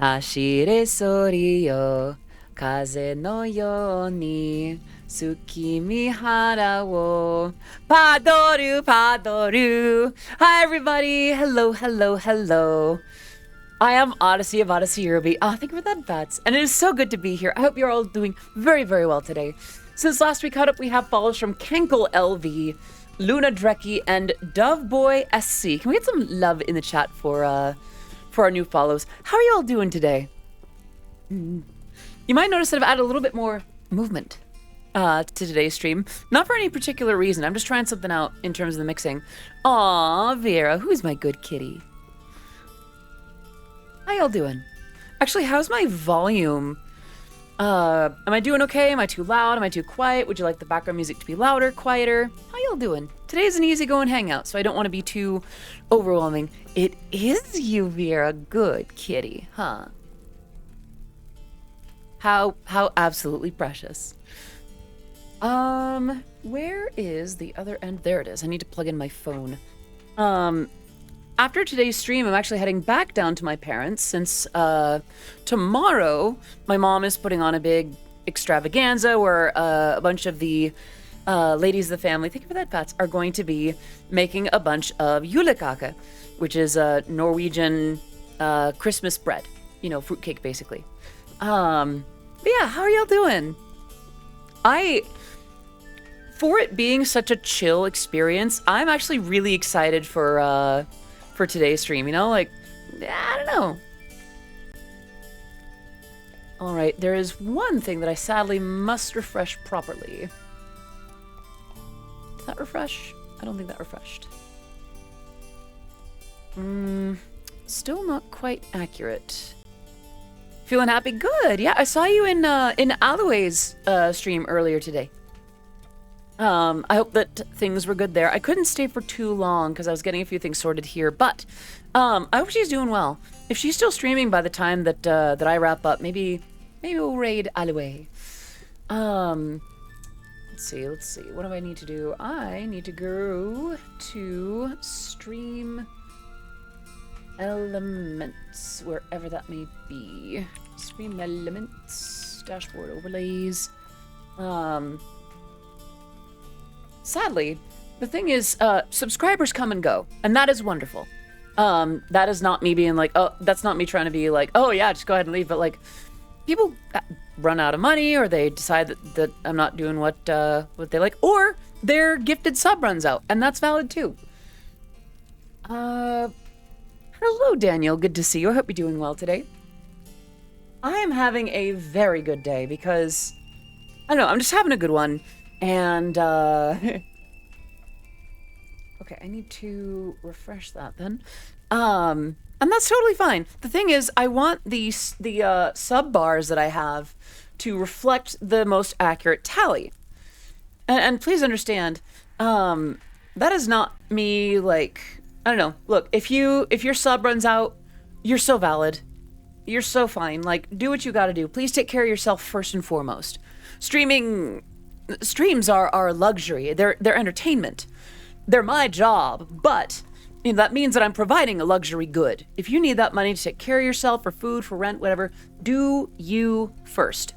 Hashire sori yo, kaze no yo ni, tsukimi hara wo, padoru, padoru. Hi, everybody. Hello, hello, hello. I am Odyssey of Odyssey Eurobeat. Thank you for that, Bats. And it is so good to be here. I hope you're all doing very, very well today. Since last we caught up, we have follows from Kenkel LV, Luna Dreki, and Doveboy SC. Can we get some love in the chat for our new follows? How are you all doing today? You might notice that I've added a little bit more movement to today's stream. Not for any particular reason. I'm just trying something out in terms of the mixing. Aw, Vera, who's my good kitty? How y'all doing? Actually, how's my volume? Am I doing okay? Am I too loud? Am I too quiet? Would you like the background music to be louder, quieter? How y'all doing? Today's an easygoing hangout, so I don't want to be too overwhelming. It is you, Vera. Good kitty, huh? How absolutely precious. Where is the other end? There it is. I need to plug in my phone. After today's stream, I'm actually heading back down to my parents since tomorrow my mom is putting on a big extravaganza where a bunch of the ladies of the family, thank you for that, Pats, are going to be making a bunch of julekake, which is a Norwegian Christmas bread, fruitcake basically. But yeah, how are y'all doing? For it being such a chill experience, I'm actually really excited for today's stream, I don't know. All right, there is one thing that I sadly must refresh properly. Did that refresh? I don't think that refreshed. Still not quite accurate. Feeling happy? Good. Yeah, I saw you in Aloe's stream earlier today. I hope that things were good there. I couldn't stay for too long because I was getting a few things sorted here, but I hope she's doing well. If she's still streaming by the time that that I wrap up, maybe we'll raid Aloe. Let's see. What do I need to do? I need to go to Stream Elements, wherever that may be. Stream Elements, dashboard overlays. Sadly, the thing is, subscribers come and go, and that is wonderful. That is not me being like, oh, that's not me trying to be like, oh yeah, just go ahead and leave. But like, people run out of money, or they decide that I'm not doing what they like, or their gifted sub runs out, and that's valid too. Hello, Daniel. Good to see you. I hope you're doing well today. I am having a very good day because, I don't know, I'm just having a good one. And, okay, I need to refresh that then. And that's totally fine. The thing is, I want the sub bars that I have to reflect the most accurate tally. And please understand, that is not me, like, I don't know. Look, if your sub runs out, you're so valid. You're so fine. Like, do what you gotta do. Please take care of yourself first and foremost. Streams are luxury. They're entertainment. They're my job, but that means that I'm providing a luxury good. If you need that money to take care of yourself, for food, for rent, whatever, do you first.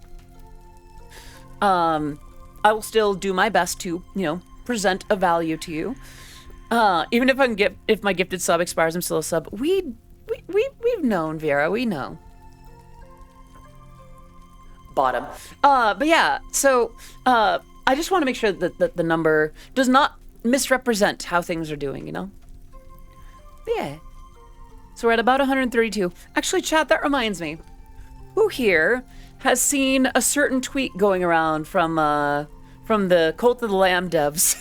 I will still do my best to, present a value to you. Even if my gifted sub expires, I'm still a sub. We've known, Vera. We know. Bottom. But yeah, so I just want to make sure that the number does not misrepresent how things are doing, But yeah. So we're at about 132. Actually, chat, that reminds me. Who here has seen a certain tweet going around from the Cult of the Lamb devs?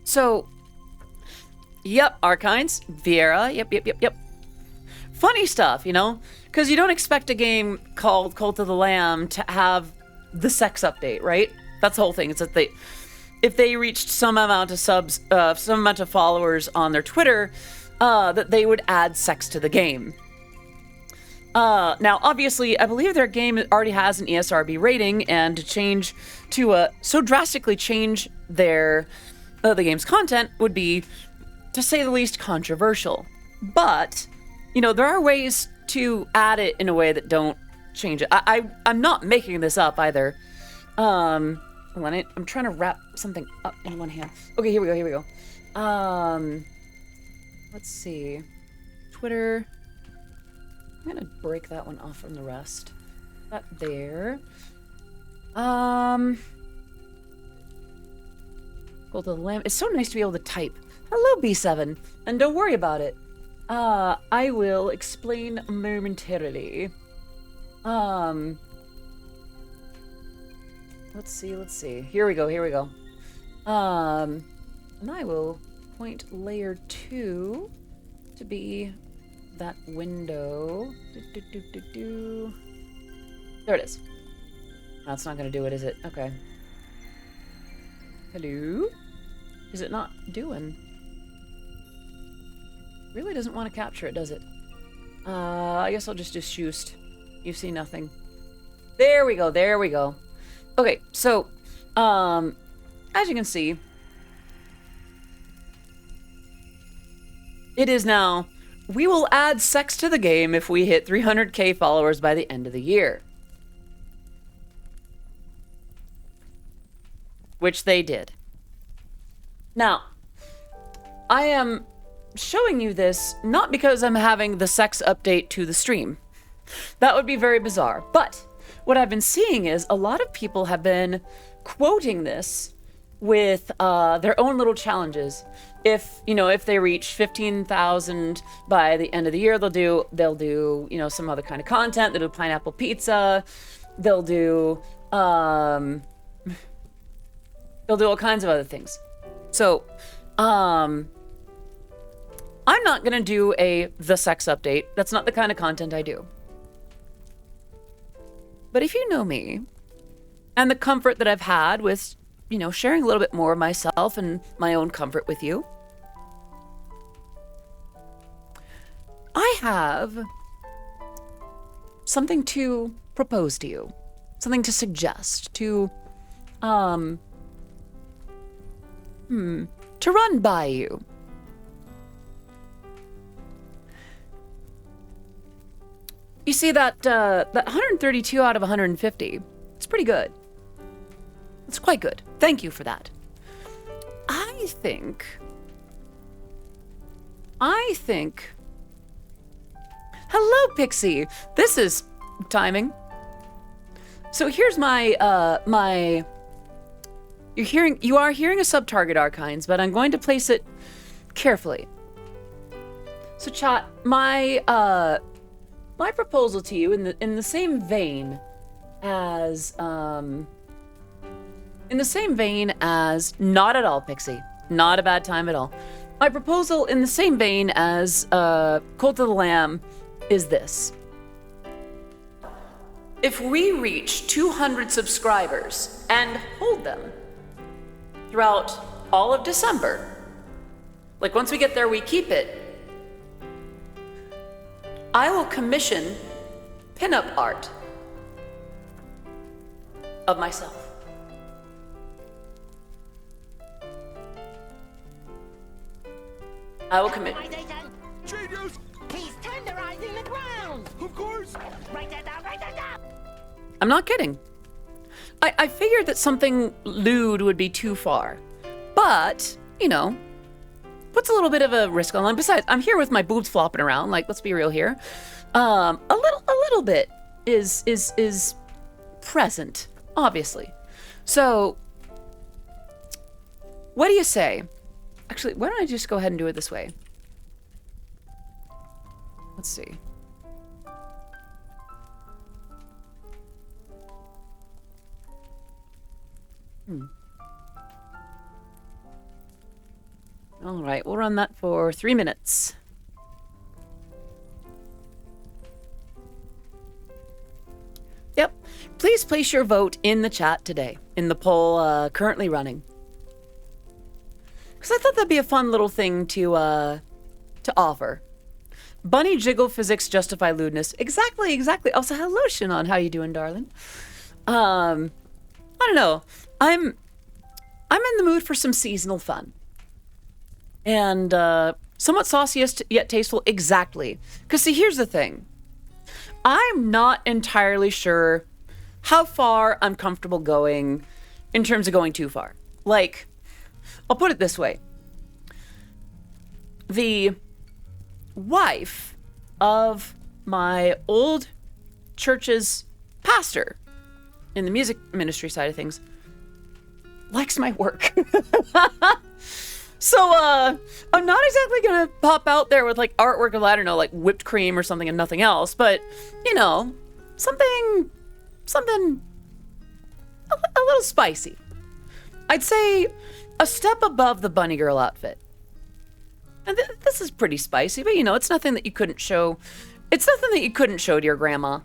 So, yep, Arkines, Viera, yep. Funny stuff, Because you don't expect a game called Cult of the Lamb to have the sex update, right? That's the whole thing. It's that if they reached some amount of subs, some amount of followers on their Twitter, that they would add sex to the game. Now, obviously, I believe their game already has an ESRB rating, and to change to so drastically change their the game's content would be, to say the least, controversial. But, you know, there are ways to add it in a way that don't change it. I'm not making this up either. Hold on, I'm trying to wrap something up in one hand. Okay, here we go. Let's see. Twitter. I'm gonna break that one off from the rest. That there. Go to the lamp. It's so nice to be able to type. Hello, B7. And don't worry about it. I will explain momentarily. Let's see. Here we go. And I will point layer 2 to be that window. There it is. That's not gonna do it, is it? Okay. Hello? Is it not doing? Really doesn't want to capture it, does it? I guess I'll just do Schoost. You see nothing. There we go. Okay, so, as you can see, it is now, we will add sex to the game if we hit 300k followers by the end of the year. Which they did. Now, I am showing you this not because I'm having the sex update to the stream. That would be very bizarre. But what I've been seeing is a lot of people have been quoting this with their own little challenges. If they reach 15,000 by the end of the year, they'll do some other kind of content. They'll do pineapple pizza. They'll do all kinds of other things. So, I'm not gonna do the sex update. That's not the kind of content I do. But if you know me, and the comfort that I've had with, sharing a little bit more of myself and my own comfort with you, I have something to propose to you, something to suggest, to run by you. You see that 132 out of 150, it's pretty good. It's quite good. Thank you for that. I think... Hello, Pixie! This is timing. So here's my, You are hearing a sub-target, Archines, but I'm going to place it carefully. So chat, my proposal to you in the same vein as not at all, Pixie. Not a bad time at all. My proposal in the same vein as Cult of the Lamb is this. If we reach 200 subscribers and hold them throughout all of December, like once we get there, we keep it, I will commission pinup art of myself. I will commit. Genius! He's tenderizing the ground! Of course! Write that down, write that down! I'm not kidding. I figured that something lewd would be too far. But, puts a little bit of a risk on line. Besides, I'm here with my boobs flopping around. Like, let's be real here. A little bit is present, obviously. So, what do you say? Actually, why don't I just go ahead and do it this way? Let's see. All right, we'll run that for 3 minutes. Yep. Please place your vote in the chat today, in the poll currently running. Because I thought that'd be a fun little thing to offer. Bunny jiggle physics justify lewdness. Exactly, exactly. Also, hello, Shinon. How you doing, darling? I don't know. I'm in the mood for some seasonal fun. And somewhat saucy yet tasteful. Exactly. Because see, here's the thing. I'm not entirely sure how far I'm comfortable going in terms of going too far. Like, I'll put it this way. The wife of my old church's pastor in the music ministry side of things likes my work. So, I'm not exactly gonna pop out there with, like, artwork of, I don't know, like, whipped cream or something and nothing else, but, you know, something a little spicy. I'd say a step above the Bunnygirl outfit. And this is pretty spicy, but, you know, it's nothing that you couldn't show. It's nothing that you couldn't show to your grandma,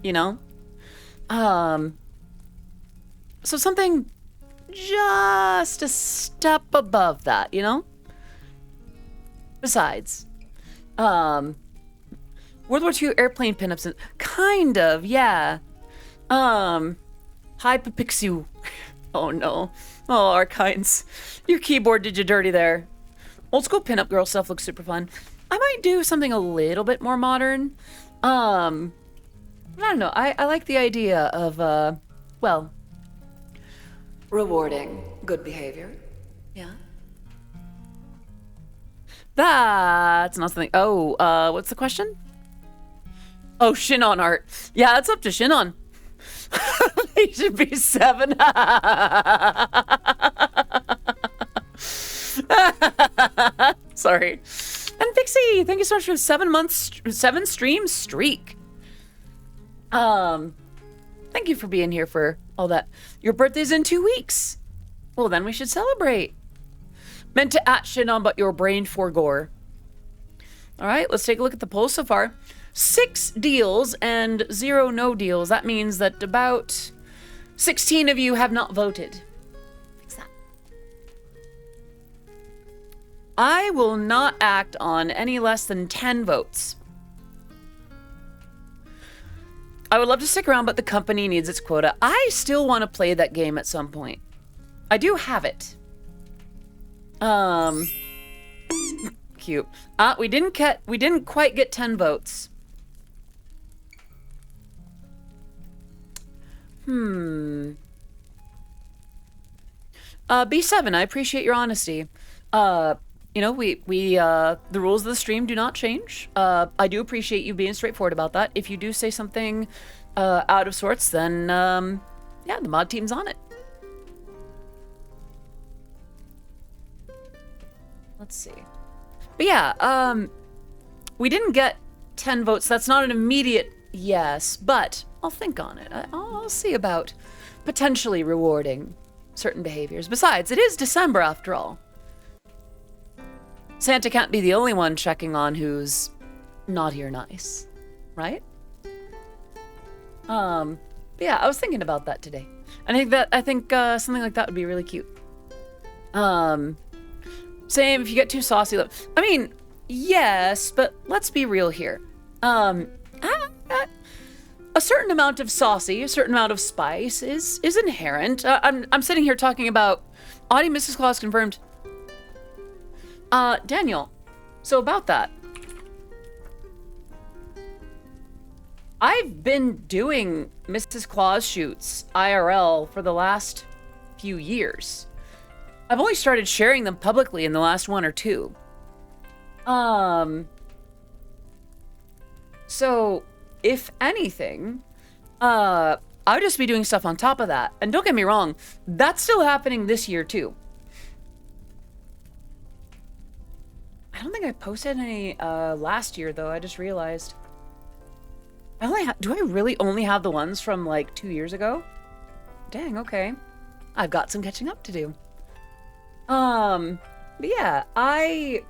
you know? So something just a step above that, you know? Besides, World War II airplane pinups, kind of, yeah. Hi, Papixu. Oh no. Oh, our kinds. Your keyboard did you dirty there. Old school pinup girl stuff looks super fun. I might do something a little bit more modern. I don't know. I like the idea of, well, rewarding good behavior. Yeah. That's not something. Oh, what's the question? Oh, Shinon art. Yeah, it's up to Shinon. He should be 7. Sorry. And Pixie, thank you so much for the 7 stream streak. Thank you for being here for all that. Your birthday's in 2 weeks. Well, then we should celebrate. Meant to at Shinon, but your brain forgore. All right, let's take a look at the poll so far. 6 deals and 0 no deals. That means that about 16 of you have not voted. Fix that. I will not act on any less than 10 votes. I would love to stick around, but the company needs its quota. I still want to play that game at some point. I do have it. Cute. We didn't quite get 10 votes. B7, I appreciate your honesty. You know, the rules of the stream do not change. I do appreciate you being straightforward about that. If you do say something out of sorts, then yeah, the mod team's on it. Let's see. But yeah, we didn't get 10 votes. That's not an immediate yes, but I'll think on it. I'll see about potentially rewarding certain behaviors. Besides, it is December after all. Santa can't be the only one checking on who's naughty or nice, right? But yeah, I was thinking about that today. I think something like that would be really cute. Same if you get too saucy. I mean, yes, but let's be real here. A certain amount of saucy, a certain amount of spice is inherent. I'm sitting here talking about Audie Mrs. Claus confirmed. Daniel, so about that. I've been doing Mrs. Claus shoots IRL for the last few years. I've only started sharing them publicly in the last 1 or 2. So, if anything, I would just be doing stuff on top of that. And don't get me wrong, that's still happening this year too. I don't think I posted any last year though, I just realized. Do I really only have the ones from like 2 years ago? Dang, okay. I've got some catching up to do. But yeah, I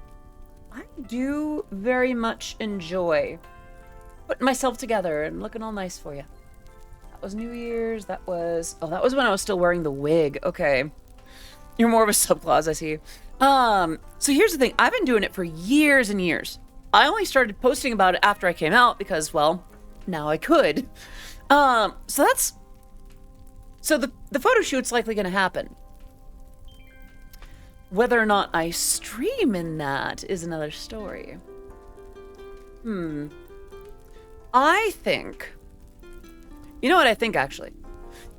do very much enjoy putting myself together and looking all nice for you. That was New Year's. That was when I was still wearing the wig. Okay. You're more of a sub-clause, I see. So here's the thing. I've been doing it for years and years. I only started posting about it after I came out because, well, now I could. So the photo shoot's likely going to happen. Whether or not I stream in that is another story. I think... You know what I think, actually?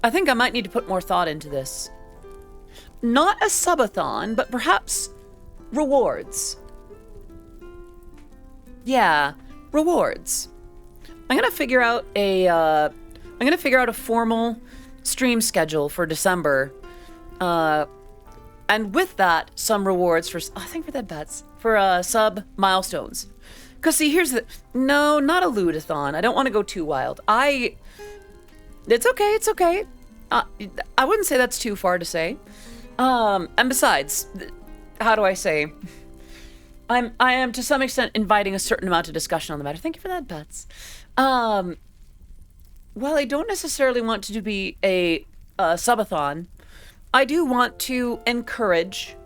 I think I might need to put more thought into this. Not a subathon, but perhaps rewards. Yeah, rewards. I'm gonna figure out a formal stream schedule for December. And with that, some rewards for, thank you for that, Bets, for sub milestones. Because see, here's the, no, not a lootathon. I don't want to go too wild. It's okay. I wouldn't say that's too far to say. And besides, how do I say? I am to some extent inviting a certain amount of discussion on the matter. Thank you for that, Bets. While I don't necessarily want to be a subathon, I do want to encourage,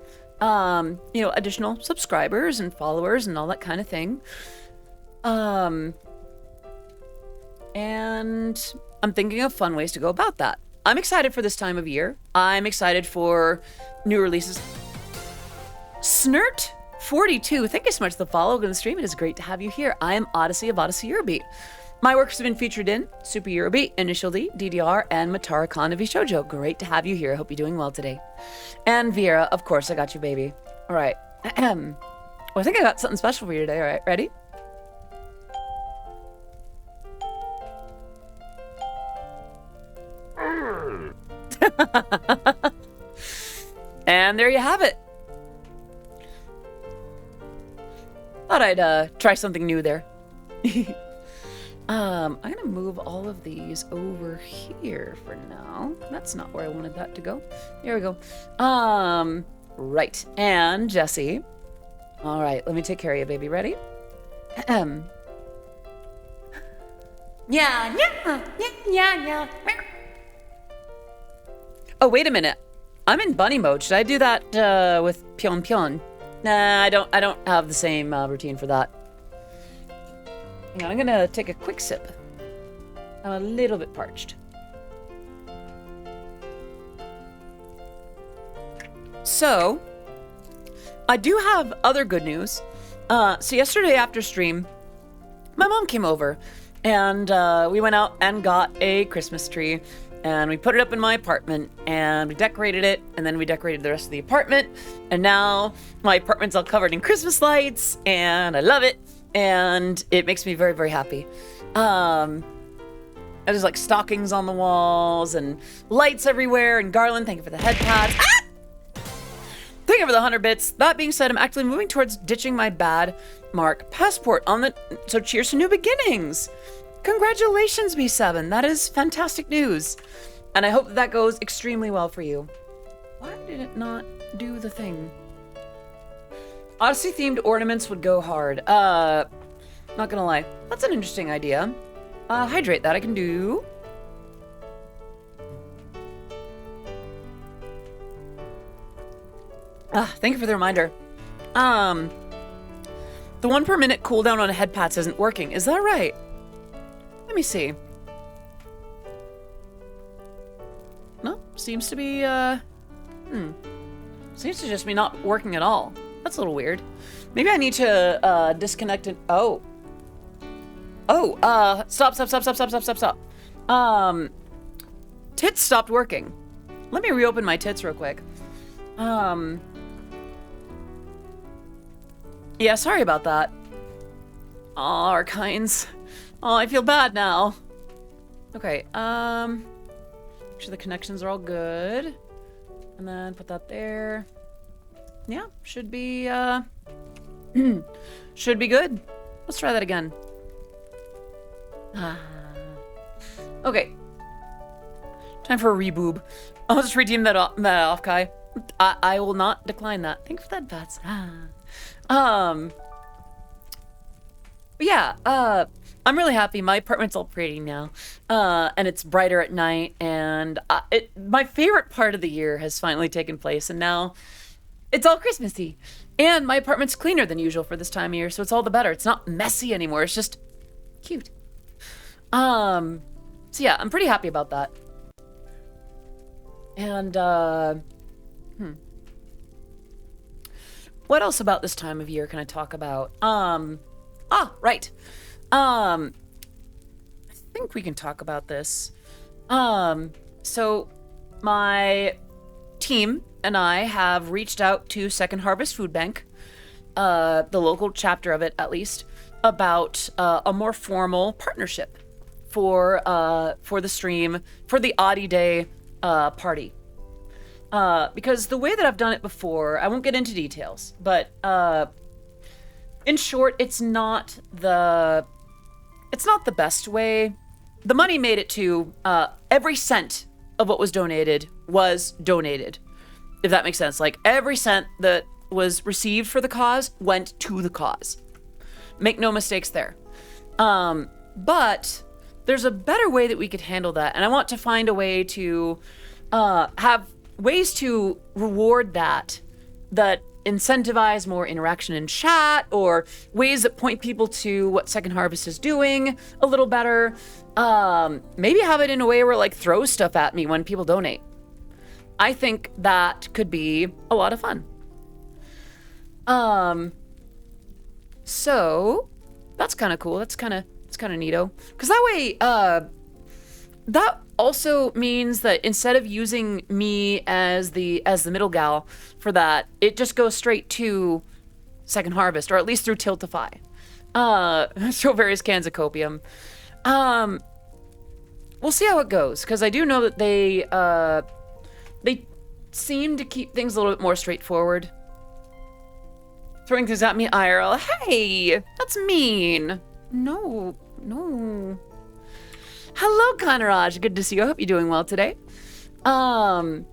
additional subscribers and followers and all that kind of thing. And I'm thinking of fun ways to go about that. I'm excited for this time of year. I'm excited for new releases. Snert42, thank you so much for the follow and the stream. It is great to have you here. I am Odyssey of Odyssey Eurobeat. My works have been featured in Super Eurobeat, Initial D, DDR, and Matara Khan of Shoujo. Great to have you here. I hope you're doing well today. And Vera, of course, I got you, baby. All right. Well, I think I got something special for you today. All right, ready? And there you have it. Thought I'd try something new there. I'm gonna move all of these over here for now. That's not where I wanted that to go. Here we go. Right. And Jesse. All right, let me take care of you, baby. Ready? Yeah. Oh, wait a minute. I'm in bunny mode. Should I do that with Pion Pion? Nah, I don't have the same routine for that. Hang on, I'm gonna take a quick sip. I'm a little bit parched. So, I do have other good news. So yesterday after stream, my mom came over and we went out and got a Christmas tree and we put it up in my apartment and we decorated it and then we decorated the rest of the apartment and now my apartment's all covered in Christmas lights and I love it and it makes me very, very happy. There's like stockings on the walls and lights everywhere and garland. Thank you for the head pads. Thank you for the 100 bits. That being said, I'm actually moving towards ditching my bad mark passport on the... So cheers to new beginnings. Congratulations, B7. That is fantastic news. And I hope that goes extremely well for you. Why did it not do the thing? Odyssey-themed ornaments would go hard. Not gonna lie. That's an interesting idea. Hydrate that I can do. Thank you for the reminder. The 1 per minute cooldown on head pats isn't working. Is that right? Let me see. No, seems to be, seems to just be not working at all. That's a little weird. Maybe I need to, disconnect it. Oh. Stop. Tits stopped working. Let me reopen my tits real quick. Yeah, sorry about that. Aw, Archines. Oh, I feel bad now. Okay, make sure the connections are all good. And then put that there. Yeah, should be, should be good. Let's try that again. Okay. Time for a reboob. I'll just redeem that off, Kai. I will not decline that. Thank you for that, Bats. But yeah, I'm really happy. My apartment's all pretty now, and it's brighter at night. And my favorite part of the year has finally taken place. And now, It's all Christmassy. And my apartment's cleaner than usual for this time of year, so it's all the better. It's not messy anymore. It's just cute. So yeah, I'm pretty happy about that. And, what else about this time of year can I talk about? Right. I think we can talk about this. So my team and I have reached out to Second Harvest Food Bank, the local chapter of it at least, about a more formal partnership for the stream, for the Oddie Day party. Because the way that I've done it before, I won't get into details, but in short, it's not the best way. The money made it to every cent of what was donated, if that makes sense. Like, every cent that was received for the cause went to the cause. Make no mistakes there. But there's a better way that we could handle that, and I want to find a way to have ways to reward that incentivize more interaction in chat, or ways that point people to what Second Harvest is doing a little better. Maybe have it in a way where it, like, throws stuff at me when people donate. I think that could be a lot of fun. So that's kind of cool. It's kind of neato. Because that way, that also means that instead of using me as the middle gal for that, it just goes straight to Second Harvest, or at least through Tiltify. Throw various cans of copium. We'll see how it goes, because I do know that they seem to keep things a little bit more straightforward. Throwing things at me IRL. Hey, that's mean. No. Hello, Conraj. Good to see you. I hope you're doing well today. But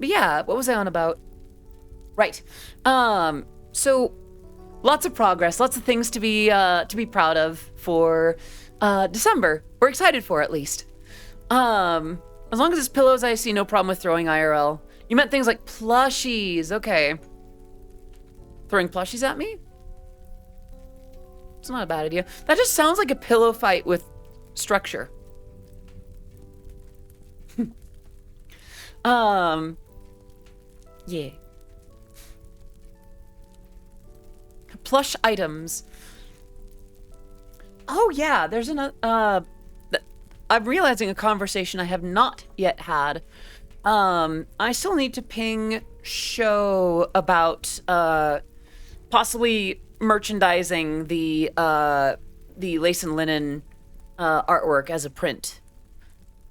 yeah, what was I on about? Right. So lots of progress, lots of things to be proud of for December. We're excited for, at least. As long as it's pillows, I see no problem with throwing IRL. You meant things like plushies. Okay. Throwing plushies at me? It's not a bad idea. That just sounds like a pillow fight with structure. Yeah. Plush items. Oh yeah, there's another, I'm realizing a conversation I have not yet had. I still need to ping Show about, possibly merchandising the lace and linen, artwork as a print.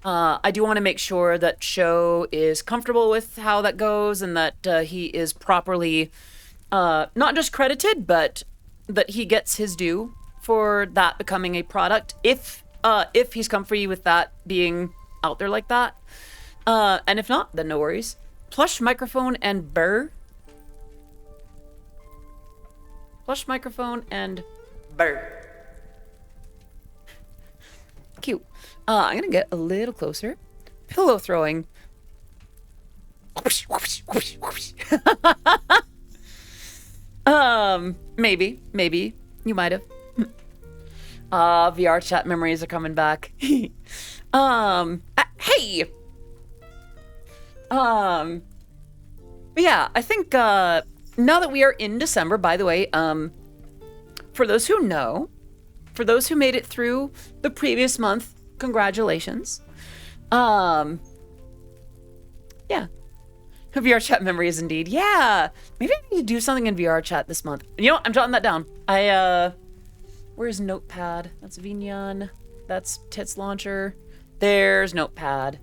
I do want to make sure that Show is comfortable with how that goes, and that he is properly not just credited, but that he gets his due for that becoming a product, if he's comfy with that being out there like that. And if not, then no worries. Plush microphone and burr. Plush microphone and burr. Cute. I'm gonna get a little closer. Pillow throwing. Maybe you might have. VR chat memories are coming back. Hey. But yeah, I think now that we are in December, by the way, for those who know, for those who made it through the previous month, congratulations. Yeah. VR chat memories indeed. Yeah. Maybe I need to do something in VR chat this month. You know what? I'm jotting that down. Where's Notepad? That's Vignon. That's Tits Launcher. There's Notepad.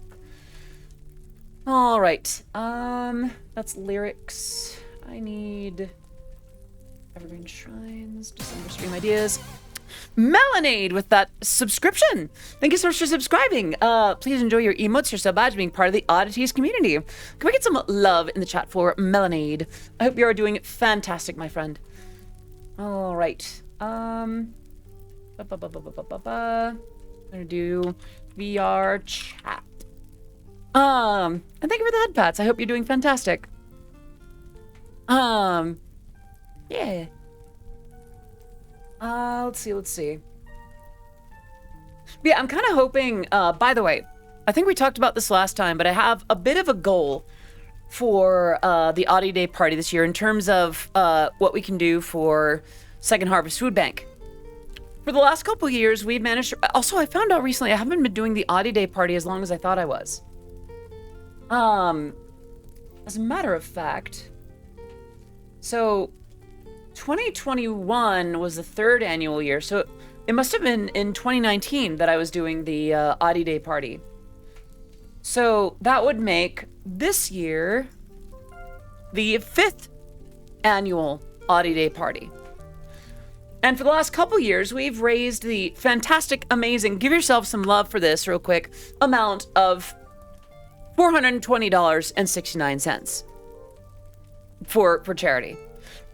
All right. That's lyrics. I need Evergreen Shrines, December stream ideas. Melanade with that subscription. Thank you so much for subscribing. Please enjoy your emotes, your sub badge, being part of the Oddities community. Can we get some love in the chat for Melanade? I hope you are doing fantastic, my friend. All right. I'm gonna do VR chat. And thank you for the head pats. I hope you're doing fantastic. Yeah. Let's see. Yeah, I'm kind of hoping, by the way, I think we talked about this last time, but I have a bit of a goal for the Oddie Day party this year in terms of what we can do for Second Harvest Food Bank. For the last couple of years, we've managed to... Also, I found out recently I haven't been doing the Oddie Day party as long as I thought I was. As a matter of fact, so 2021 was the third annual year, so it must have been in 2019 that I was doing the Oddie Day party. So that would make this year the 5th annual Oddie Day party. And for the last couple years, we've raised the fantastic, amazing, give yourself some love for this real quick, amount of $420.69 for charity.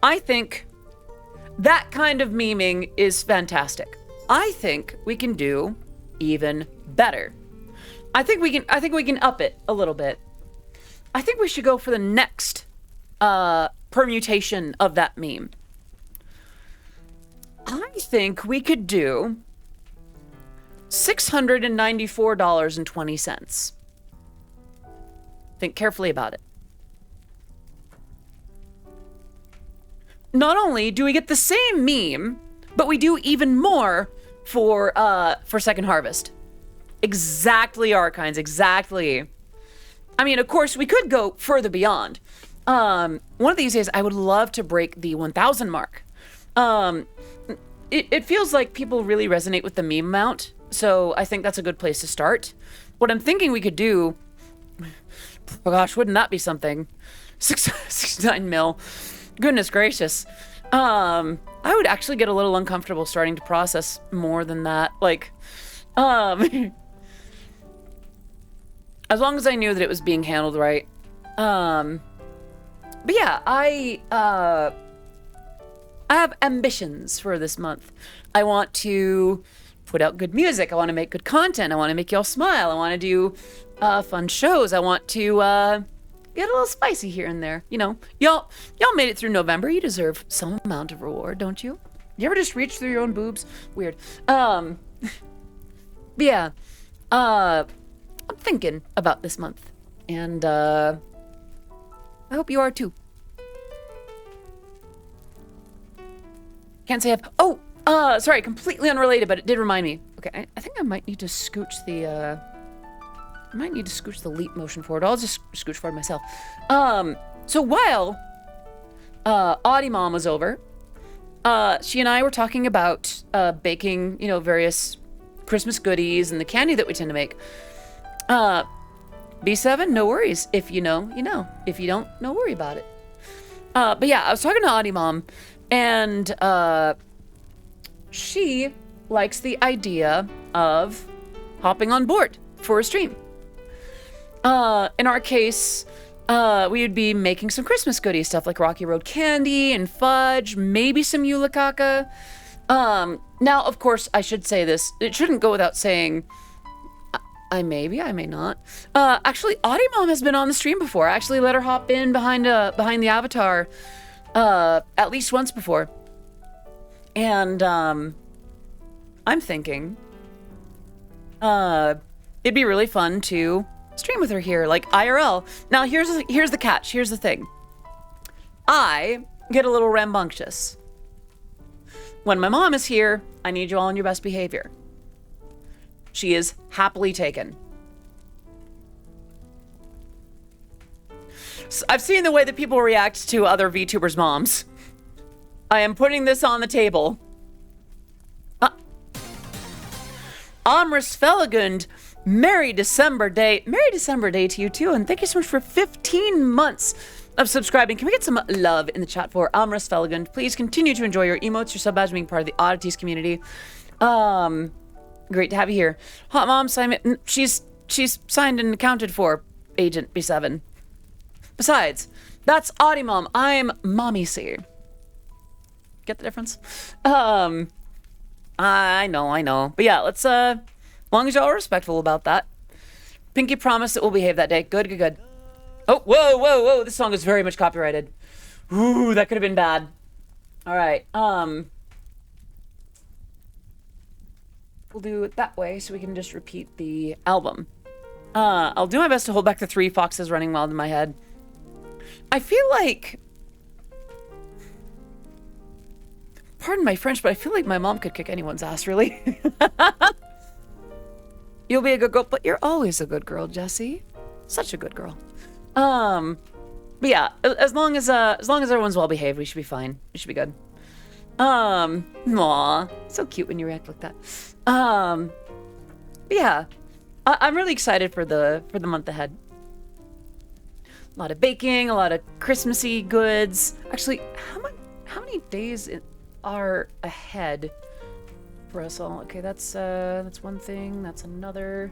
I think that kind of memeing is fantastic. I think we can do even better. I think we can up it a little bit. I think we should go for the next permutation of that meme. I think we could do $694.20. Think carefully about it. Not only do we get the same meme, but we do even more for Second Harvest. Exactly, Archines, exactly. I mean, of course, we could go further beyond. One of these days, I would love to break the 1,000 mark. It feels like people really resonate with the meme amount, so I think that's a good place to start. What I'm thinking we could do, oh gosh, wouldn't that be something? 69 mil. Goodness gracious. I would actually get a little uncomfortable starting to process more than that. Like, as long as I knew that it was being handled right. But yeah, I have ambitions for this month. I want to put out good music. I want to make good content. I want to make y'all smile. I want to do fun shows. I want to get a little spicy here and there. You know, y'all made it through November. You deserve some amount of reward, don't you? You ever just reach through your own boobs? Weird. But yeah, I'm thinking about this month, and I hope you are too. Can't say I've... Oh, sorry, completely unrelated, but it did remind me. Okay, I think I might need to scooch the, I might need to scooch the leap motion forward. I'll just scooch forward myself. So while Audie Mom was over, she and I were talking about baking, you know, various Christmas goodies and the candy that we tend to make. B7, no worries. If you know, you know. If you don't, no worry about it. But yeah, I was talking to Audie Mom, and she likes the idea of hopping on board for a stream. In our case, we would be making some Christmas goodie stuff like Rocky Road candy and fudge, maybe some yulakaka. Now, of course, I should say this. It shouldn't go without saying, I may not. Actually, Audie Mom has been on the stream before. I actually let her hop in behind the avatar at least once before. And I'm thinking it'd be really fun to stream with her here, like IRL. Now, here's the catch. Here's the thing. I get a little rambunctious. When my mom is here, I need you all on your best behavior. She is happily taken. So I've seen the way that people react to other VTubers' moms. I am putting this on the table. Amris Felagund, Merry December Day to you too, and thank you so much for 15 months of subscribing. Can we get some love in the chat for Amris Felagund? Please continue to enjoy your emotes, your sub badge, being part of the Oddities community. Great to have you here. Hot Mom, Simon, she's signed and accounted for, Agent B7. Besides, that's Audie Mom. I'm Mommy C. Get the difference? I know. But yeah, let's, as long as y'all are respectful about that. Pinky promised that we'll behave that day. Good. Oh, whoa. This song is very much copyrighted. Ooh, that could have been bad. All right. We'll do it that way so we can just repeat the album. I'll do my best to hold back the 3 foxes running wild in my head. I feel like... Pardon my French, but I feel like my mom could kick anyone's ass, really. You'll be a good girl, but you're always a good girl, Jessie. Such a good girl. But yeah, as long as everyone's well behaved, we should be fine. We should be good. Aw, so cute when you react like that. But yeah, I'm really excited for the month ahead. A lot of baking, a lot of Christmassy goods. Actually, how many days are ahead for us all? Okay, that's one thing. That's another.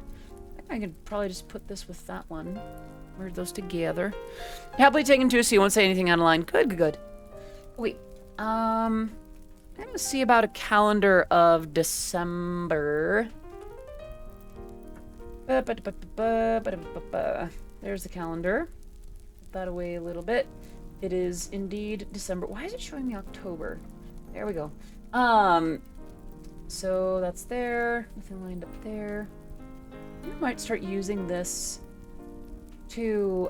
I could probably just put this with that one. Merge those together. Happily taken 2, so you won't say anything out of line. Good. Wait. I'm gonna see about a calendar of December. There's the calendar. Put that away a little bit. It is indeed December. Why is it showing me October? There we go. So that's there. Nothing lined up there. I might start using this to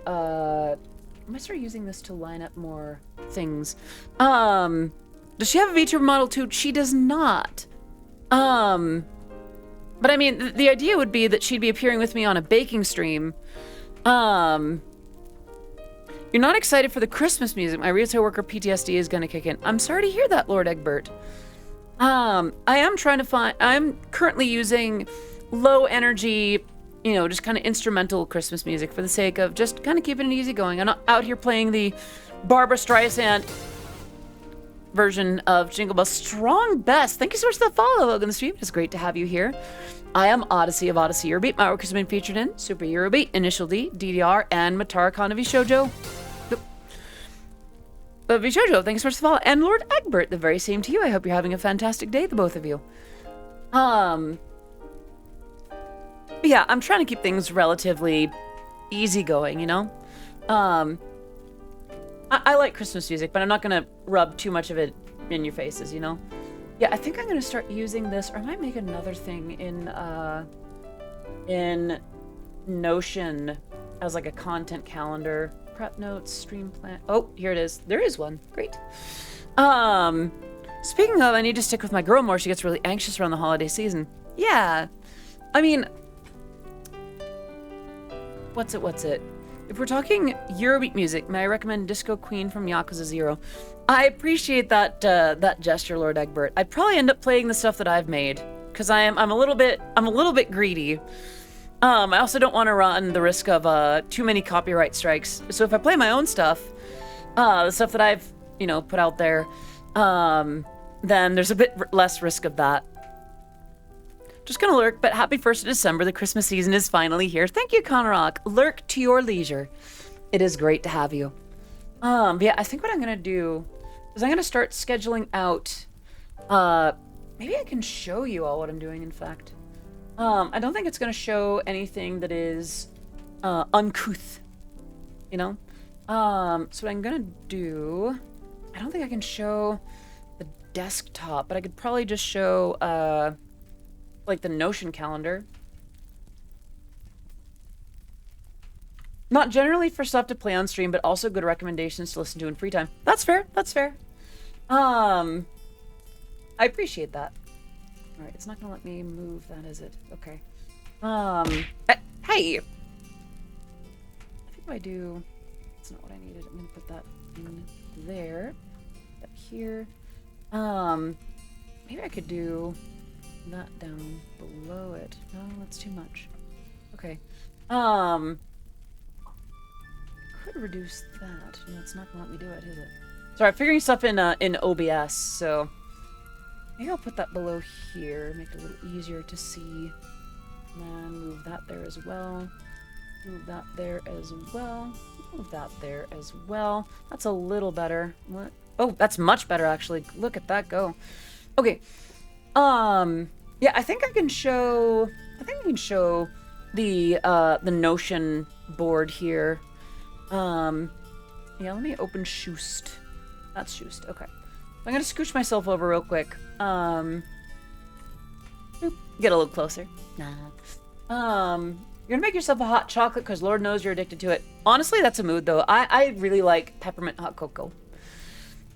line up more things. Does she have a VTuber model too? She does not. But I mean, the idea would be that she'd be appearing with me on a baking stream. You're not excited for the Christmas music. My retail worker PTSD is gonna kick in. I'm sorry to hear that, Lord Egbert. I'm currently using low energy, just kind of instrumental Christmas music for the sake of just kind of keeping it easy going. I'm not out here playing the Barbara Streisand version of Jingle Bells. Strong Best. Thank you so much for the follow, Logan the stream. It's great to have you here. I am Odyssey of Odyssey Eurobeat. My work has been featured in Super Eurobeat, Initial D, DDR, and Matara Kanavi Shoujo. Shoujo, thanks so much for the follow. And Lord Egbert, the very same to you. I hope you're having a fantastic day, the both of you. But yeah, I'm trying to keep things relatively easygoing, I like Christmas music, but I'm not gonna rub too much of it in your faces, Yeah, I think I'm gonna start using this, or I might make another thing in Notion as like a content calendar. Prep notes, stream plan. Oh, here it is. There is one. Great. Speaking of, I need to stick with my girl more. She gets really anxious around the holiday season. Yeah. I mean, what's it? If we're talking Eurobeat music, may I recommend Disco Queen from Yakuza 0? I appreciate that gesture, Lord Egbert. I'd probably end up playing the stuff that I've made because I'm a little bit greedy. I also don't want to run the risk of too many copyright strikes. So if I play my own stuff, the stuff that I've put out there, then there's a bit less risk of that. Just gonna lurk, but happy 1st of December. The Christmas season is finally here. Thank you, Conrock. Lurk to your leisure. It is great to have you. But yeah, I think what I'm gonna do is I'm gonna start scheduling out. Maybe I can show you all what I'm doing, in fact. I don't think it's gonna show anything that is uncouth, So what I'm gonna do, I don't think I can show the desktop, but I could probably just show like the Notion calendar. Not generally for stuff to play on stream, but also good recommendations to listen to in free time. That's fair. I appreciate that. All right, it's not gonna let me move that, is it? Okay. Hey! I think if I do... That's not what I needed. I'm gonna put that in there. Up here. Maybe I could do that down below it. No, that's too much. Okay. Could reduce that. No, it's not gonna let me do it, is it? Sorry, I'm figuring stuff in OBS, so... Maybe I'll put that below here, make it a little easier to see. And move that there as well. Move that there as well. Move that there as well. That's a little better. What? Oh, that's much better, actually. Look at that go. Okay. Yeah, I think I can show the Notion board here. Yeah, let me open Shoost. That's Shoost. Okay. I'm gonna scooch myself over real quick. Oop, get a little closer. Nah. You're gonna make yourself a hot chocolate because Lord knows you're addicted to it. Honestly, that's a mood though. I really like peppermint hot cocoa.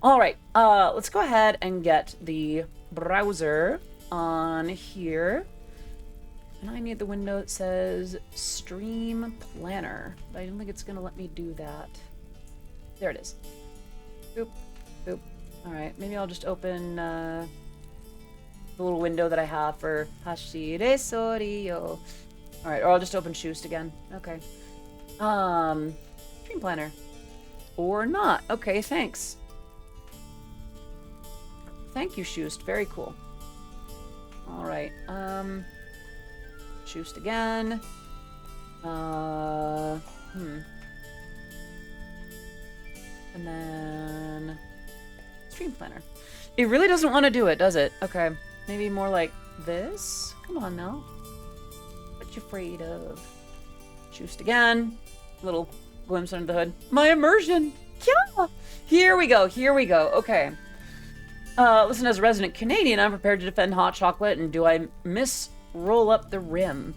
All right. Let's go ahead and get the browser on here. And I need the window that says Stream Planner. But I don't think it's gonna let me do that. There it is. Oop. Oop. Alright, maybe I'll just open the little window that I have for Hashire Sorio. Alright, or I'll just open Shoost again. Okay. Stream Planner. Or not. Okay, thanks. Thank you, Shoost. Very cool. Alright, Shoost again. And then Stream Planner. It really doesn't want to do it, does it? Okay. Maybe more like this? Come on now. What you afraid of? Shoost again. Little glimpse under the hood. My immersion! Yeah! Here we go, here we go. Okay. Listen, as a resident Canadian, I'm prepared to defend hot chocolate, and do I roll up the rim?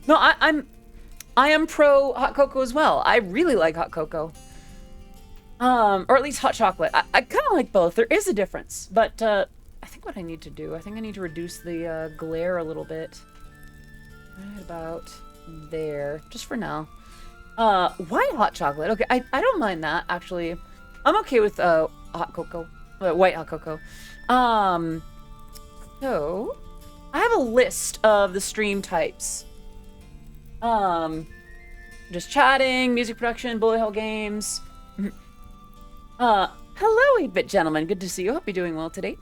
No, I am pro hot cocoa as well. I really like hot cocoa. Or at least hot chocolate. I kind of like both. There is a difference, but I think what I need to do, I think I need to reduce the glare a little bit. Right about there, just for now. White hot chocolate. Okay, I don't mind that actually. I'm okay with hot cocoa, white hot cocoa. So I have a list of the stream types. Just chatting, music production, bullet hell games. Hello, 8-bit gentlemen. Good to see you. Hope you're doing well today.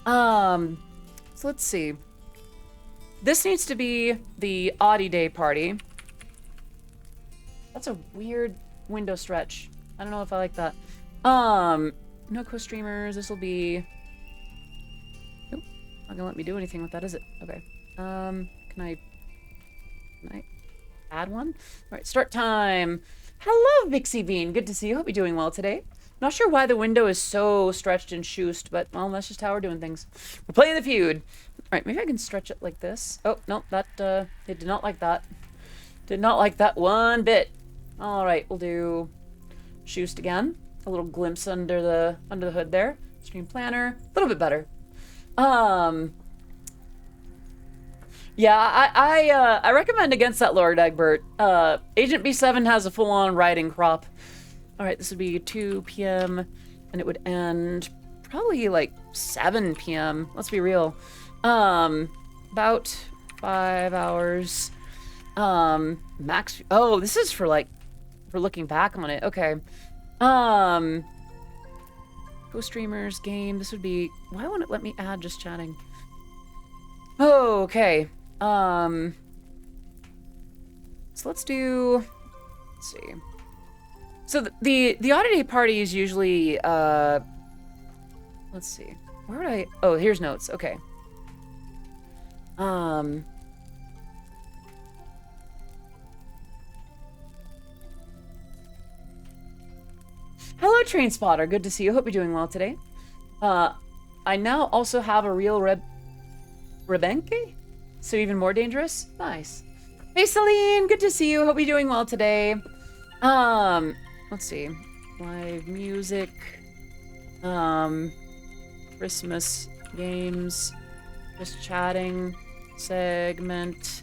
So let's see. This needs to be the Audi Day party. That's a weird window stretch. I don't know if I like that. No co-streamers. This will be... Nope. Not gonna let me do anything with that, is it? Okay. Can I add one? Alright, start time. Hello, Vixie Bean. Good to see you. Hope you're doing well today. Not sure why the window is so stretched and Shoost, but, well, that's just how we're doing things. We're playing the feud. Alright, maybe I can stretch it like this. Oh, no, that, it did not like that. Did not like that one bit. Alright, we'll do Shoost again. A little glimpse under the hood there. Stream Planner. A little bit better. Yeah, I recommend against that, Lord Egbert. Agent B7 has a full-on riding crop. Alright, this would be 2 p.m. and it would end probably like 7 p.m. Let's be real. About 5 hours. Max. Oh, this is for like, for looking back on it. Okay. Co-streamers, game. This would be, why won't it let me add just chatting? Oh, okay. So let's do, let's see. So the Odyssey party is usually, let's see. Where would I, oh, here's notes. Okay. Hello, Train Spotter. Good to see you. Hope you're doing well today. I now also have a real Rebenke? So even more dangerous? Nice. Hey, Celine. Good to see you. Hope you're doing well today. Let's see. Live music. Christmas games. Just chatting. Segment.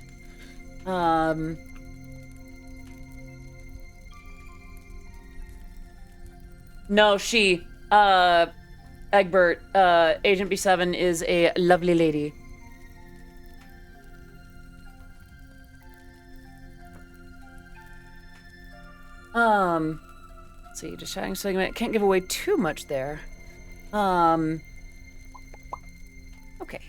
No, she. Egbert, Agent B7 is a lovely lady. Let's see, just chatting segment. Can't give away too much there. Okay.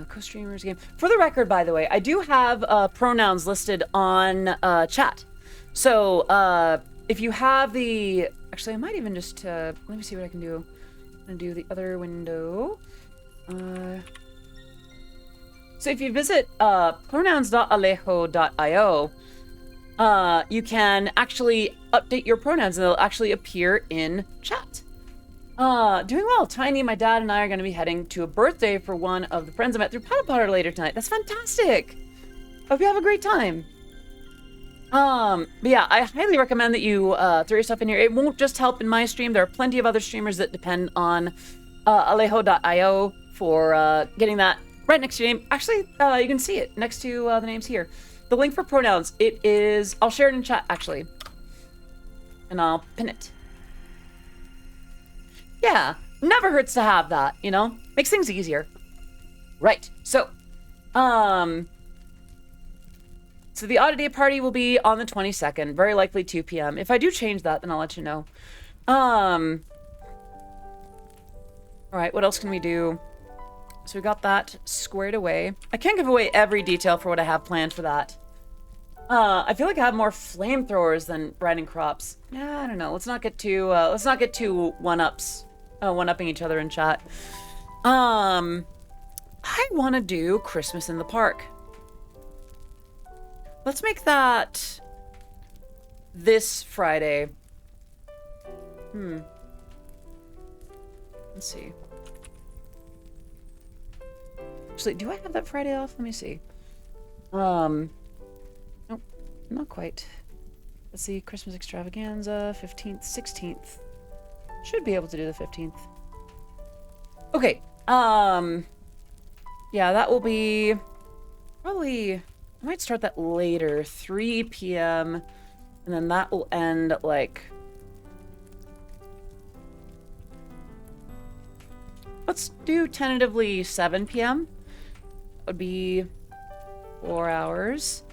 Co-streamers game. For the record, by the way, I do have pronouns listed on chat. So, if you have the... Actually, I might even just... let me see what I can do. I'm gonna do the other window. So if you visit pronouns.alejo.io, you can actually update your pronouns and they'll actually appear in chat. Doing well. Tiny, my dad, and I are going to be heading to a birthday for one of the friends I met through Paddle Potter later tonight. That's fantastic. Hope you have a great time. But yeah, I highly recommend that you throw your stuff in here. It won't just help in my stream. There are plenty of other streamers that depend on alejo.io for getting that right next to your name. Actually, you can see it next to the names here. The link for pronouns, it is... I'll share it in chat, actually. And I'll pin it. Yeah, never hurts to have that, you know? Makes things easier. Right, so the Oddity party will be on the 22nd, very likely 2 p.m. If I do change that, then I'll let you know. All right, what else can we do? So we got that squared away. I can't give away every detail for what I have planned for that. I feel like I have more flamethrowers than riding crops. Yeah, I don't know. Let's not get too one-upping each other in chat. I want to do Christmas in the park. Let's make that this Friday. Let's see. Actually, do I have that Friday off? Let me see. Nope, not quite. Let's see, Christmas extravaganza, 15th, 16th. Should be able to do the 15th. Okay, yeah, that will be probably, I might start that later, 3 p.m. And then that will end at like, let's do tentatively 7 p.m. That would be 4 hours.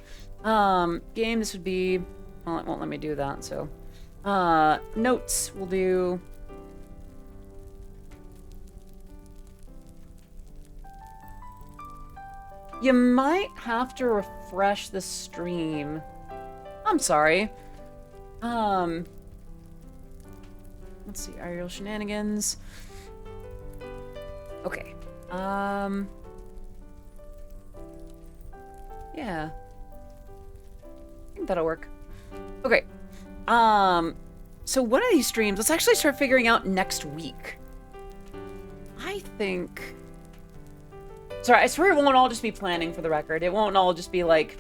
Game, this would be, well, it won't let me do that, so. Notes, we'll do... You might have to refresh the stream. I'm sorry. Let's see, Ariel shenanigans. Okay. Yeah. I think that'll work. Okay. So one of these streams, let's actually start figuring out next week. I think... Sorry, I swear it won't all just be planning, for the record. It won't all just be like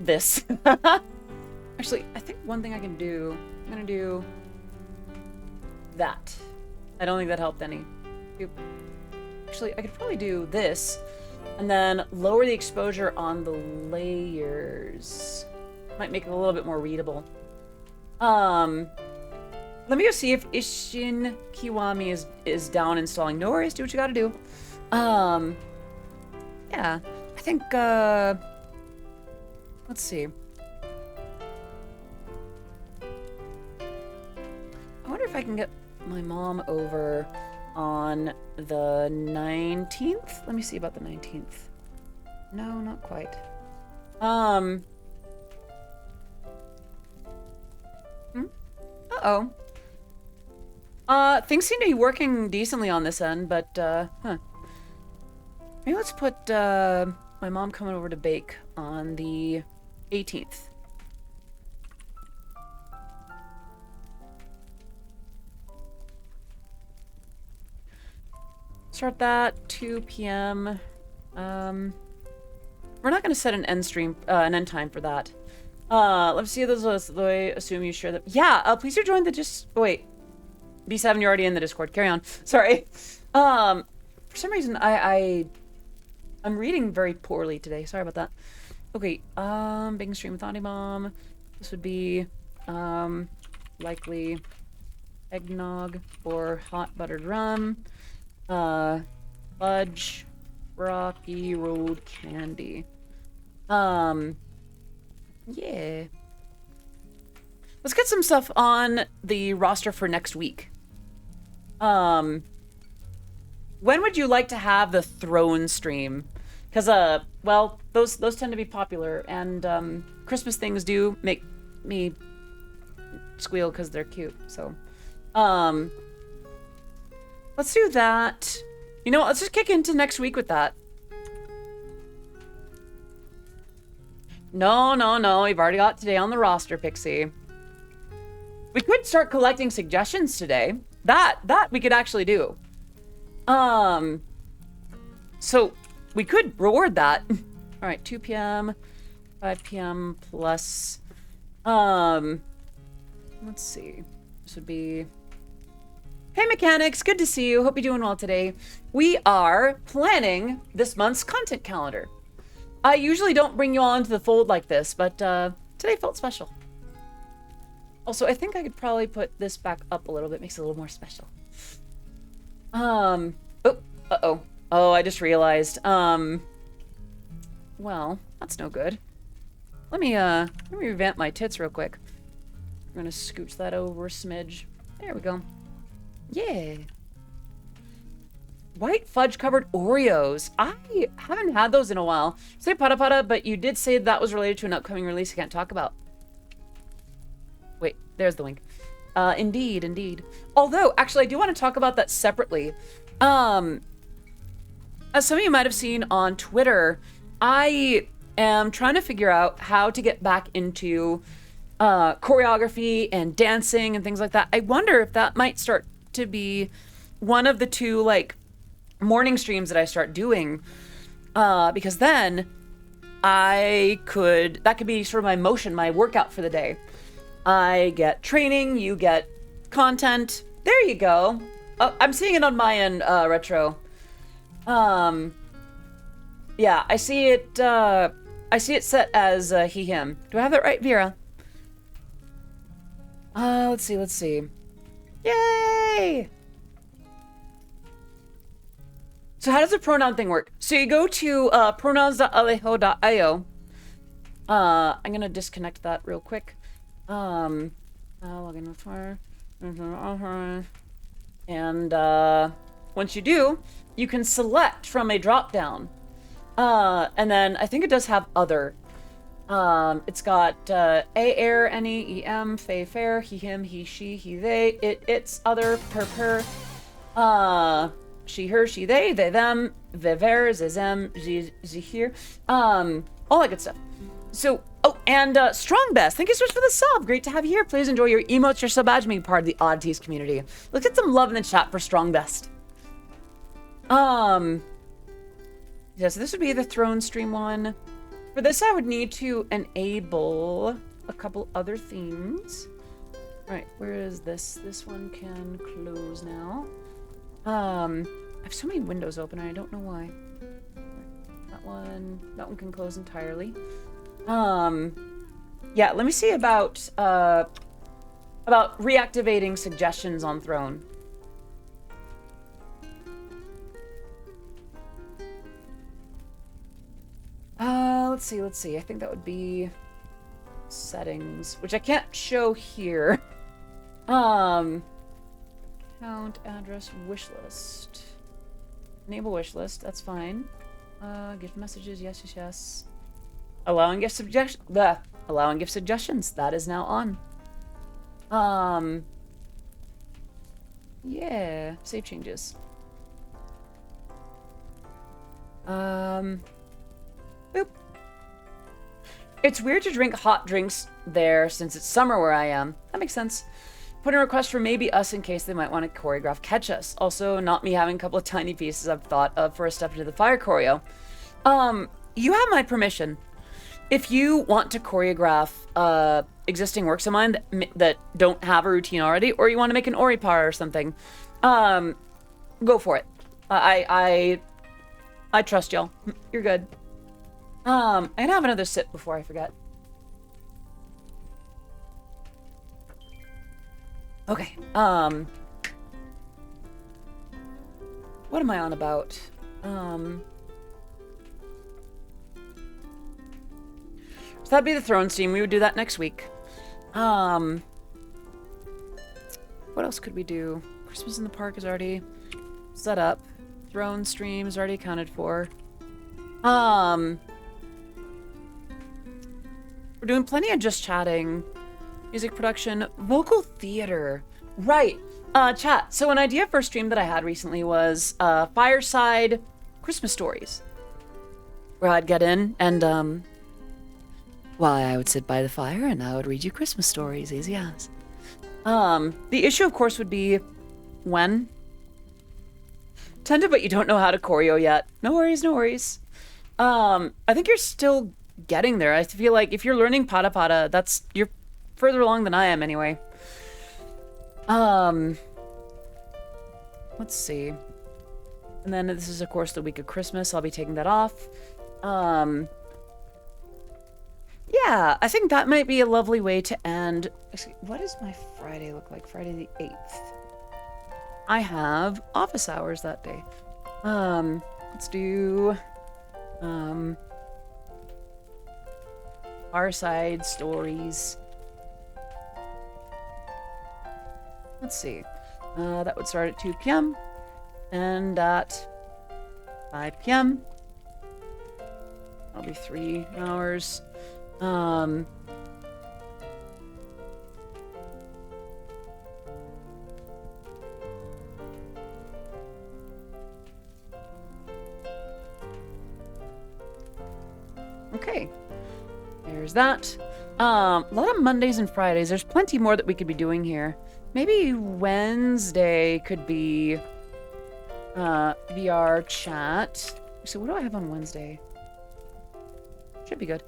this. Actually, I think one thing I can do, I'm gonna do that. I don't think that helped any. Actually, I could probably do this and then lower the exposure on the layers. Might make it a little bit more readable. Let me go see if Ishin Kiwami is down installing. No worries, do what you gotta do. Yeah, I think, let's see. I wonder if I can get my mom over on the 19th? Let me see about the 19th. No, not quite. Uh-oh. Things seem to be working decently on this end, but, huh. Maybe let's put, my mom coming over to bake on the 18th. Start that, 2 p.m. We're not going to set an end stream, an end time for that. Let's see if those, I assume you share that. Yeah, please do join the oh, wait. B7, you're already in the Discord. Carry on. Sorry. For some reason, I'm reading very poorly today. Sorry about that. Okay, baking stream with Auntie Mom. This would be, likely eggnog or hot buttered rum. Fudge, Rocky Road candy. Yeah. Let's get some stuff on the roster for next week. When would you like to have the throne stream? Because, well, those tend to be popular, and, Christmas things do make me squeal because they're cute, so. Let's do that. You know what, let's just kick into next week with that. No, no, no. We've already got today on the roster, Pixie. We could start collecting suggestions today. That we could actually do. So we could reward that. All right, 2 p.m., 5 p.m. plus. Let's see. This would be. Hey, mechanics. Good to see you. Hope you're doing well today. We are planning this month's content calendar. I usually don't bring you all into the fold like this, but today felt special. Also, I think I could probably put this back up a little bit. Makes it a little more special. Oh, uh-oh. Oh, I just realized. Well, that's no good. Let me revamp my tits real quick. I'm gonna scooch that over a smidge. There we go. Yeah. White fudge covered Oreos. I haven't had those in a while. Say pata pata, but you did say that was related to an upcoming release I can't talk about. Wait, there's the link. Indeed, indeed. Although, actually, I do want to talk about that separately. As some of you might have seen on Twitter, I am trying to figure out how to get back into choreography and dancing and things like that. I wonder if that might start to be one of the two, like, morning streams that I start doing. Because then that could be sort of my motion, my workout for the day. I get training, you get content. There you go. Oh, I'm seeing it on my end, Retro. Yeah, I see it set as he, him. Do I have that right, Vera? Let's see. Yay! So how does the pronoun thing work? So you go to pronouns.alejo.io. I'm gonna disconnect that real quick. Log in with her. And once you do, you can select from a drop down. And then I think it does have other. It's got a, air, any, em, fey, fair, he, him, he, she, he, they, it, its, other, her, she, her, she, they, them, ver, ze, them, ze, here, all that good stuff. So, oh, and Strong Best, thank you so much for the sub. Great to have you here. Please enjoy your emotes, your sub badge, being part of the Oddities community. Let's get some love in the chat for Strong Best. Yeah, so this would be the Throne stream one. For this, I would need to enable a couple other themes. All right, where is this? This one can close now. I have so many windows open, and I don't know why. That one can close entirely. Yeah, let me see about reactivating suggestions on Throne. Let's see. I think that would be settings, which I can't show here. Count, address, wish list. Enable wish list, that's fine. Gift messages, yes. Allowing gift suggestions, that is now on. Yeah, save changes. Boop. It's weird to drink hot drinks there since it's summer where I am. That makes sense. Put in a request for maybe us in case they might want to choreograph catch us. Also, not me having a couple of tiny pieces I've thought of for a step into the fire choreo. You have my permission. If you want to choreograph existing works of mine that don't have a routine already, or you want to make an Oripar or something, go for it. I trust y'all. You're good. I can have another sip before I forget. Okay, what am I on about? So that'd be the Throne stream. We would do that next week. What else could we do? Christmas in the Park is already set up. Throne stream is already accounted for. We're doing plenty of just chatting, music production, vocal theater. Right. Chat. So an idea for a stream that I had recently was fireside Christmas stories, where I'd get in and Why, I would sit by the fire and I would read you Christmas stories, easy as. The issue, of course, would be when. Tended, but you don't know how to choreo yet. No worries, no worries. I think you're still getting there. I feel like if you're learning Pada Pada, you're further along than I am anyway. Let's see. And then this is, of course, the week of Christmas. I'll be taking that off. Yeah, I think that might be a lovely way to end. What does my Friday look like? Friday the 8th. I have office hours that day. Let's do Our Side Stories. Let's see. That would start at 2 p.m. and at 5 p.m. That'll be 3 hours. Okay. There's that. A lot of Mondays and Fridays. There's plenty more that we could be doing here. Maybe Wednesday could be VR chat. So what do I have on Wednesday? Should be good.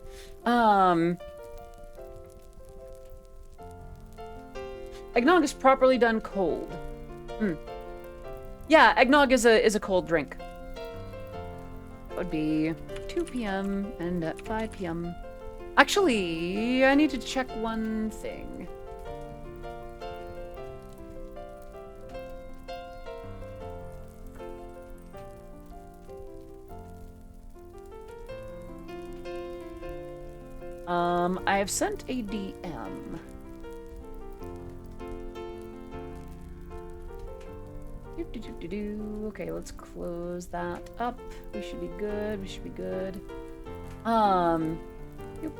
Eggnog is properly done cold. Yeah, eggnog is a cold drink. That would be 2 p.m. and at 5 p.m. Actually, I need to check one thing. I have sent a DM. Okay, let's close that up. We should be good. We should be good. Yep.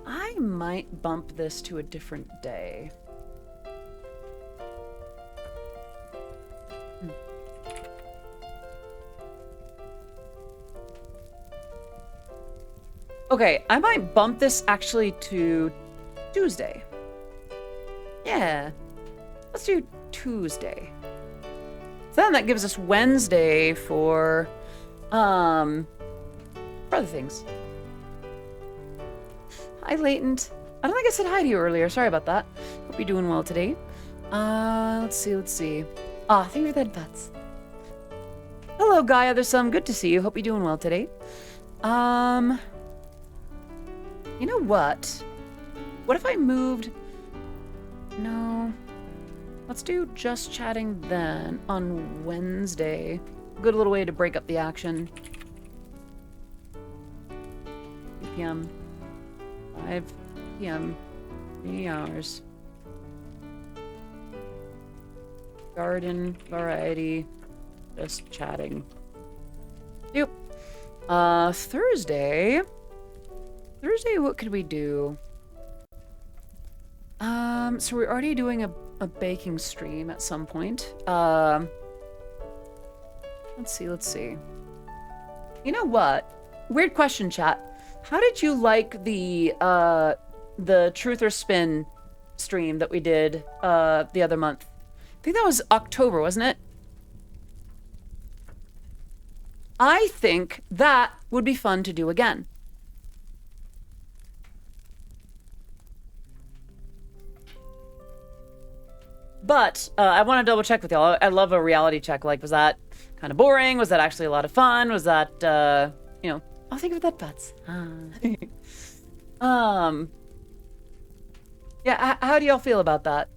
I might bump this to a different day. Okay, I might bump this actually to Tuesday. Yeah, let's do Tuesday. So then that gives us Wednesday for other things. Hi, Latent. I don't think I said hi to you earlier. Sorry about that. Hope you're doing well today. Let's see. Ah, thank you for that, Butts. Hello, Gaia. There's some. Good to see you. Hope you're doing well today. You know what? What if I moved... No. Let's do just chatting then on Wednesday. Good little way to break up the action. 2 p.m. 5 p.m. 3 hours. Garden variety. Just chatting. Yep. Thursday, what could we do? So we're already doing a baking stream at some point. Let's see. You know what? Weird question, chat. How did you like the Truth or Spin stream that we did the other month? I think that was October, wasn't it? I think that would be fun to do again. But I want to double check with y'all. I love a reality check. Like, was that kind of boring? Was that actually a lot of fun? Was that, you know, oh, think of that, Butts. Yeah, how do y'all feel about that?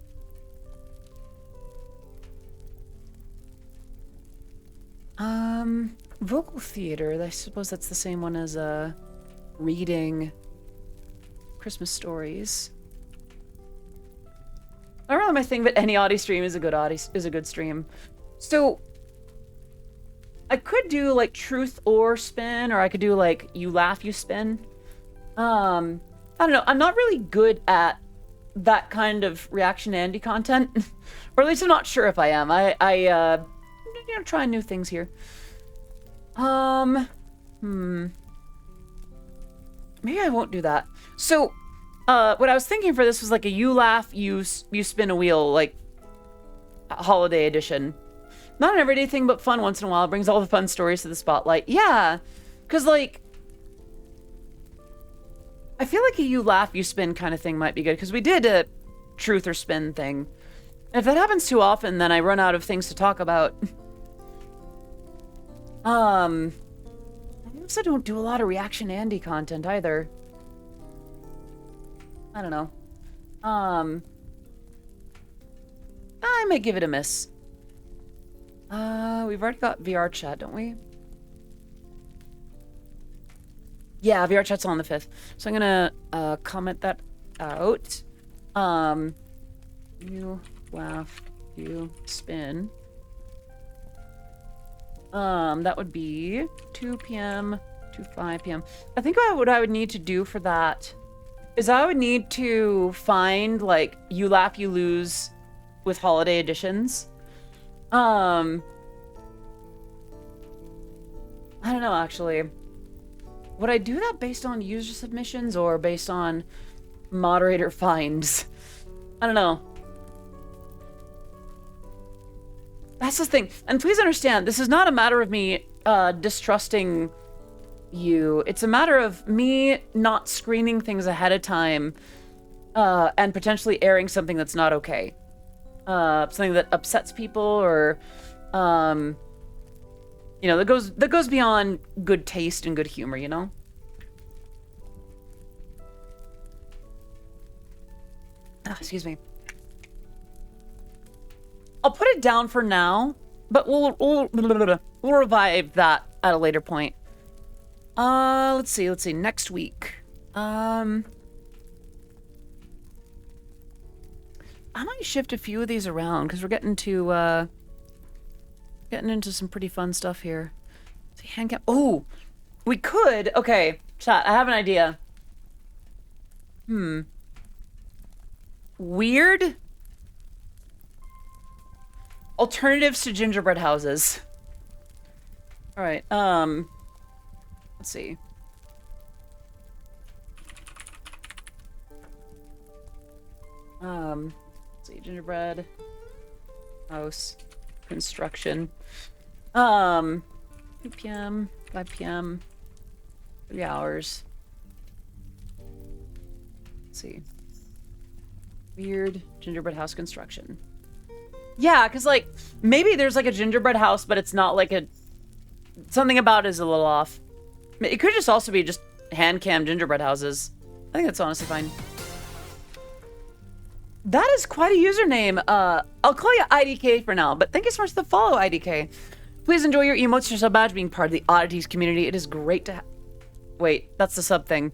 Vocal theater. I suppose that's the same one as reading Christmas stories. I don't really my thing, but any Odyssey stream is a good stream. So I could do like Truth or Spin, or I could do like You Laugh, You Spin. I don't know. I'm not really good at that kind of reaction to Andy content, or at least I'm not sure if I am. I you know, trying new things here. Maybe I won't do that. So, what I was thinking for this was like a you laugh, you spin a wheel, like holiday edition. Not an everyday thing, but fun once in a while. Brings all the fun stories to the spotlight. Yeah, because like, I feel like a you laugh, you spin kind of thing might be good, because we did a truth or spin thing. And if that happens too often, then I run out of things to talk about. I also don't do a lot of Reaction Andy content either. I don't know. I might give it a miss. We've already got VR chat, don't we? Yeah, VR chat's on the 5th. So I'm gonna comment that out. You laugh, you spin. That would be 2 p.m. to 5 p.m. I think what I would need to do for that is I would need to find, like, you laugh, you lose with holiday editions. I don't know, actually. Would I do that based on user submissions or based on moderator finds? I don't know. That's the thing. And please understand, this is not a matter of me distrusting you. It's a matter of me not screening things ahead of time and potentially airing something that's not okay. Something that upsets people or, you know, that goes beyond good taste and good humor, you know? Excuse me. I'll put it down for now, but we'll revive that at a later point. Let's see. Next week. I might shift a few of these around because we're getting into some pretty fun stuff here. See, Hangout. Oh, we could. Okay, chat. I have an idea. Weird alternatives to gingerbread houses. All right. Let's see. Let's see. Gingerbread house construction. 2 p.m., 5 p.m., 3 hours. Let's see. Weird gingerbread house construction. Yeah, because, like, maybe there's, like, a gingerbread house, but it's not, like, something about it is a little off. It could just also be just hand-cam gingerbread houses. I think that's honestly fine. That is quite a username. I'll call you IDK for now, but thank you so much for the follow, IDK. Please enjoy your emotes. You're so badge being part of the Oddities community. It is great to wait, that's the sub thing.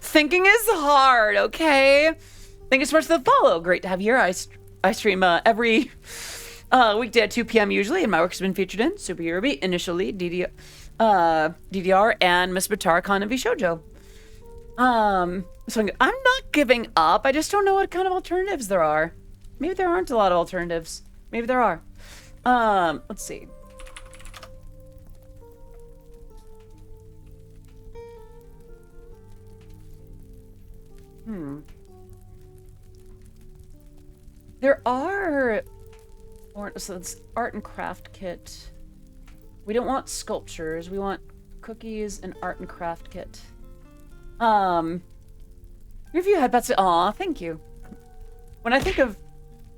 Thinking is hard, okay? Thank you so much for the follow. Great to have you here. I stream every weekday at 2 p.m. usually, and my work has been featured in Super Eurobeat, initially DDR, and Miss Batar Khan and V Shoujo. So I'm not giving up. I just don't know what kind of alternatives there are. Maybe there aren't a lot of alternatives. Maybe there are. Let's see. There are, so it's art and craft kit. We don't want sculptures. We want cookies and art and craft kit. Review had bets. Aw, thank you. When I think of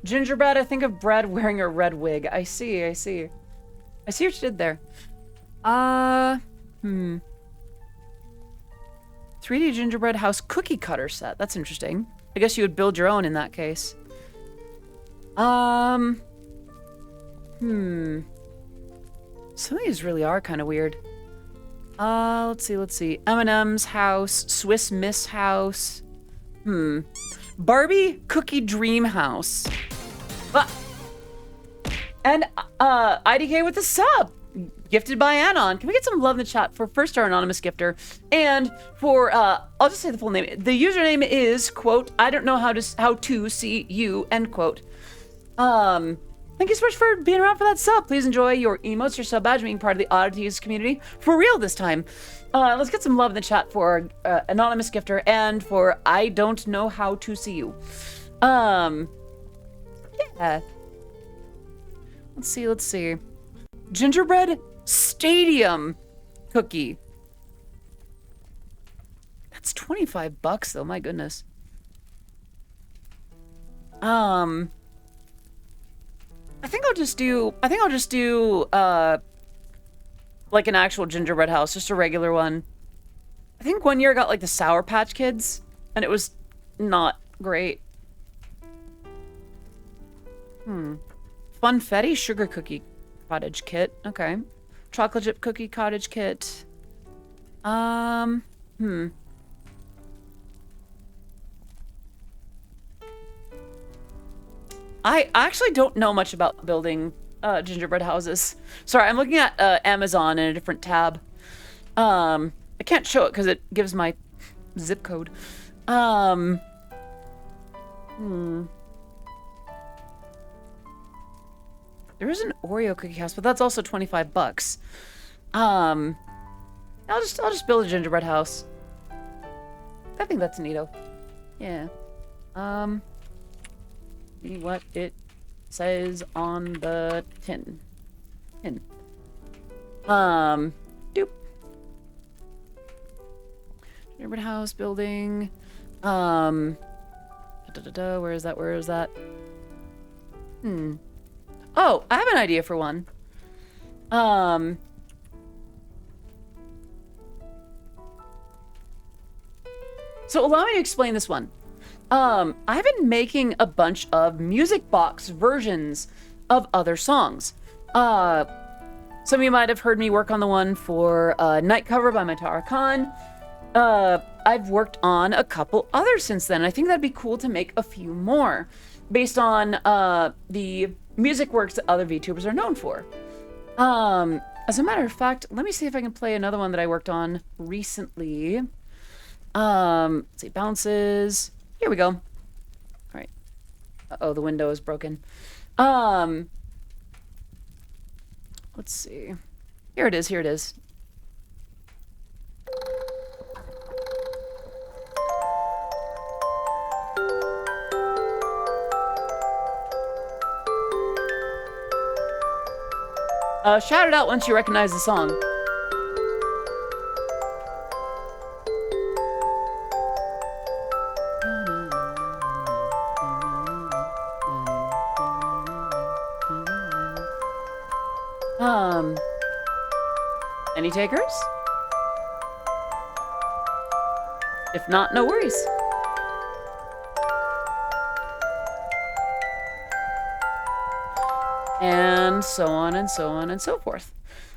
gingerbread, I think of bread wearing a red wig. I see. I see what you did there. 3D gingerbread house cookie cutter set. That's interesting. I guess you would build your own in that case. Some of these really are kind of weird. Let's see. M&M's house, Swiss Miss house. Barbie cookie dream house. And IDK with the sub. Gifted by Anon. Can we get some love in the chat for first our anonymous gifter? And for, I'll just say the full name. The username is, quote, I don't know how to see you, end quote. Thank Thank you so much for being around for that sub. Please enjoy your emotes, your sub badge, being part of the Oddities community for real this time. Let's get some love in the chat for Anonymous Gifter and for I Don't Know How to See You. Yeah. Let's see. Gingerbread Stadium cookie. That's $25 though, my goodness. I think I'll just do like an actual gingerbread house, just a regular one. I think one year I got like the Sour Patch Kids and it was not great. Funfetti sugar cookie cottage kit. Okay. Chocolate chip cookie cottage kit. I actually don't know much about building gingerbread houses. Sorry, I'm looking at Amazon in a different tab. I can't show it because it gives my zip code. There is an Oreo cookie house, but that's also $25. I'll just build a gingerbread house. I think that's neato. Yeah. See what it says on the tin. Doop. Gingerbread house building. Where is that? Where is that? Oh, I have an idea for one. So allow me to explain this one. I've been making a bunch of music box versions of other songs. Some of you might have heard me work on the one for Night Cover by Matara Khan. I've worked on a couple others since then. I think that'd be cool to make a few more based on the music works that other VTubers are known for. As a matter of fact, let me see if I can play another one that I worked on recently. Let's see, bounces. Here we go. All right. Uh-oh, the window is broken. Let's see. Here it is, here it is. Shout it out once you recognize the song. Any takers? If not, no worries. And so on and so on and so forth.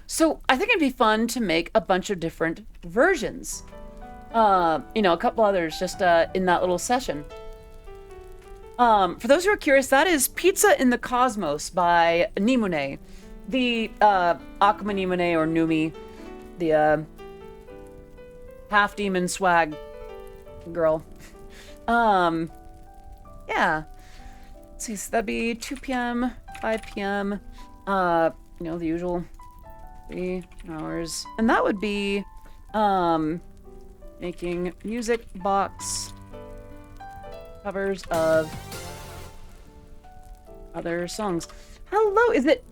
So I think it'd be fun to make a bunch of different versions. A couple others just in that little session. For those who are curious, that is Pizza in the Cosmos by Nimune. The Akuma Nimune or Numi, the half demon swag girl. Yeah. Let's see, so that'd be 2 p.m., 5 p.m., the usual 3 hours. And that would be making music box covers of other songs. Hello, is it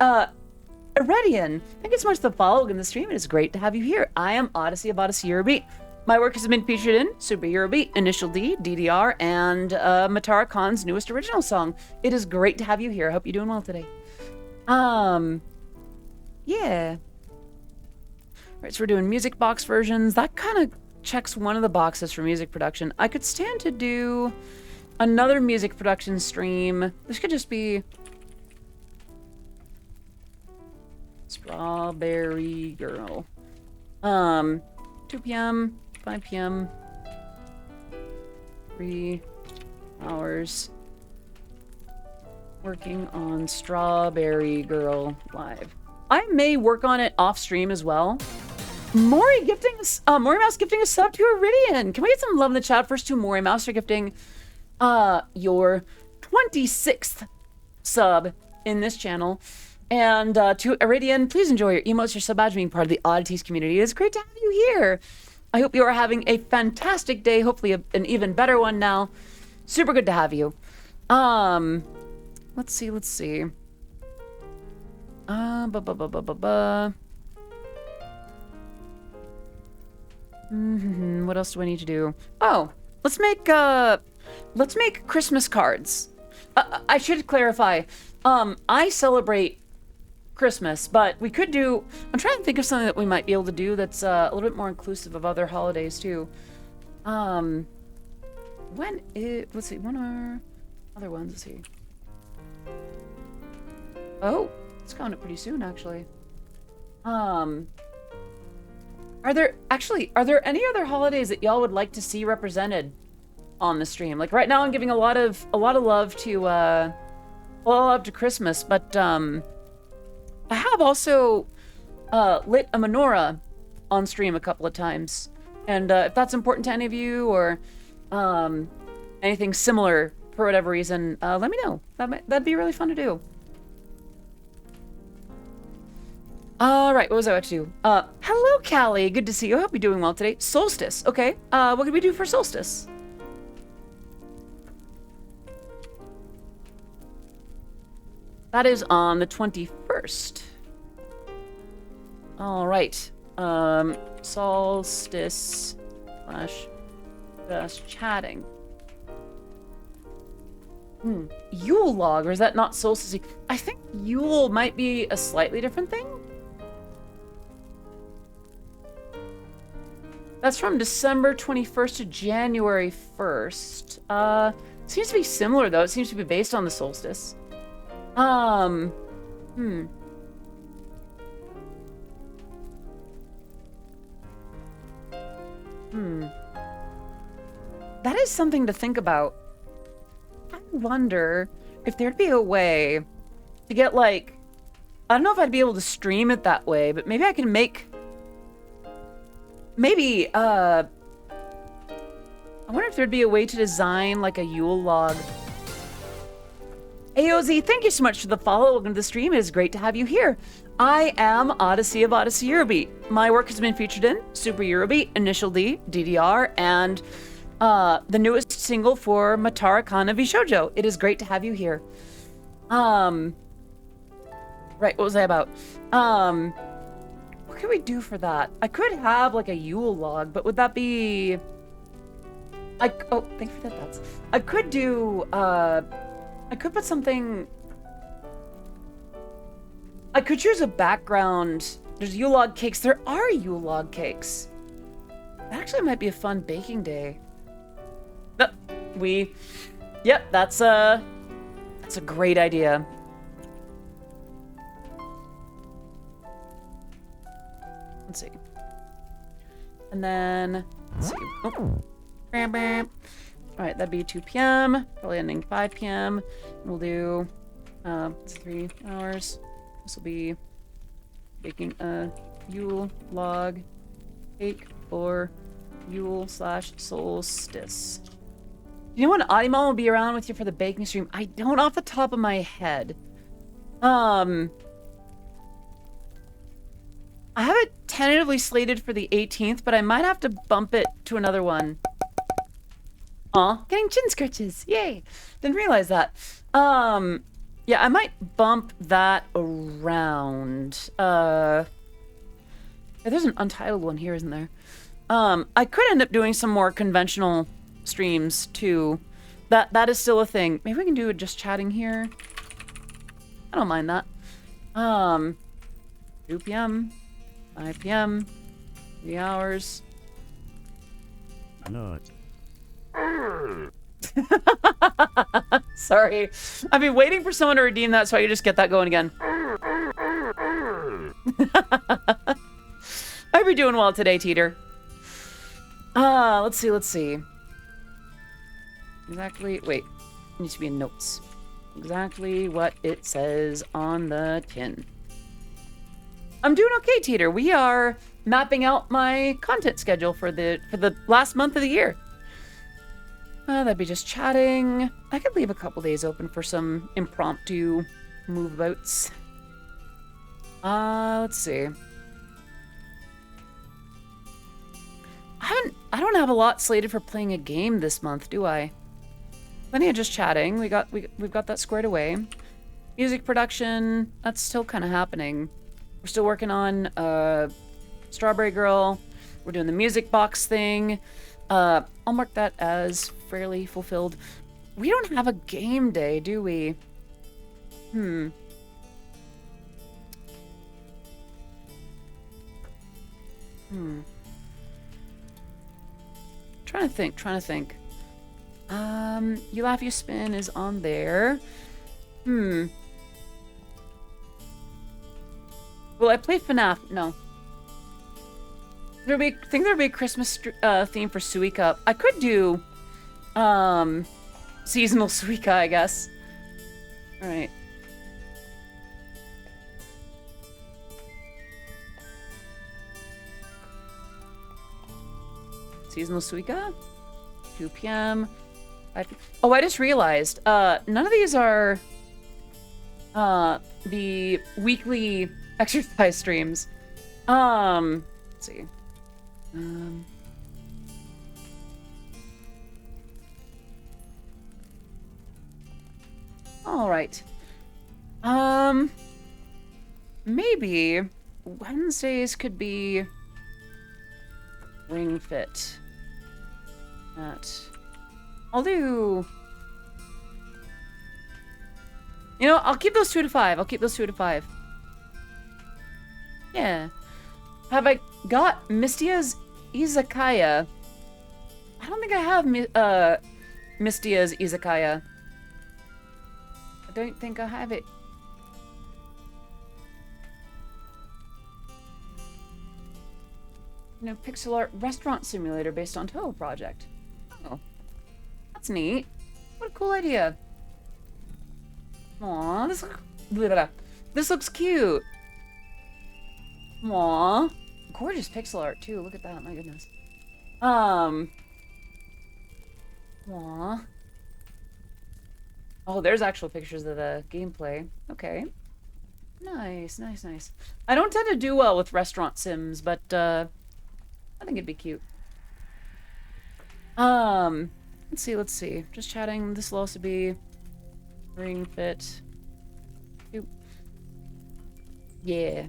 Iredian? Thank you so much for the follow in the stream. It is great to have you here. I am Odyssey of Odyssey Eurobeat. My work has been featured in Super Eurobeat, Initial D, DDR, and Matara Khan's newest original song. It is great to have you here. I hope you're doing well today. Yeah. Right, so we're doing music box versions. That kind of checks one of the boxes for music production. I could stand to do another music production stream. This could just be Strawberry Girl. 2 p.m., 5 p.m., 3 hours working on Strawberry Girl live. I may work on it off stream as well. Mori Mouse gifting a sub to Iridian. Can we get some love in the chat first to Mori Mouse for gifting your 26th sub in this channel. And to Iridian, please enjoy your emotes, your sub badge, being part of the Oddities community. It's great to have you here. I hope you are having a fantastic day, hopefully an even better one now. Super good to have you. Let's see. What else do I need to do? Oh, let's make Christmas cards. I should clarify. I celebrate Christmas, but we could do... I'm trying to think of something that we might be able to do that's a little bit more inclusive of other holidays, too. Let's see, when are other ones? Let's see. Oh, it's coming up pretty soon, actually. Are there any other holidays that y'all would like to see represented on the stream? Like right now I'm giving a lot of love to Christmas, but I have also lit a menorah on stream a couple of times. And if that's important to any of you or anything similar for whatever reason, let me know. That'd be really fun to do. All right, what was I about to do? Hello, Callie. Good to see you. I hope you're doing well today. Solstice. Okay. What can we do for solstice? That is on the 21st. All right. Solstice / just chatting. Yule log, or is that not solstice? I think Yule might be a slightly different thing. That's from December 21st to January 1st. Seems to be similar, though. It seems to be based on the solstice. That is something to think about. I wonder if there'd be a way to get, like... I don't know if I'd be able to stream it that way, but maybe I can make... Maybe, I wonder if there'd be a way to design, like, a Yule log. AOZ, thank you so much for the follow. Welcome to the stream. It is great to have you here. I am Odyssey of Odyssey Eurobeat. My work has been featured in Super Eurobeat, Initial D, DDR, and the newest single for Matara Kana V Shoujo. It is great to have you here. Right, what was I about? What can we do for that? I could have like a Yule log, but would that be... Oh, thank you for that. That's... I could do, I could put something... I could choose a background. There's Yule log cakes. There are Yule log cakes. That actually might be a fun baking day. Yep, that's a great idea. Let's see. And then, let's see. Oh. Bam, bam. All right, that'd be 2 p.m. Probably ending 5 p.m. We'll do 3 hours. This will be baking a Yule log cake for Yule / solstice. Do you know when Audimon will be around with you for the baking stream? I don't off the top of my head. I have it tentatively slated for the 18th, but I might have to bump it to another one. Aw, getting chin scratches. Yay. Didn't realize that. Yeah, I might bump that around. There's an untitled one here, isn't there? I could end up doing some more conventional streams too. That is still a thing. Maybe we can do it just chatting here. I don't mind that. 2 p.m. 5 p.m. 3 hours. Not. Sorry. I've been waiting for someone to redeem that so I could just get that going again. I hope you're doing well today, Teeter. Let's see. Exactly, wait. It needs to be in notes. Exactly what it says on the tin. I'm doing okay, Teeter. We are mapping out my content schedule for the last month of the year. That'd be just chatting. I could leave a couple days open for some impromptu Movabouts. Let's see. I don't have a lot slated for playing a game this month, do I? Plenty of just chatting. We've got that squared away. Music production, that's still kind of happening. We're still working on Strawberry Girl. We're doing the music box thing. I'll mark that as fairly fulfilled. We don't have a game day, do we? Trying to think. You Laugh, You Spin is on there. Will I play FNAF? No. Think there'd be a Christmas theme for Suika. I could do seasonal Suika, I guess. All right. Seasonal Suika? 2 p.m. Oh, I just realized, none of these are the weekly exercise streams. Let's see. All right. Maybe Wednesdays could be Ring Fit. I'll do... You know, I'll keep those 2 to 5. I'll keep those 2 to 5. Yeah. Have I got Mistia's Izakaya? I don't think I have Mistia's Izakaya. I don't think I have it. You know, pixel art restaurant simulator based on Toho Project. Oh. That's neat. What a cool idea. Aww, this looks cute. Aww. Gorgeous pixel art too. Look at that, my goodness. Aww. Oh, there's actual pictures of the gameplay. Okay. Nice. I don't tend to do well with restaurant sims, but I think it'd be cute. Let's see. Just chatting. This will also be Ring Fit. Oop. Yeah.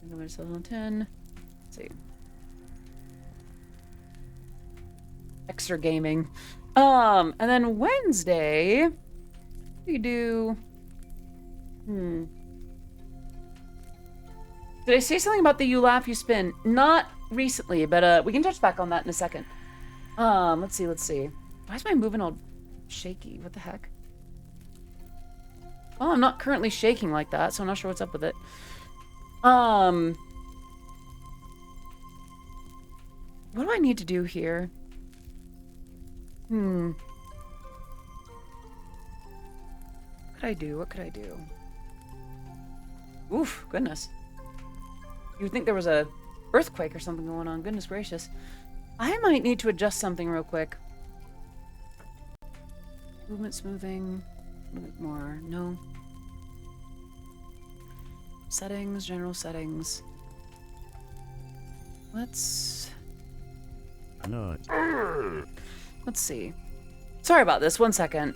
I'm going to on 10. Let's see. Extra gaming. And then Wednesday we do Did I say something about the You Laugh, You Spin? Not recently, but we can touch back on that in a second. Let's see. Why is my movement all shaky? What the heck? Well, I'm not currently shaking like that, so I'm not sure what's up with it. What do I need to do here? What could I do? Oof, goodness. You'd think there was a earthquake or something going on. Goodness gracious. I might need to adjust something real quick. Movement smoothing. A little bit more. No. Settings, general settings. Let's see. Sorry about this. 1 second.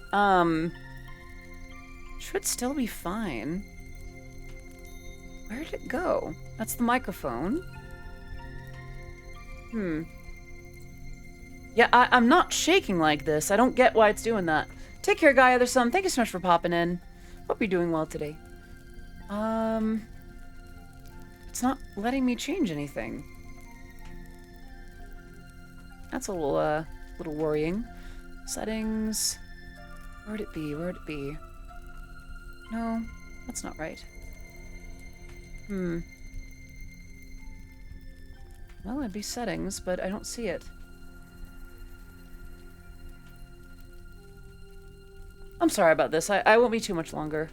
Should still be fine. Where did it go? That's the microphone. Yeah, I'm not shaking like this. I don't get why it's doing that. Take care, Gaia. There's some. Thank you so much for popping in. Hope you're doing well today. It's not letting me change anything. That's a little worrying. Settings. Where'd it be? No, that's not right. Well, it'd be settings, but I don't see it. I'm sorry about this. I won't be too much longer.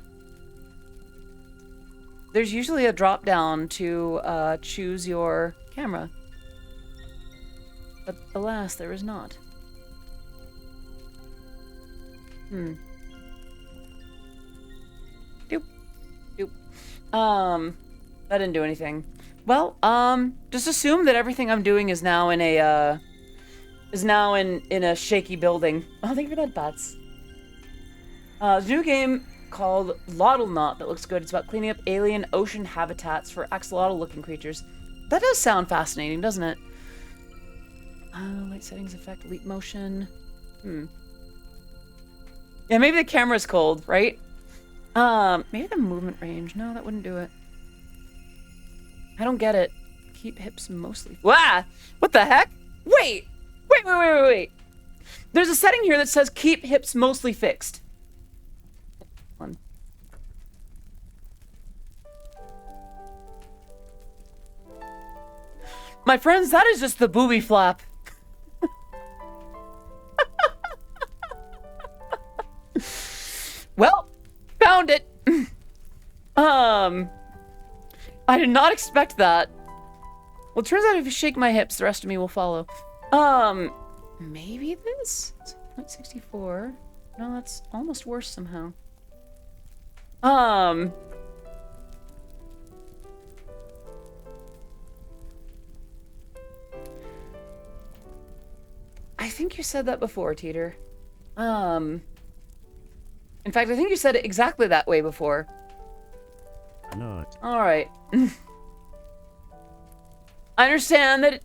There's usually a drop down to choose your camera. But alas, there is not. Doop. That didn't do anything. Well, just assume that everything I'm doing is now in a, in a shaky building. Oh, thank you for that, Bats. There's a new game called Lottle Knot that looks good. It's about cleaning up alien ocean habitats for axolotl-looking creatures. That does sound fascinating, doesn't it? Light settings affect leap motion. Yeah, maybe the camera's cold, right? Maybe the movement range. No, that wouldn't do it. I don't get it. Keep hips mostly... Wah! What the heck? Wait! Wait. There's a setting here that says keep hips mostly fixed. One. My friends, that is just the booby flap. Well, found it. I did not expect that. Well, it turns out if you shake my hips, the rest of me will follow. Maybe this? 0.64. No, that's almost worse somehow. I think you said that before, Teeter. In fact, I think you said it exactly that way before. Not. All right. I understand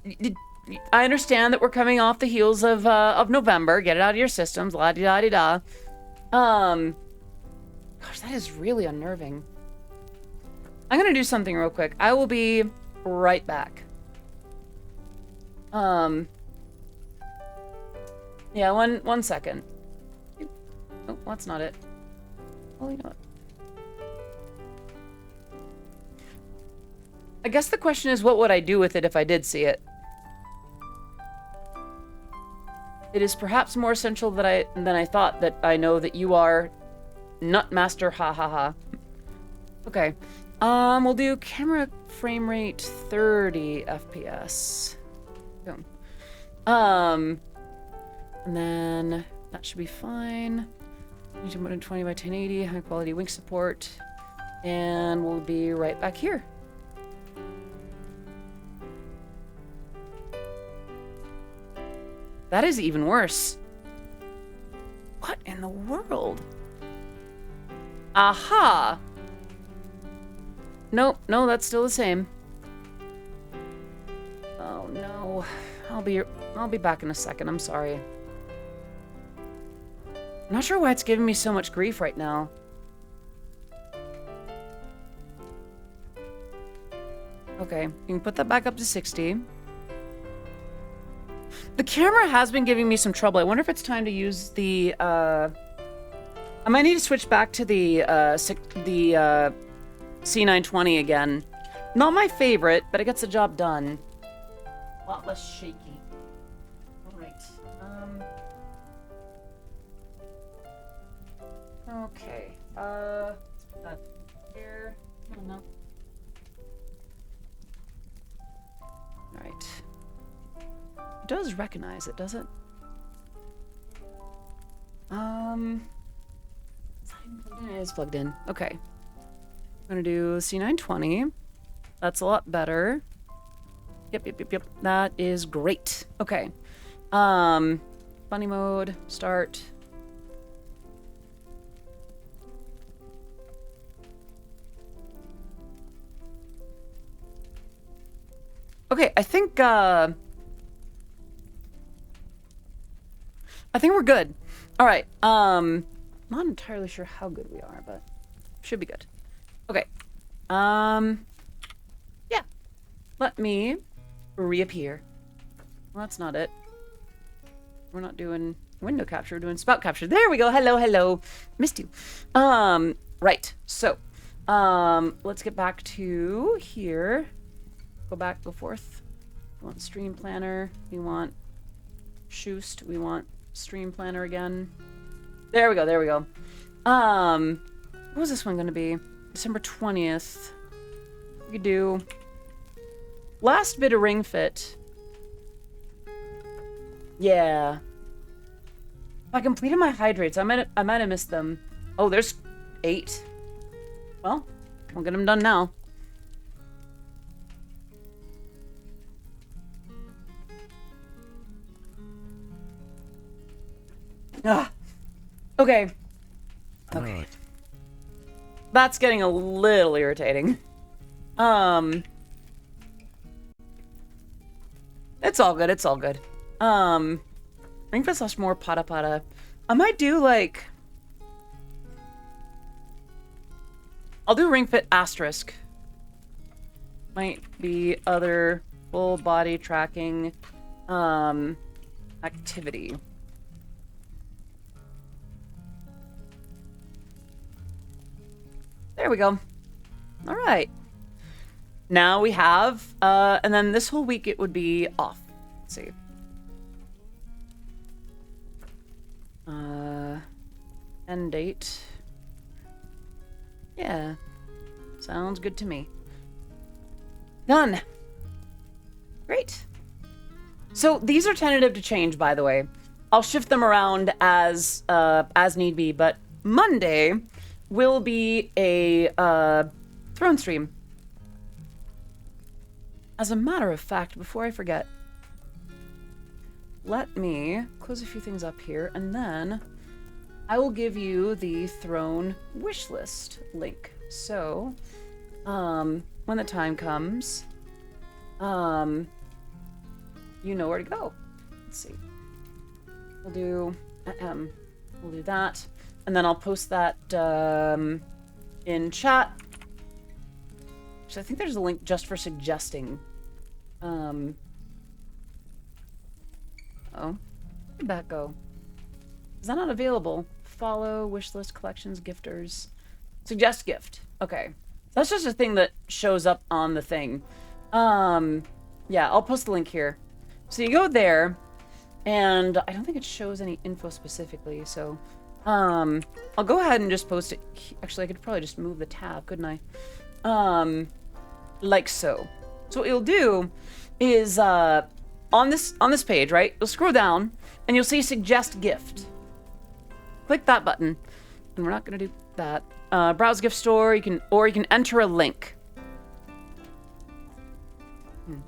that we're coming off the heels of November. Get it out of your systems. La di da di da. Gosh, that is really unnerving. I'm gonna do something real quick. I will be right back. Yeah, one second. Oh, that's not it. Oh, you know what? I guess the question is, what would I do with it if I did see it? It is perhaps more essential than I thought that I know that you are Nutmaster, ha ha ha. Okay. We'll do camera frame rate 30 FPS. Boom. And then that should be fine. 120 by 1080, high quality wink support. And we'll be right back here. That is even worse. What in the world? Aha! Nope, no, that's still the same. Oh no. I'll be back in a second, I'm sorry. I'm not sure why it's giving me so much grief right now. Okay, you can put that back up to 60. The camera has been giving me some trouble. I wonder if it's time to use the, I might need to switch back to the C920 again. Not my favorite, but it gets the job done. A lot less shaky. Alright. Okay. Let's put that here. I don't know. Alright. It does recognize it, does it? It is plugged in. Okay. I'm gonna do C920. That's a lot better. Yep. That is great. Okay. Bunny mode, start. Okay, I think we're good. All right. Not entirely sure how good we are, but should be good. Okay. Yeah. Let me reappear. Well, that's not it. We're not doing window capture. We're doing spout capture. There we go. Hello. Missed you. Right. So, let's get back to here. Go back, go forth. We want stream planner. We want Shoost. We want stream planner again. There we go. What was this one going to be? December 20th. We could do last bit of ring fit. Yeah. I completed my hydrates. I might have missed them. Oh, there's 8. Well, We'll get them done now. Ah. Okay. Okay. Right. That's getting a little irritating. It's all good, it's all good. Ring Fit slash more Pata Pata. I might do like... I'll do Ring Fit asterisk. Might be other full body tracking activity. There we go. All right. Now we have, and then this whole week it would be off. Let's see. End date. Yeah. Sounds good to me. Done. Great. So these are tentative to change, by the way. I'll shift them around as need be, but Monday will be a throne stream. As a matter of fact, before I forget, let me close a few things up here, and then I will give you the throne wish list link. So, when the time comes, you know where to go. Let's see. We'll do that, and then I'll post that in chat. So I think there's a link just for suggesting. Oh, where'd that go? Is that not available? Follow, wishlist, collections, gifters. Suggest gift. Okay. That's just a thing that shows up on the thing. Yeah, I'll post the link here. So you go there, and I don't think it shows any info specifically, so... I'll go ahead and just post it. Actually, I could probably just move the tab, couldn't I? Like so. So what you'll do is, on this page, right? You'll scroll down, and you'll see Suggest Gift. Click that button, and we're not gonna do that. Browse gift store. You can enter a link. You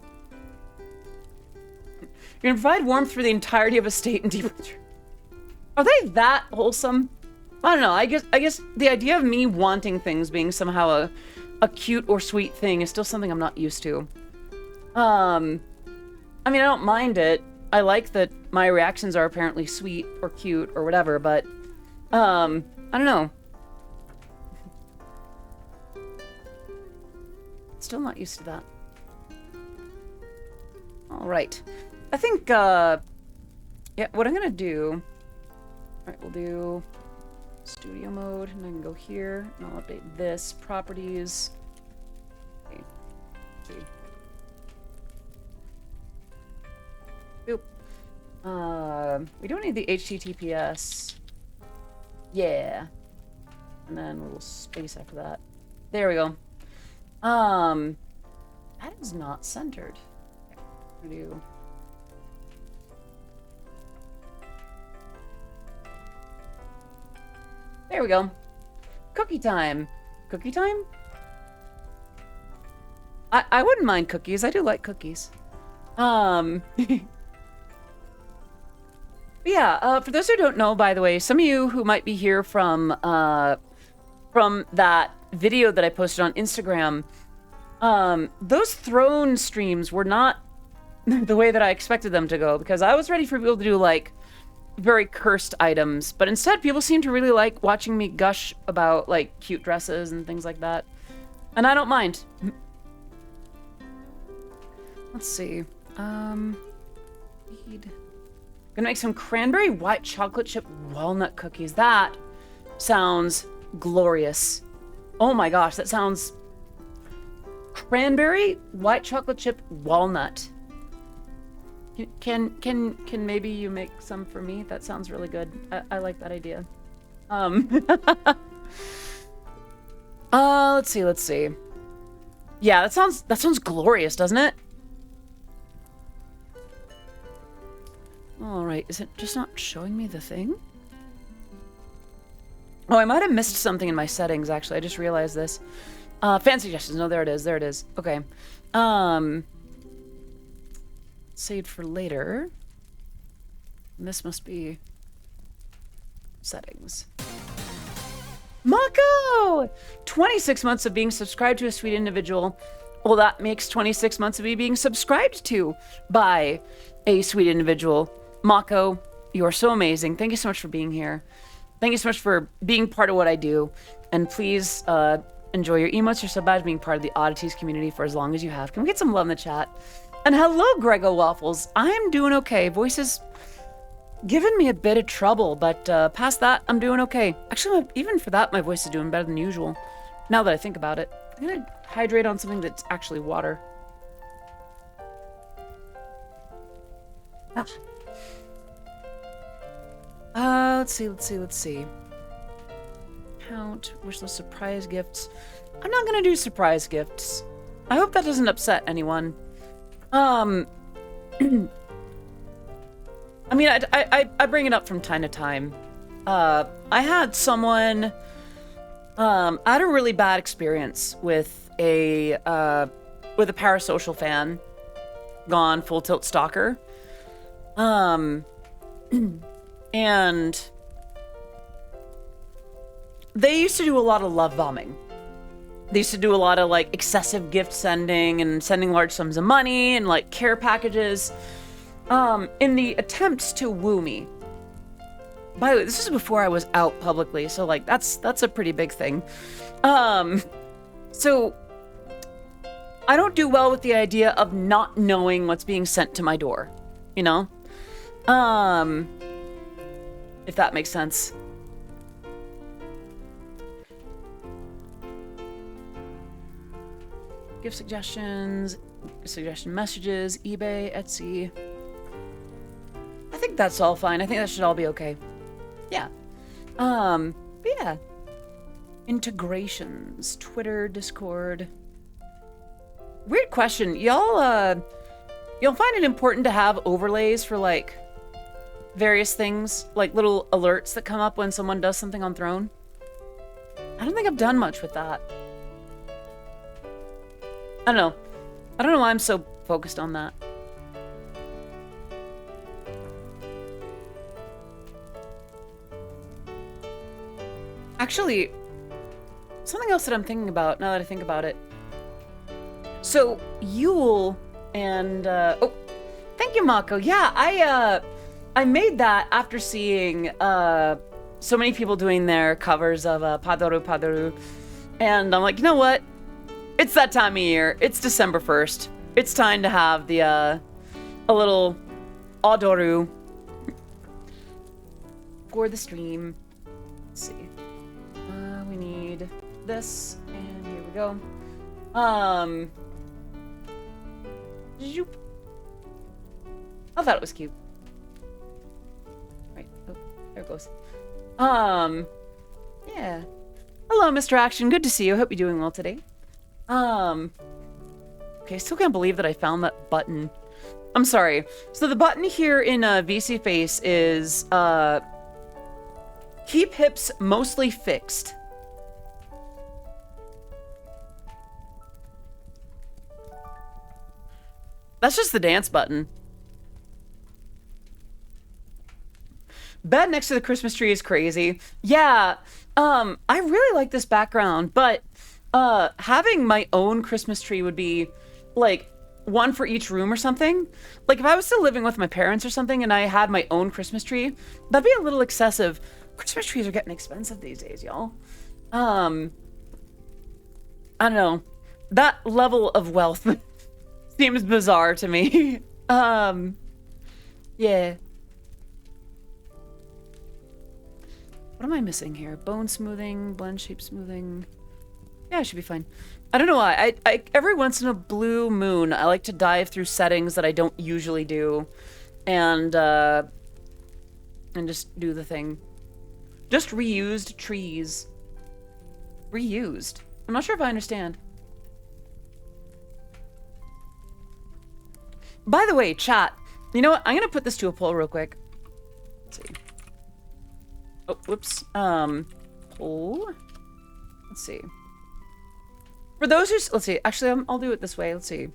can provide warmth for the entirety of a state and deep. Are they that wholesome? I don't know. I guess the idea of me wanting things being somehow a cute or sweet thing is still something I'm not used to. I mean, I don't mind it. I like that my reactions are apparently sweet or cute or whatever, but I don't know. Still not used to that. All right. I think yeah, what I'm gonna do. All right, we'll do studio mode, and I can go here, and I'll update this. Properties. Okay. Boop. We don't need the HTTPS. Yeah. And then a little space after that. There we go. That is not centered. Okay, I'm gonna do... There we go. Cookie time. Cookie time? I wouldn't mind cookies. I do like cookies. Yeah, for those who don't know, by the way, some of you who might be here from that video that I posted on Instagram, those throne streams were not the way that I expected them to go, because I was ready for people to do, like, very cursed items, but instead people seem to really like watching me gush about, like, cute dresses and things like that. And I don't mind. Let's see. Gonna make some cranberry white chocolate chip walnut cookies. That sounds glorious. Oh my gosh, that sounds... Cranberry white chocolate chip walnut. Can maybe you make some for me? That sounds really good. I like that idea. Let's see. Yeah, that sounds glorious, doesn't it? All right, is it just not showing me the thing? Oh, I might have missed something in my settings, actually. I just realized this. Fan suggestions. No, there it is. There it is. Okay. Saved for later. And this must be settings. Mako! 26 months of being subscribed to a sweet individual. Well, that makes 26 months of me being subscribed to by a sweet individual. Mako, you are so amazing. Thank you so much for being here. Thank you so much for being part of what I do. And please enjoy your emotes. You're so bad being part of the Oddities community for as long as you have. Can we get some love in the chat? And hello, Grego Waffles. I'm doing okay. Voice is giving me a bit of trouble, but past that, I'm doing okay. Actually, even for that, my voice is doing better than usual. Now that I think about it. I'm gonna hydrate on something that's actually water. Let's see. Count, wish list, surprise gifts. I'm not gonna do surprise gifts. I hope that doesn't upset anyone. I mean, I bring it up from time to time. I had someone, I had a really bad experience with a parasocial fan gone full tilt stalker. And they used to do a lot of love bombing. They used to do a lot of like excessive gift sending and sending large sums of money and like care packages in the attempts to woo me. By the way, this is before I was out publicly, so like that's a pretty big thing. So I don't do well with the idea of not knowing what's being sent to my door, you know? If that makes sense. Gift suggestions, suggestion messages, eBay, Etsy. I think that's all fine. I think that should all be okay. Yeah. But yeah. Integrations, Twitter, Discord. Weird question. Y'all find it important to have overlays for like various things, like little alerts that come up when someone does something on Throne? I don't think I've done much with that. I don't know. I don't know why I'm so focused on that. Actually, something else that I'm thinking about now that I think about it. So, Yule and, oh, thank you, Mako. Yeah, I made that after seeing, so many people doing their covers of, Padoru Padoru. And I'm like, you know what? It's that time of year. It's December 1st. It's time to have the, a little Adoru for the stream. Let's see. We need this, and here we go. Zoop. I thought it was cute. Right. Oh, there it goes. Yeah. Hello, Mr. Action. Good to see you. Hope you're doing well today. Okay, I still can't believe that I found that button. I'm sorry. So the button here in VC Face is keep hips mostly fixed. That's just the dance button. Bed next to the Christmas tree is crazy. Yeah, I really like this background, but having my own Christmas tree would be like one for each room or something. Like if I was still living with my parents or something and I had my own Christmas tree, that'd be a little excessive. Christmas trees are getting expensive these days, y'all. I don't know. That level of wealth seems bizarre to me. Yeah. What am I missing here? Bone smoothing, blend shape smoothing. Yeah, I should be fine. I don't know why. I every once in a blue moon, I like to dive through settings that I don't usually do, and just do the thing. Just reused trees. Reused. I'm not sure if I understand. By the way, chat. You know what? I'm gonna put this to a poll real quick. Let's see. Oh, whoops. Poll. Let's see. For those who, let's see, actually, I'll do it this way. Let's see.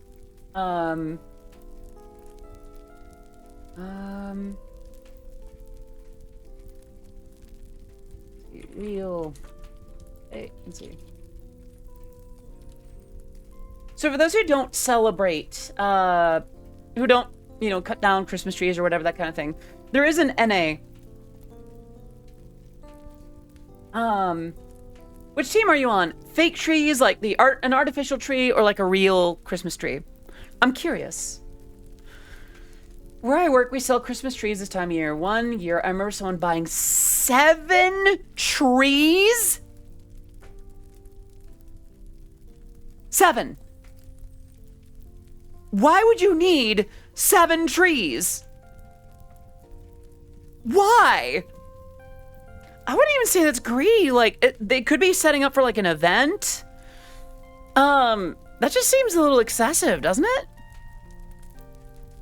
Real. Hey, let's see. So for those who don't celebrate, who don't, you know, cut down Christmas trees or whatever, that kind of thing, there is an NA. Which team are you on? Fake trees, like an artificial tree, or like a real Christmas tree? I'm curious. Where I work, we sell Christmas trees this time of year. One year, I remember someone buying 7 trees. 7. Why would you need 7 trees? Why? I wouldn't even say that's greedy. Like, they could be setting up for like an event. That just seems a little excessive, doesn't it?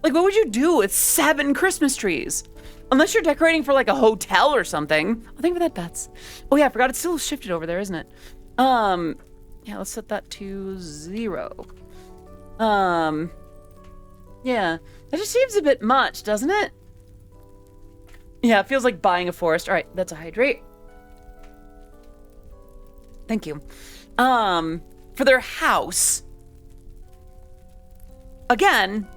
Like, what would you do with 7 Christmas trees? Unless you're decorating for like a hotel or something. I'll think of that, bets. Oh yeah, I forgot it's still shifted over there, isn't it? Yeah, let's set that to 0. Yeah, that just seems a bit much, doesn't it? Yeah, it feels like buying a forest. All right, that's a hydrate. Thank you. For their house. Again,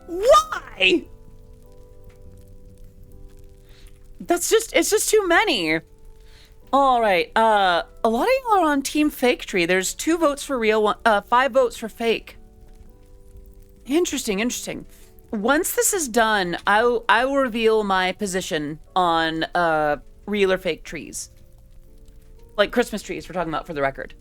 why? It's just too many. All right, a lot of you are on Team Fake Tree. There's 2 votes for real, 5 votes for fake. Interesting. Once this is done, I will reveal my position on real or fake trees. Like Christmas trees, we're talking about, for the record.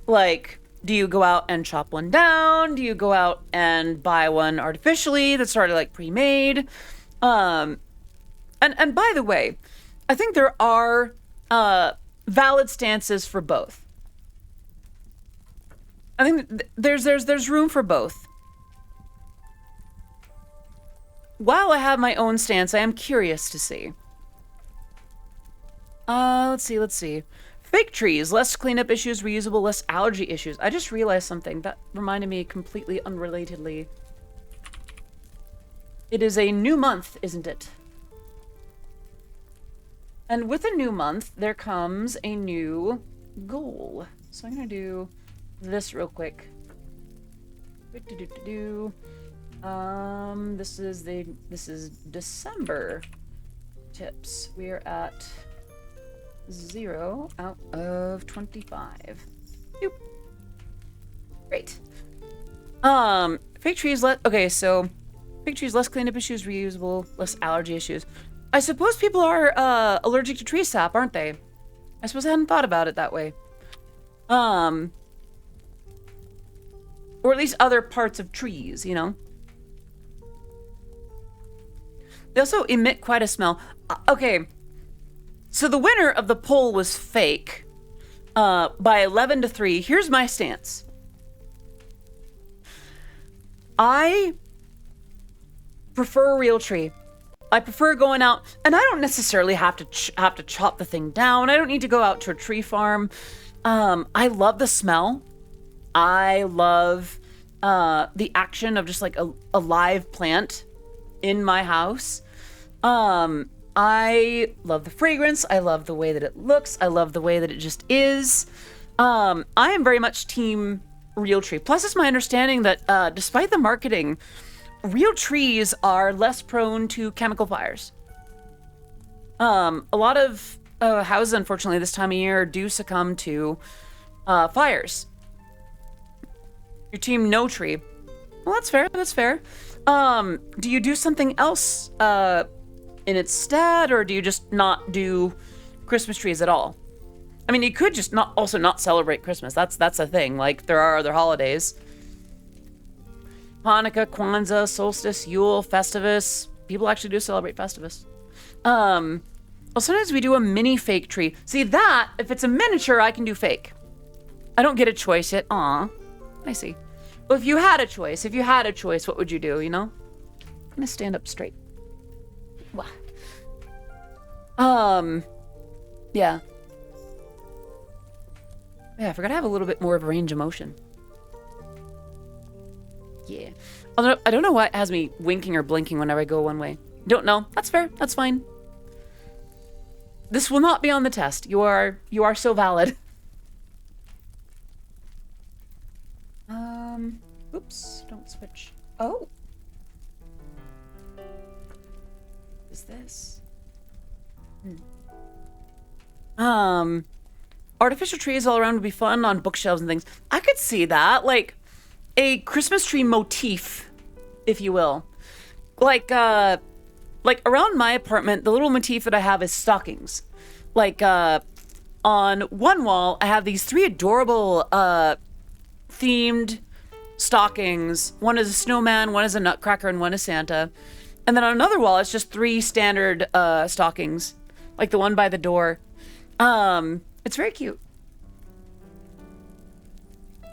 Like, do you go out and chop one down? Do you go out and buy one artificially that's already like pre-made? And by the way, I think there are valid stances for both. I think there's room for both. While I have my own stance, I am curious to see. Let's see. Fake trees, less cleanup issues, reusable, less allergy issues. I just realized something that reminded me completely unrelatedly. It is a new month, isn't it? And with a new month, there comes a new goal. So I'm gonna do this real quick. This is December tips. We're at 0 out of 25. Doop. Great. Fake trees so fake trees, less cleanup issues, reusable, less allergy issues. I suppose people are allergic to tree sap, aren't they? I suppose I hadn't thought about it that way. Or at least other parts of trees, you know? They also emit quite a smell. Okay, so the winner of the poll was fake by 11-3. Here's my stance. I prefer a real tree. I prefer going out, and I don't necessarily have to chop the thing down. I don't need to go out to a tree farm. I love the smell. I love the action of just like a live plant in my house. I love the fragrance. I love the way that it looks. I love the way that it just is. I am very much team real tree. Plus, it's my understanding that despite the marketing, real trees are less prone to chemical fires. A lot of houses, unfortunately, this time of year do succumb to fires. Your team no tree. Well, that's fair. That's fair. Do you do something else in its stead, or do you just not do Christmas trees at all? I mean, you could just not celebrate Christmas. That's a thing. Like, there are other holidays. Hanukkah, Kwanzaa, Solstice, Yule, Festivus. People actually do celebrate Festivus. Well, sometimes we do a mini fake tree. See, that, if it's a miniature, I can do fake. I don't get a choice yet. Aw, I see. Well, if you had a choice, what would you do, you know? I'm gonna stand up straight. Wow. Yeah. Yeah, I forgot I have a little bit more of a range of motion. Yeah. Although I don't know why it has me winking or blinking whenever I go one way. Don't know. That's fair. That's fine. This will not be on the test. You are so valid. Oops, don't switch. Oh. What is this? Artificial trees all around would be fun on bookshelves and things. I could see that, like a Christmas tree motif, if you will. Like around my apartment, the little motif that I have is stockings. Like, on one wall, I have these 3 adorable, themed stockings. One is a snowman, one is a nutcracker, and one is Santa. And then on another wall, it's just 3 standard, stockings. Like the one by the door. It's very cute.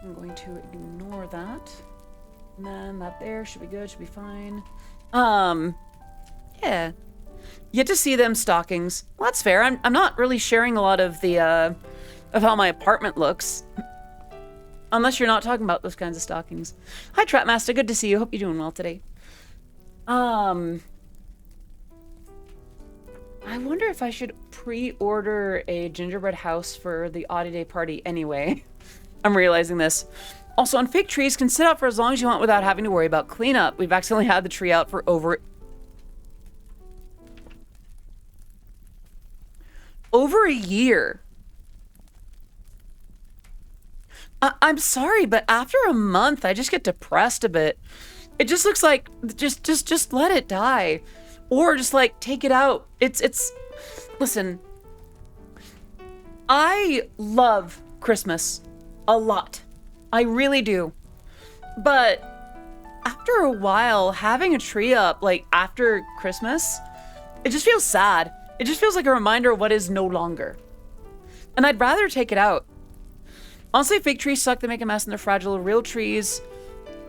I'm going to ignore that. And then that there should be good, should be fine. Yeah. You get to see them stockings. Well, that's fair. I'm not really sharing a lot of the, of how my apartment looks. Unless you're not talking about those kinds of stockings. Hi, Trapmaster. Good to see you. Hope you're doing well today. I wonder if I should pre-order a gingerbread house for the Audie Day party anyway. I'm realizing this. Also, on fake trees can sit out for as long as you want without having to worry about cleanup. We've accidentally had the tree out for over a year. I'm sorry, but after a month, I just get depressed a bit. It just looks like just let it die, or just like take it out. It's. Listen, I love Christmas a lot. I really do. But after a while, having a tree up like after Christmas, it just feels sad. It just feels like a reminder of what is no longer. And I'd rather take it out. Honestly, fake trees suck. They make a mess and they're fragile. Real trees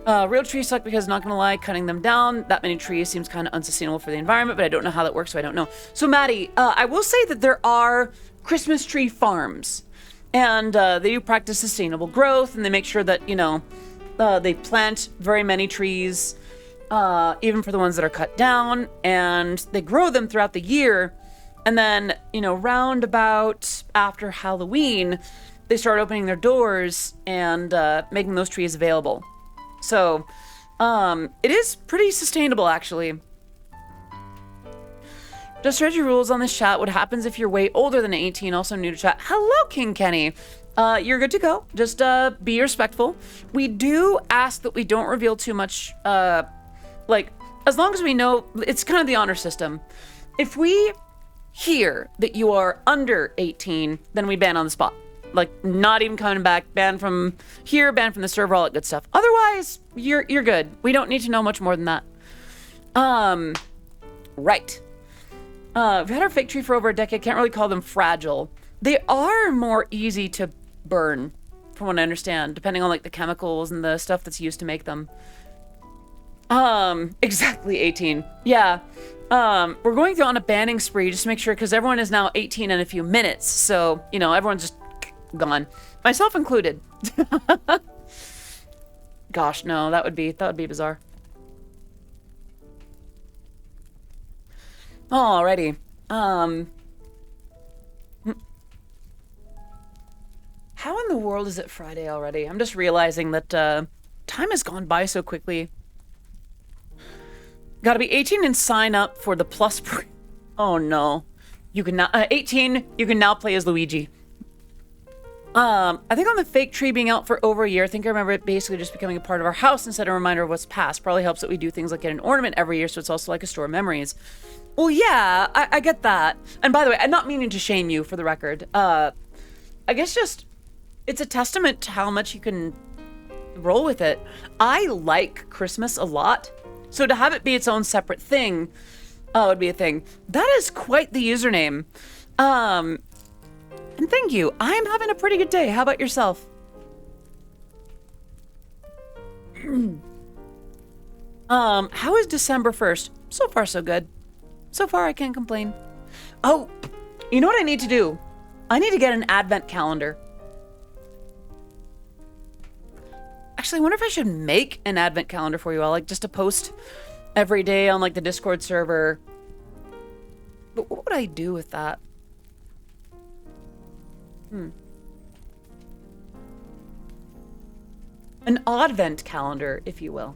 suck because, not gonna lie, cutting them down, that many trees seems kind of unsustainable for the environment, but I don't know how that works, so I don't know. So Maddie, I will say that there are Christmas tree farms, and they do practice sustainable growth, and they make sure that, you know, they plant very many trees, even for the ones that are cut down, and they grow them throughout the year, and then, you know, round about after Halloween, they start opening their doors and making those trees available. So, it is pretty sustainable, actually. Just read your rules on this chat. What happens if you're way older than 18? Also new to chat. Hello, King Kenny. You're good to go. Just be respectful. We do ask that we don't reveal too much, like, as long as we know, it's kind of the honor system. If we hear that you are under 18, then we ban on the spot. Like, not even coming back, banned from here, banned from the server, all that good stuff. Otherwise, you're good. We don't need to know much more than that. Right. We've had our fig tree for over a decade. Can't really call them fragile. They are more easy to burn, from what I understand, depending on like the chemicals and the stuff that's used to make them. Exactly 18. Yeah. We're going through on a banning spree just to make sure, because everyone is now 18 in a few minutes. So, you know, everyone's just gone, myself included. Gosh, no, that would be bizarre. Alrighty. How in the world is it Friday already? I'm just realizing that time has gone by so quickly. Gotta be 18 and sign up for the plus. Oh no, you can now 18. You can now play as Luigi. I think on the fake tree being out for over a year, I think I remember it basically just becoming a part of our house instead of a reminder of what's past. Probably helps that we do things like get an ornament every year, so it's also like a store of memories. Well, yeah, I get that. And by the way, I'm not meaning to shame you, for the record. I guess just, it's a testament to how much you can roll with it. I like Christmas a lot, so to have it be its own separate thing would be a thing. That is quite the username. And thank you. I'm having a pretty good day. How about yourself? How is December 1st? So far, so good. So far, I can't complain. Oh, you know what I need to do? I need to get an advent calendar. Actually, I wonder if I should make an advent calendar for you all, like just to post every day on like the Discord server. But what would I do with that? An advent calendar, if you will.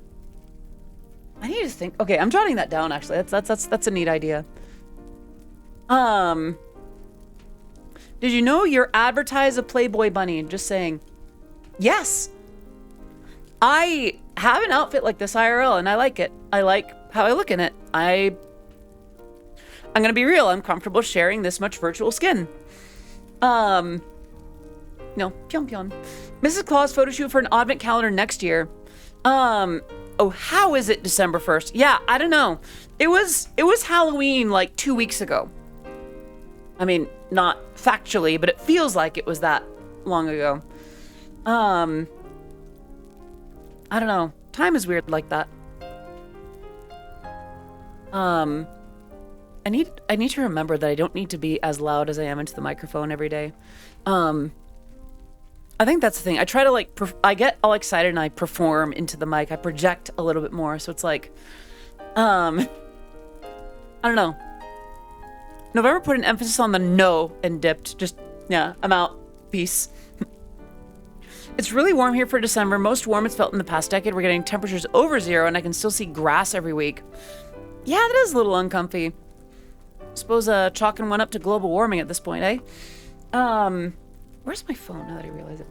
I need to think. Okay, I'm jotting that down. Actually, that's a neat idea. Did you know you're advertised a Playboy bunny? Just saying. Yes. I have an outfit like this IRL, and I like it. I like how I look in it. I'm gonna be real. I'm comfortable sharing this much virtual skin. No, pyon pyon. Mrs. Claus photo shoot for an advent calendar next year. Oh, how is it December 1st? Yeah, I don't know. It was Halloween like 2 weeks ago. I mean, not factually, but it feels like it was that long ago. I don't know. Time is weird like that. I need to remember that I don't need to be as loud as I am into the microphone every day. I think that's the thing. I try to like, I get all excited and I perform into the mic. I project a little bit more. So it's like, I don't know. November put an emphasis on the no and dipped. Just, yeah, I'm out. Peace. It's really warm here for December. Most warm it's felt in the past decade. We're getting temperatures over 0 and I can still see grass every week. Yeah, that is a little uncomfy. Suppose chalking one up to global warming at this point, eh? Where's my phone now that I realize it?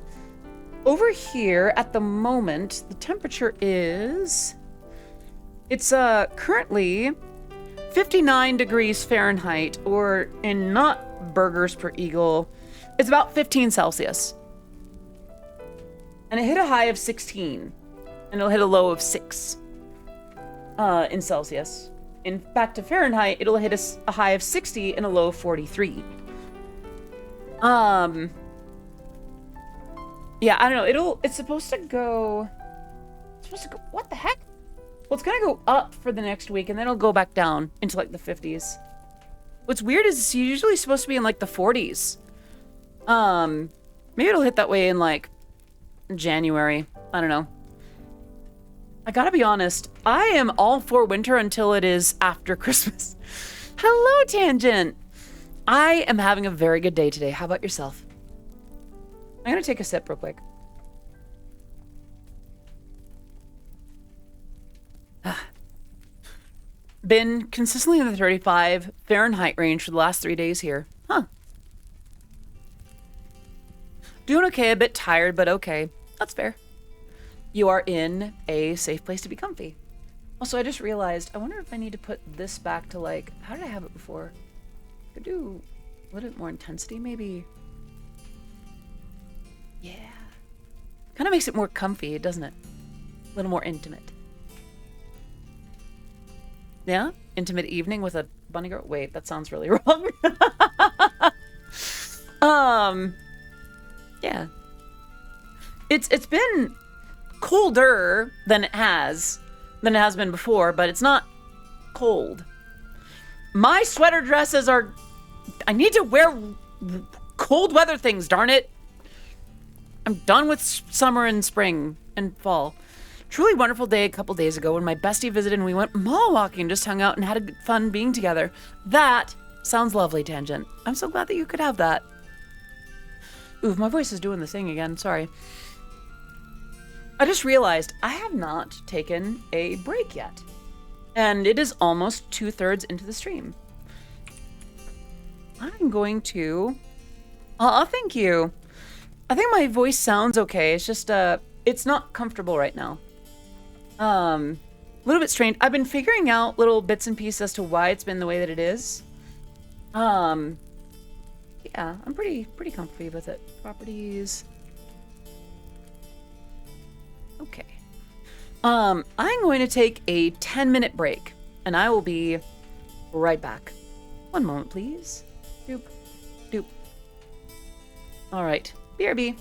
Over here at the moment, the temperature is... It's currently 59 degrees Fahrenheit, or in not burgers per eagle, it's about 15 Celsius. And it hit a high of 16, and it'll hit a low of 6 in Celsius. In fact, to Fahrenheit, it'll hit a high of 60 and a low of 43. Yeah, I don't know. It's supposed to go, what the heck? Well, it's gonna go up for the next week, and then it'll go back down into like the 50s. What's weird is it's usually supposed to be in like the 40s. Maybe it'll hit that way in like January. I don't know. I gotta be honest, I am all for winter until it is after Christmas. Hello, Tangent. I am having a very good day today. How about yourself? I'm gonna take a sip real quick. Been consistently in the 35 Fahrenheit range for the last 3 days here. Huh. Doing okay, a bit tired, but okay. That's fair. You are in a safe place to be comfy. Also, I just realized, I wonder if I need to put this back to like, how did I have it before? Could do a little bit more intensity, maybe. Yeah. Kind of makes it more comfy, doesn't it? A little more intimate. Yeah? Intimate evening with a bunny girl? Wait, that sounds really wrong. Yeah. It's been colder than it has been before, but it's not cold. My sweater dresses are... I need to wear cold weather things, darn it. I'm done with summer and spring and fall. Truly wonderful day a couple days ago when my bestie visited and we went mall walking, just hung out and had a fun being together. That sounds lovely, Tangent. I'm so glad that you could have that. Ooh, my voice is doing the thing again. Sorry. I just realized I have not taken a break yet. And it is almost 2/3 into the stream. I'm going to... thank you. I think my voice sounds okay. It's just, it's not comfortable right now. A little bit strained. I've been figuring out little bits and pieces as to why it's been the way that it is. Yeah, I'm pretty comfy with it. Properties. Okay. I'm going to take a 10-minute break, and I will be right back. One moment, please. Doop. Doop. All right. BRB.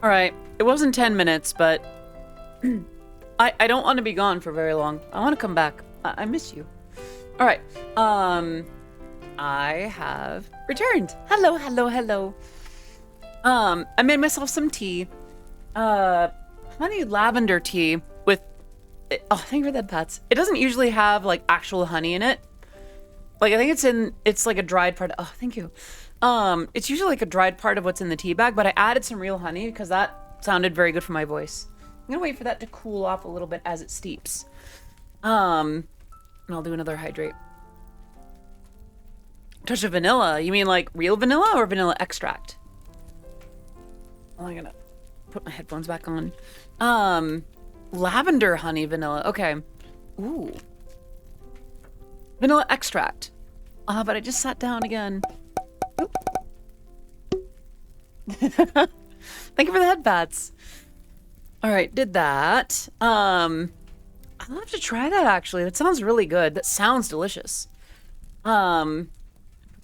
All right. It wasn't 10 minutes, but I don't want to be gone for very long. I want to come back. I miss you. All right. I have returned. Hello, hello, hello. I made myself some tea. Honey lavender tea with, oh, thank you for that, Pats. It doesn't usually have like actual honey in it. Like I think it's like a dried part. Oh, thank you. It's usually like a dried part of what's in the tea bag, but I added some real honey because that sounded very good for my voice. I'm gonna wait for that to cool off a little bit as it steeps. And I'll do another hydrate. Touch of vanilla. You mean like real vanilla or vanilla extract? Well, I'm gonna put my headphones back on. Lavender honey vanilla. Okay. Ooh. Vanilla extract. But I just sat down again. Oop. Thank you for the head pats. All right, did that. I'll have to try that actually. That sounds really good. That sounds delicious. Put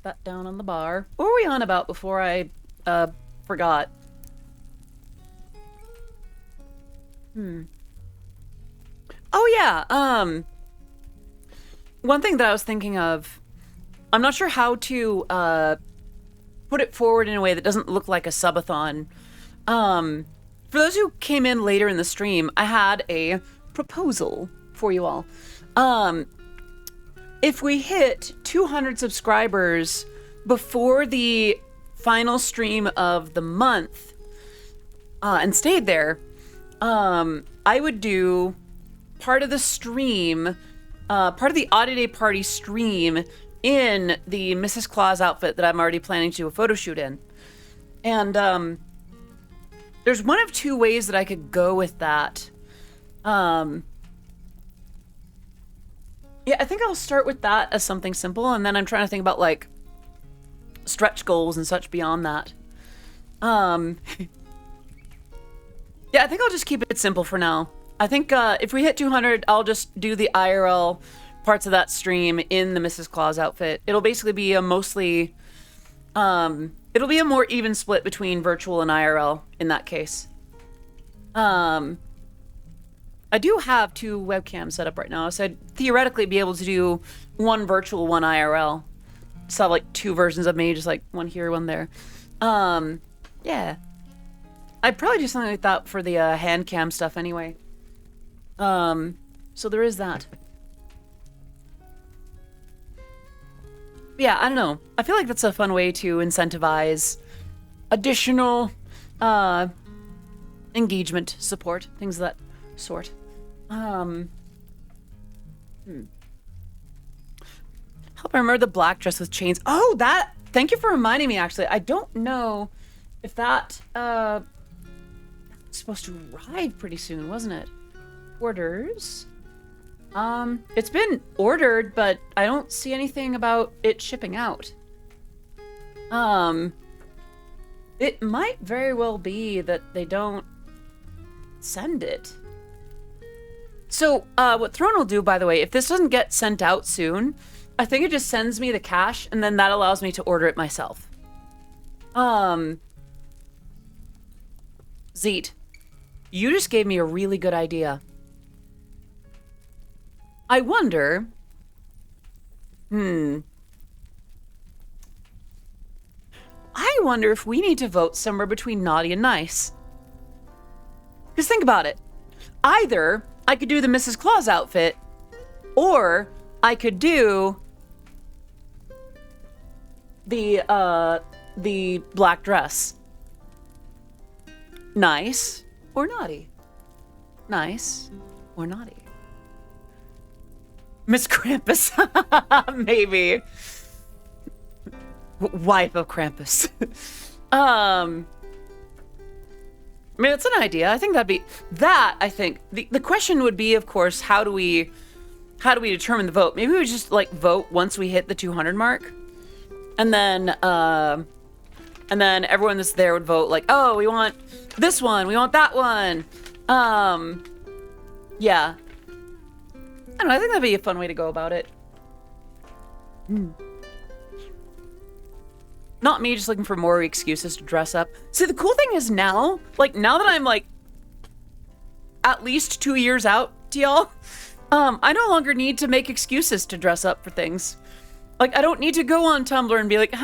that down on the bar. What were we on about before I forgot? Oh yeah, one thing that I was thinking of, I'm not sure how to put it forward in a way that doesn't look like a subathon. For those who came in later in the stream, I had a proposal for you all. If we hit 200 subscribers before the final stream of the month, and stayed there, I would do part of the stream, part of the Oddity Party stream in the Mrs. Claus outfit that I'm already planning to do a photo shoot in. And there's one of two ways that I could go with that. Yeah, I think I'll start with that as something simple, and then I'm trying to think about like stretch goals and such beyond that. Yeah, I think I'll just keep it simple for now. I think if we hit 200, I'll just do the IRL parts of that stream in the Mrs. Claus outfit. It'll basically be a mostly, it'll be a more even split between virtual and IRL in that case. I do have 2 webcams set up right now, so I'd theoretically be able to do one virtual, one IRL. Just have like 2 versions of me, just like one here, one there. Yeah. I'd probably do something like that for the hand cam stuff anyway. So there is that. Yeah, I don't know. I feel like that's a fun way to incentivize additional engagement, support, things of that sort. Help I remember the black dress with chains. Oh, that! Thank you for reminding me, actually. I don't know if that, was supposed to arrive pretty soon, wasn't it? Orders. It's been ordered, but I don't see anything about it shipping out. It might very well be that they don't send it. So, what Throne will do, by the way, if this doesn't get sent out soon, I think it just sends me the cash, and then that allows me to order it myself. Zeet, you just gave me a really good idea. I wonder... I wonder if we need to vote somewhere between naughty and nice. Because think about it. Either I could do the Mrs. Claus outfit, or I could do the black dress. Nice or naughty? Nice or naughty? Miss Krampus. Maybe. Wife of Krampus. I mean, it's an idea. I think that'd be... I think... The question would be, of course, how do we determine the vote? Maybe we just, like, vote once we hit the 200 mark. And then everyone that's there would vote, like, oh, we want this one. We want that one. Yeah. I don't know. I think that'd be a fun way to go about it. Not Not me just looking for more excuses to dress up. See, the cool thing is now, like, now that I'm, like, at least 2 years out, y'all, I no longer need to make excuses to dress up for things. Like, I don't need to go on Tumblr and be like,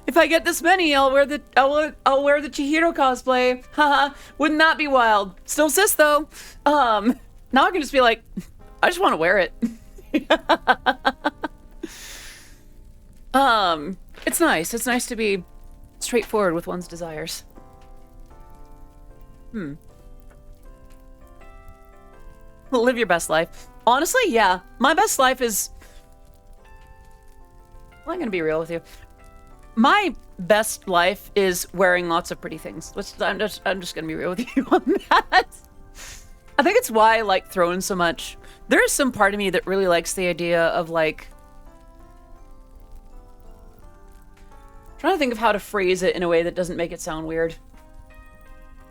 if I get this many, I'll wear the Chihiro cosplay. Haha, wouldn't that be wild? Still sis, though. Now I can just be like, I just want to wear it. It's nice. It's nice to be straightforward with one's desires. Live your best life. Honestly, yeah. My best life is... Well, I'm gonna be real with you. My best life is wearing lots of pretty things. I'm just gonna be real with you on that. I think it's why I like throwing so much. There is some part of me that really likes the idea of, like... trying to think of how to phrase it in a way that doesn't make it sound weird.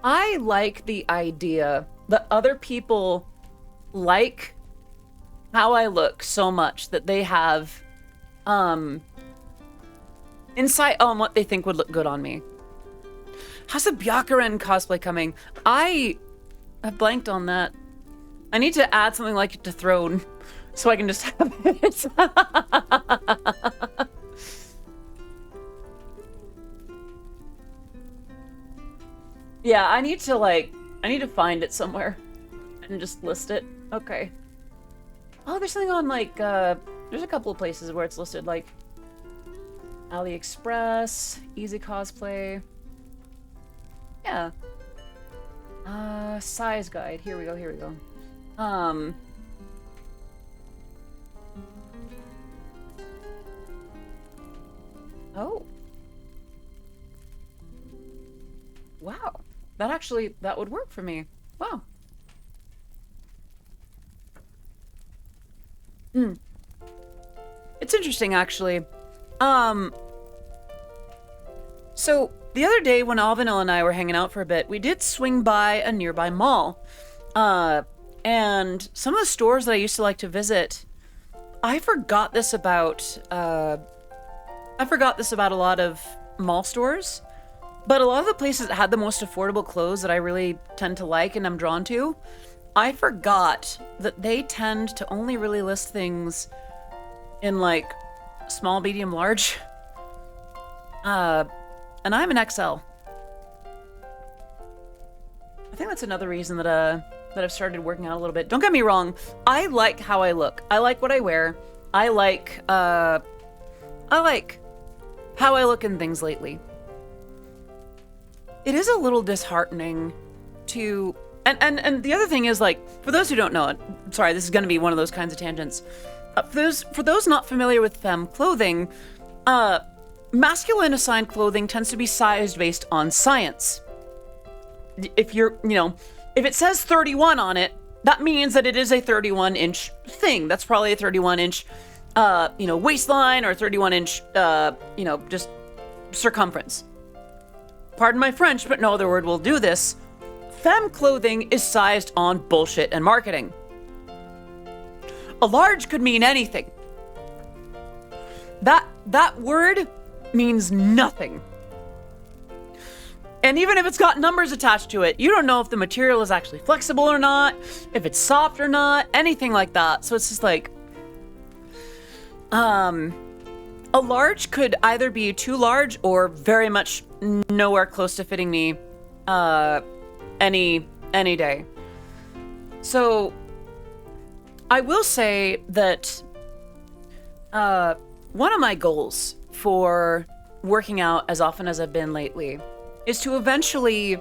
I like the idea that other people like how I look so much that they have insight on what they think would look good on me. How's the Byakuren cosplay coming? I blanked on that. I need to add something like it to Throne so I can just have it. Yeah, I need to find it somewhere and just list it. Okay. Oh, there's something on, like, there's a couple of places where it's listed, like AliExpress, Easy Cosplay. Yeah. Size guide. Here we go. Oh. Wow. That would work for me. Wow. It's interesting, actually. So the other day when Alvinil and I were hanging out for a bit, we did swing by a nearby mall. And some of the stores that I used to like to visit, I forgot this about a lot of mall stores. But a lot of the places that had the most affordable clothes that I really tend to like and I'm drawn to, I forgot that they tend to only really list things in, like, small, medium, large. And I'm an XL. I think that's another reason that I've started working out a little bit. Don't get me wrong, I like how I look. I like what I wear. I like how I look in things lately. It is a little disheartening to... And the other thing is, like, for those who don't know it, sorry, this is going to be one of those kinds of tangents. For those not familiar with femme clothing, masculine assigned clothing tends to be sized based on science. If if it says 31 on it, that means that it is a 31-inch thing. That's probably a 31-inch, waistline, or 31-inch, just circumference. Pardon my French, but no other word will do this. Femme clothing is sized on bullshit and marketing. A large could mean anything. That word means nothing. And even if it's got numbers attached to it, you don't know if the material is actually flexible or not, if it's soft or not, anything like that. So it's just like, a large could either be too large or very much nowhere close to fitting me any day. So I will say that one of my goals for working out as often as I've been lately is to eventually,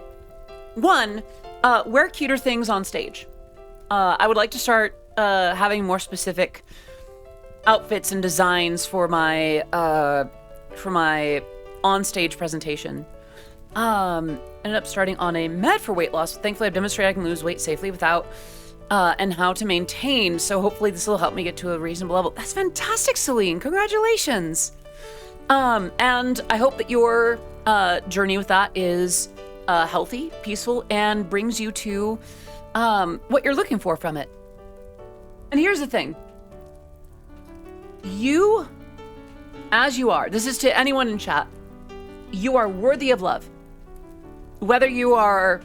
wear cuter things on stage. I would like to start having more specific outfits and designs for my on-stage presentation. Ended up starting on a med for weight loss. Thankfully, I've demonstrated I can lose weight safely without, and how to maintain. So hopefully this will help me get to a reasonable level. That's fantastic, Celine. Congratulations. And I hope that your journey with that is healthy, peaceful, and brings you to what you're looking for from it. And here's the thing. You, as you are, this is to anyone in chat, you are worthy of love. Whether you are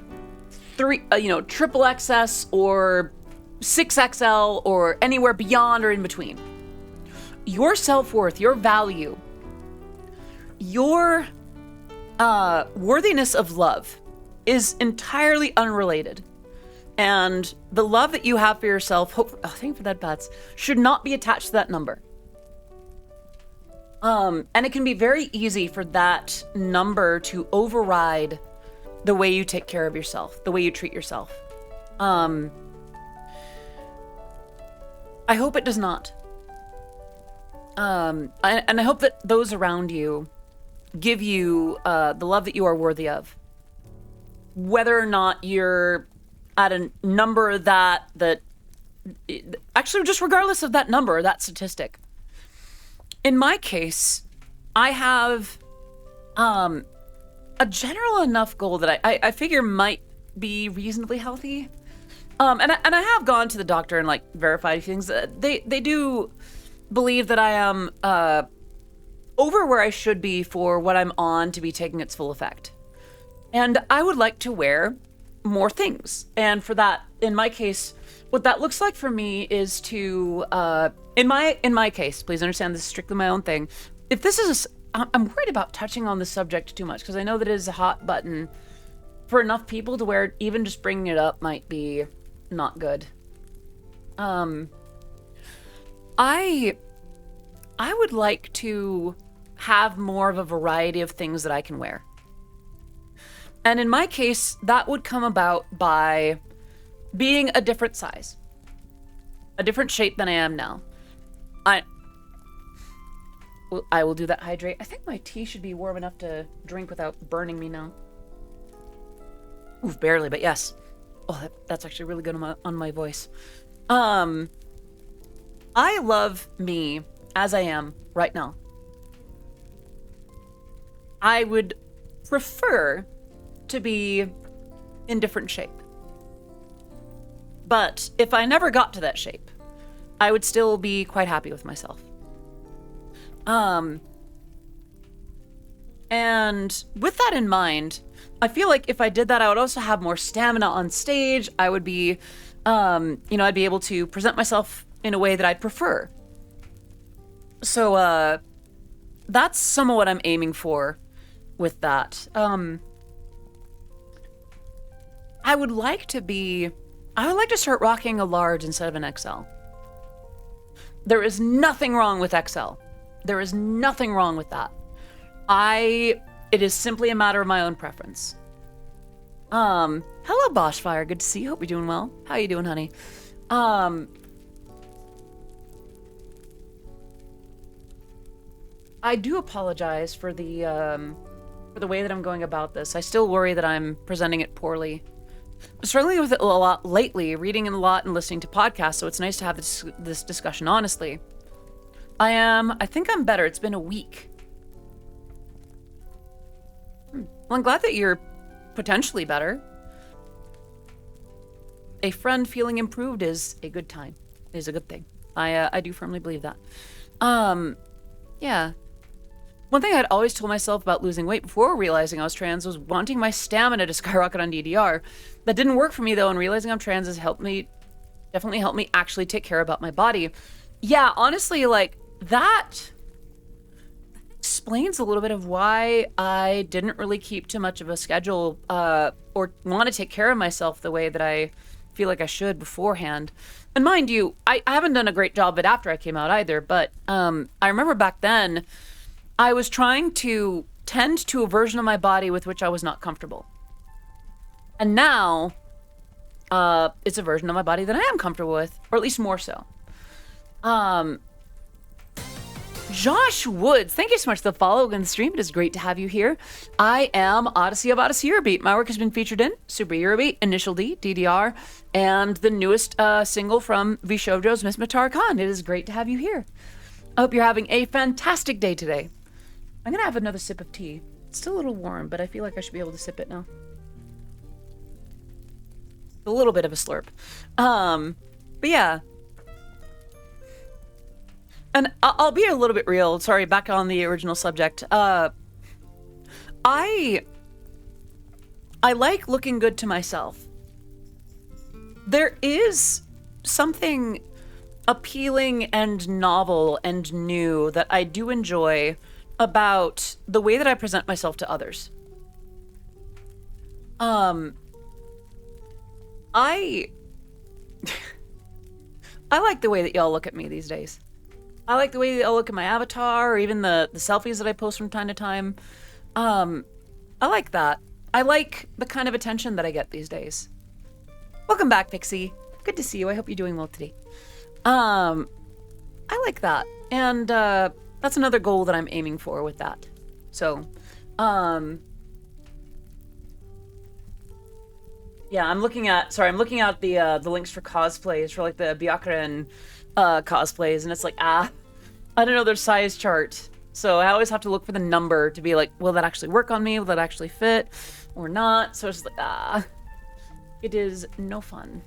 triple XS or 6XL or anywhere beyond or in between. Your self-worth, your value, your worthiness of love is entirely unrelated. And the love that you have for yourself, thank you for that, Bats, should not be attached to that number. And it can be very easy for that number to override the way you take care of yourself, the way you treat yourself. I hope it does not. And I hope that those around you give you the love that you are worthy of. Whether or not you're at a number that actually, just regardless of that number, that statistic. In my case, I have a general enough goal that I figure might be reasonably healthy. And I have gone to the doctor and verified things. They do believe that I am over where I should be for what I'm on to be taking its full effect. And I would like to wear more things. And for that, in my case, what that looks like for me is to, in my case, please understand this is strictly my own thing. If this is, I'm worried about touching on this subject too much because I know that it is a hot button for enough people to where even just bringing it up might be not good. I would like to have more of a variety of things that I can wear. And in my case, that would come about by being a different size, a different shape than I am now. I will do that hydrate. I think my tea should be warm enough to drink without burning me now. Oof, barely, but yes. Oh, that's actually really good on my voice. I love me as I am right now. I would prefer to be in different shape. But if I never got to that shape, I would still be quite happy with myself. And with that in mind, I feel like if I did that, I would also have more stamina on stage. I would be, I'd be able to present myself in a way that I'd prefer. So, that's some of what I'm aiming for with that. I would like to start rocking a large instead of an XL. There is nothing wrong with XL. There is nothing wrong with that. It is simply a matter of my own preference. Hello, Boschfire. Good to see you. Hope you're doing well. How you doing, honey? I do apologize for the way that I'm going about this. I still worry that I'm presenting it poorly. I'm struggling with it a lot lately, reading a lot and listening to podcasts, so it's nice to have this discussion honestly. I think I'm better. It's been a week. Well, I'm glad that you're potentially better. A friend feeling improved is a good time. It is a good thing. I do firmly believe that. Yeah. One thing I'd always told myself about losing weight before realizing I was trans was wanting my stamina to skyrocket on DDR. That didn't work for me though, and realizing I'm trans has definitely helped me actually take care about my body. Yeah, honestly, that explains a little bit of why I didn't really keep too much of a schedule or want to take care of myself the way that I feel like I should beforehand. And mind you, I haven't done a great job of it after I came out either, but I remember back then I was trying to tend to a version of my body with which I was not comfortable. And now it's a version of my body that I am comfortable with, or at least more so. Josh Woods, thank you so much for the follow and the stream. It is great to have you here. I am Odyssey of Odyssey Eurobeat. My work has been featured in Super Eurobeat, Initial D, DDR, and the newest single from Vishoujo's Miss Matar Khan. It is great to have you here. I hope you're having a fantastic day today. I'm going to have another sip of tea. It's still a little warm, but I feel like I should be able to sip it now. A little bit of a slurp. But yeah. And I'll be a little bit real. Sorry, back on the original subject. I I like looking good to myself. There is something appealing and novel and new that I do enjoy about the way that I present myself to others. I like the way that y'all look at me these days. I like the way that y'all look at my avatar, or even the selfies that I post from time to time. I like that. I like the kind of attention that I get these days. Welcome back, Pixie. Good to see you. I hope you're doing well today. I like that. And that's another goal that I'm aiming for with that. So, yeah, I'm looking at the links for cosplays, for like the Byakuren cosplays, and it's like, I don't know their size chart. So I always have to look for the number to be like, will that actually work on me? Will that actually fit or not? So it's just like, it is no fun.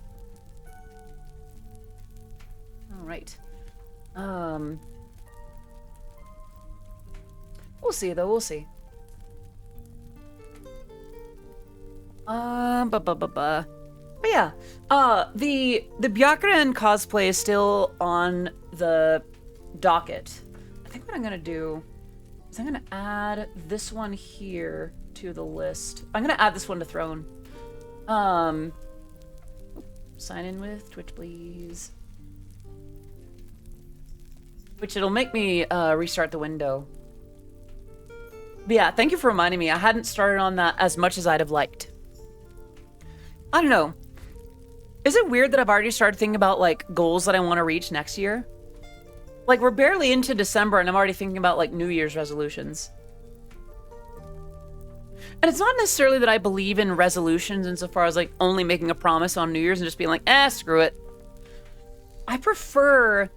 All right. We'll see though, we'll see. But yeah, the Byakuren cosplay is still on the docket. I think what I'm gonna do is I'm gonna add this one here to the list. I'm gonna add this one to Throne. Sign in with Twitch, please. Which it'll make me restart the window. But yeah, thank you for reminding me. I hadn't started on that as much as I'd have liked. I don't know. Is it weird that I've already started thinking about like goals that I want to reach next year? Like we're barely into December and I'm already thinking about like New Year's resolutions. And it's not necessarily that I believe in resolutions insofar as like only making a promise on New Year's and just being like, screw it. I prefer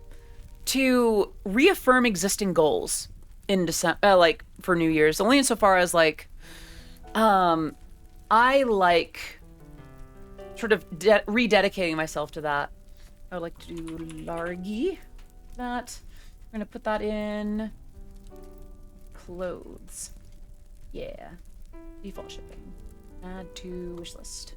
to reaffirm existing goals in December, like for New Year's, only insofar as like, I like sort of rededicating myself to that. I would like to do Largy. That. I'm gonna put that in clothes. Yeah. Default shipping. Add to wish list.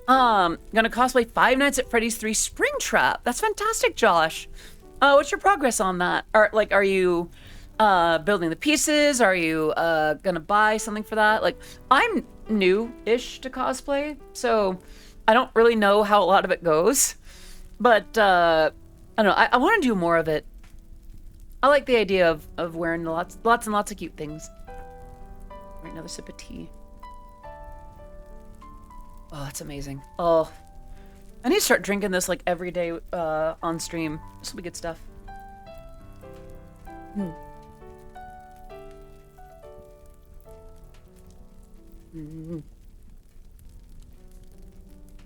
Gonna cosplay Five Nights at Freddy's 3 Springtrap. That's fantastic, Josh. What's your progress on that? Are you building the pieces? Are you gonna buy something for that? Like, I'm new-ish to cosplay, so I don't really know how a lot of it goes. But I don't know. I want to do more of it. I like the idea of wearing lots and lots of cute things. Right, another sip of tea. Oh, that's amazing. Oh, I need to start drinking this like every day on stream. This will be good stuff.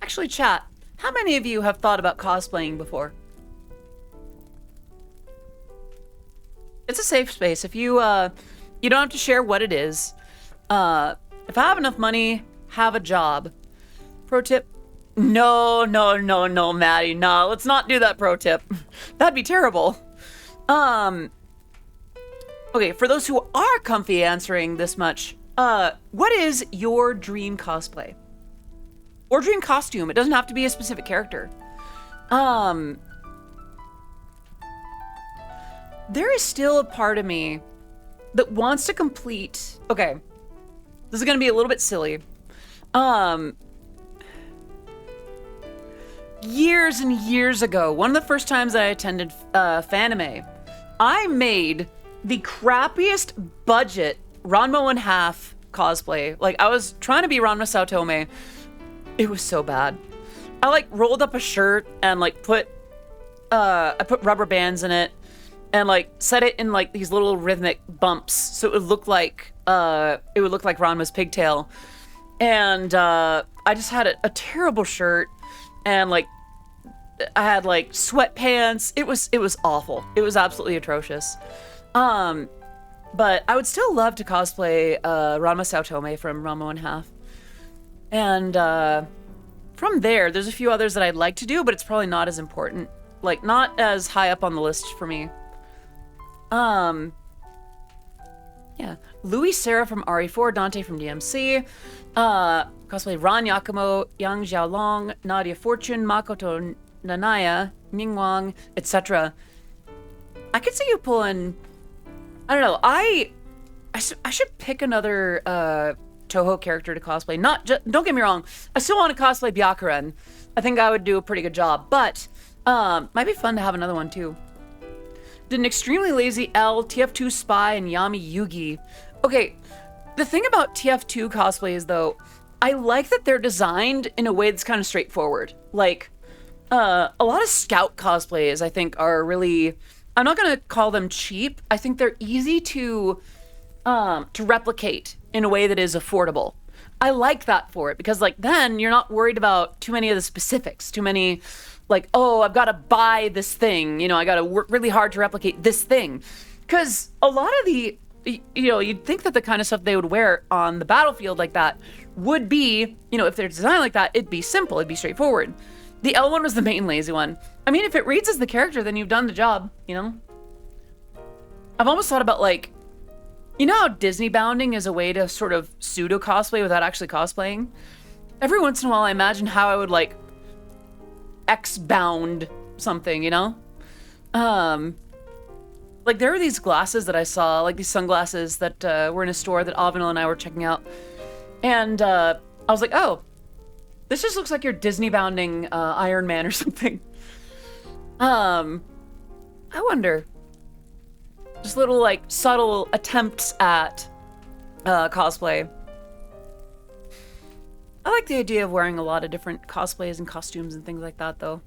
Actually, chat, how many of you have thought about cosplaying before? It's a safe space. If you you don't have to share what it is. If I have enough money, have a job. Pro tip: no, Maddie, no. Let's not do that. Pro tip. That'd be terrible. Okay, for those who are comfy answering this much, what is your dream cosplay? Or dream costume? It doesn't have to be a specific character. There is still a part of me that wants to complete... Okay, this is going to be a little bit silly. Years and years ago, one of the first times I attended Fanime, I made the crappiest budget Ranma 1/2 cosplay. Like, I was trying to be Ranma Saotome. It was so bad. I like rolled up a shirt and like I put rubber bands in it and like set it in like these little rhythmic bumps so it would look like Ranma's pigtail. And I just had a terrible shirt and like I had like sweatpants. It was awful. It was absolutely atrocious. But I would still love to cosplay Ranma Saotome from Ranma 1/2. And from there's a few others that I'd like to do, but it's probably not as important. Like, not as high up on the list for me. Yeah. Louis Serra from RE4, Dante from DMC, cosplay Ran Yakumo, Yang Xiaolong, Nadia Fortune, Makoto Nanaya, Ming Wang, etc. I could see you pulling, I don't know, I should pick another Toho character to cosplay. Don't get me wrong, I still want to cosplay Byakuren. I think I would do a pretty good job, but might be fun to have another one too. Did an extremely lazy L, TF2 Spy, and Yami Yugi. Okay, the thing about TF2 cosplays though, I like that they're designed in a way that's kind of straightforward. Like, a lot of Scout cosplays I think are really, I'm not gonna call them cheap. I think they're easy to replicate in a way that is affordable. I like that for it because like then you're not worried about too many of the specifics, too many like, oh, I've got to buy this thing, you know, I got to work really hard to replicate this thing. Because a lot of the, you know, you'd think that the kind of stuff they would wear on the battlefield like that would be, you know, if they're designed like that, it'd be simple, it'd be straightforward. The L one was the main lazy one. I mean, if it reads as the character, then you've done the job, you know? I've almost thought about like, you know how Disney bounding is a way to sort of pseudo cosplay without actually cosplaying? Every once in a while I imagine how I would like X-bound something, you know? Like there were these glasses that I saw, like these sunglasses that were in a store that Avenel and I were checking out. And I was like, oh, this just looks like you're Disney bounding Iron Man or something. I wonder. Just little like subtle attempts at cosplay. I like the idea of wearing a lot of different cosplays and costumes and things like that, though.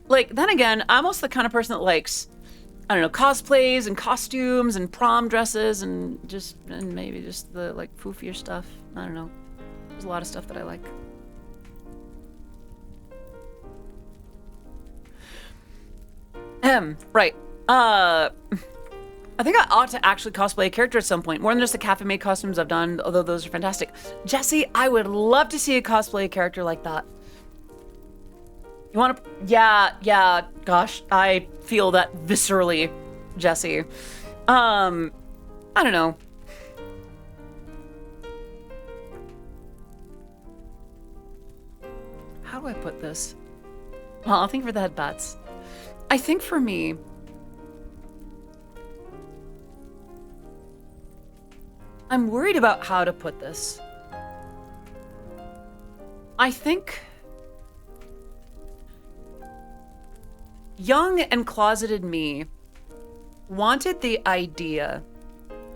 Like, then again, I'm also the kind of person that likes, I don't know, cosplays and costumes and prom dresses and maybe just the, like, foofier stuff. I don't know. There's a lot of stuff that I like. Right. I think I ought to actually cosplay a character at some point, more than just the Cafe Maid costumes I've done, although those are fantastic. Jesse, I would love to see a cosplay a character like that. You want to? Yeah, gosh, I feel that viscerally, Jesse. I don't know. How do I put this? Well, I think for the headbats. I think for me, I'm worried about how to put this. I think young and closeted me wanted the idea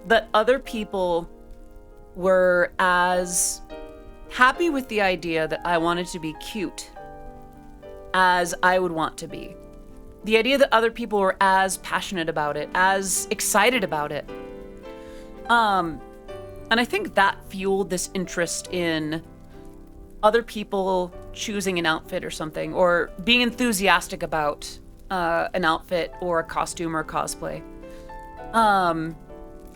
that other people were as happy with the idea that I wanted to be cute as I would want to be. The idea that other people were as passionate about it, as excited about it. And I think that fueled this interest in other people choosing an outfit or something, or being enthusiastic about an outfit or a costume or a cosplay. I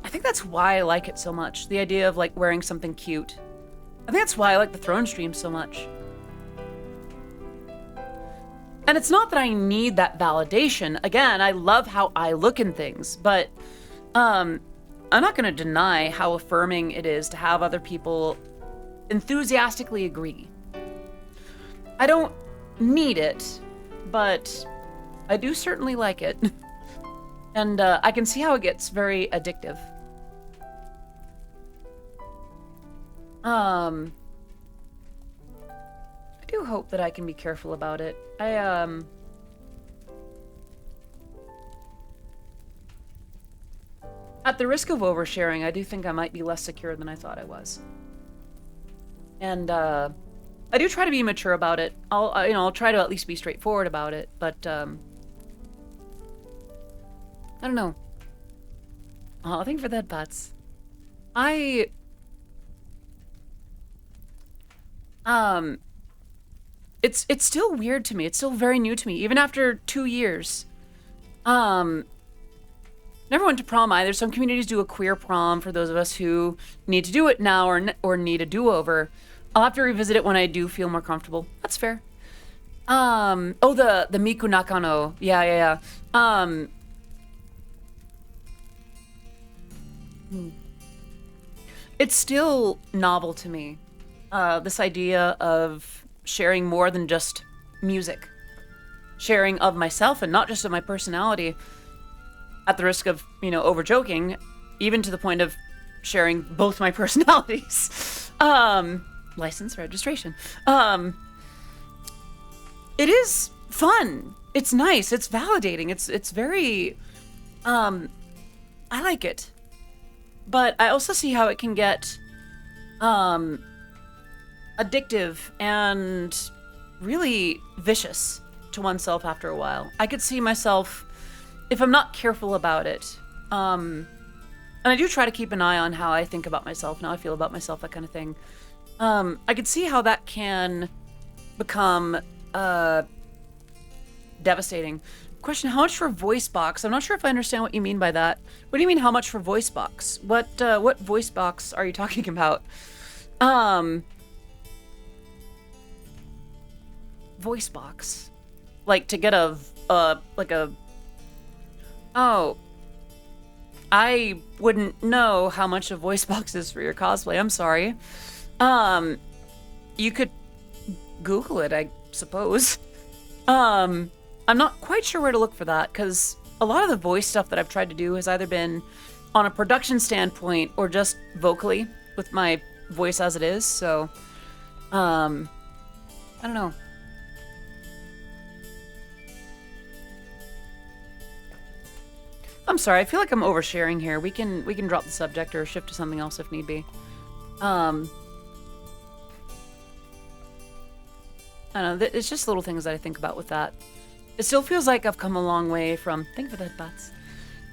think that's why I like it so much. The idea of like wearing something cute. I think that's why I like the Throne stream so much. And it's not that I need that validation. Again, I love how I look in things, but I'm not going to deny how affirming it is to have other people enthusiastically agree. I don't need it, but I do certainly like it. And I can see how it gets very addictive. I do hope that I can be careful about it. At the risk of oversharing, I do think I might be less secure than I thought I was. And I do try to be mature about it. I'll try to at least be straightforward about it, but I don't know. I think for that, Bats. It's still weird to me. It's still very new to me, even after 2 years. Never went to prom either. Some communities do a queer prom for those of us who need to do it now or need a do-over. I'll have to revisit it when I do feel more comfortable. That's fair. Oh, the Miku Nakano. Yeah. It's still novel to me. This idea of sharing more than just music. Sharing of myself and not just of my personality, at the risk of, over joking, even to the point of sharing both my personalities. License registration. It is fun. It's nice. It's validating. It's very, I like it. But I also see how it can get, addictive and really vicious to oneself after a while. I could see myself, if I'm not careful about it, and I do try to keep an eye on how I think about myself, how I feel about myself, that kind of thing. I could see how that can become devastating. Question, how much for voice box? I'm not sure if I understand what you mean by that. What do you mean, how much for voice box? What voice box are you talking about? Voice box. Like to get oh, I wouldn't know how much a voice box is for your cosplay. I'm sorry. You could Google it, I suppose. I'm not quite sure where to look for that, because a lot of the voice stuff that I've tried to do has either been on a production standpoint or just vocally with my voice as it is, so, I don't know. I'm sorry, I feel like I'm oversharing here. We can drop the subject or shift to something else if need be. I don't know, it's just little things that I think about with that. It still feels like I've come a long way from... Thank you for that, Bats.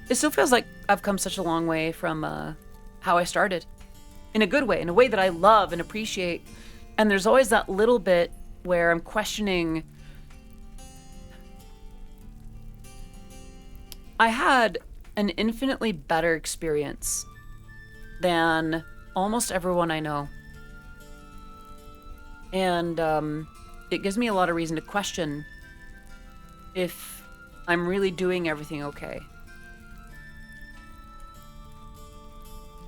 It still feels like I've come such a long way from how I started. In a good way, in a way that I love and appreciate. And there's always that little bit where I'm questioning... I had an infinitely better experience than almost everyone I know. And it gives me a lot of reason to question if I'm really doing everything okay.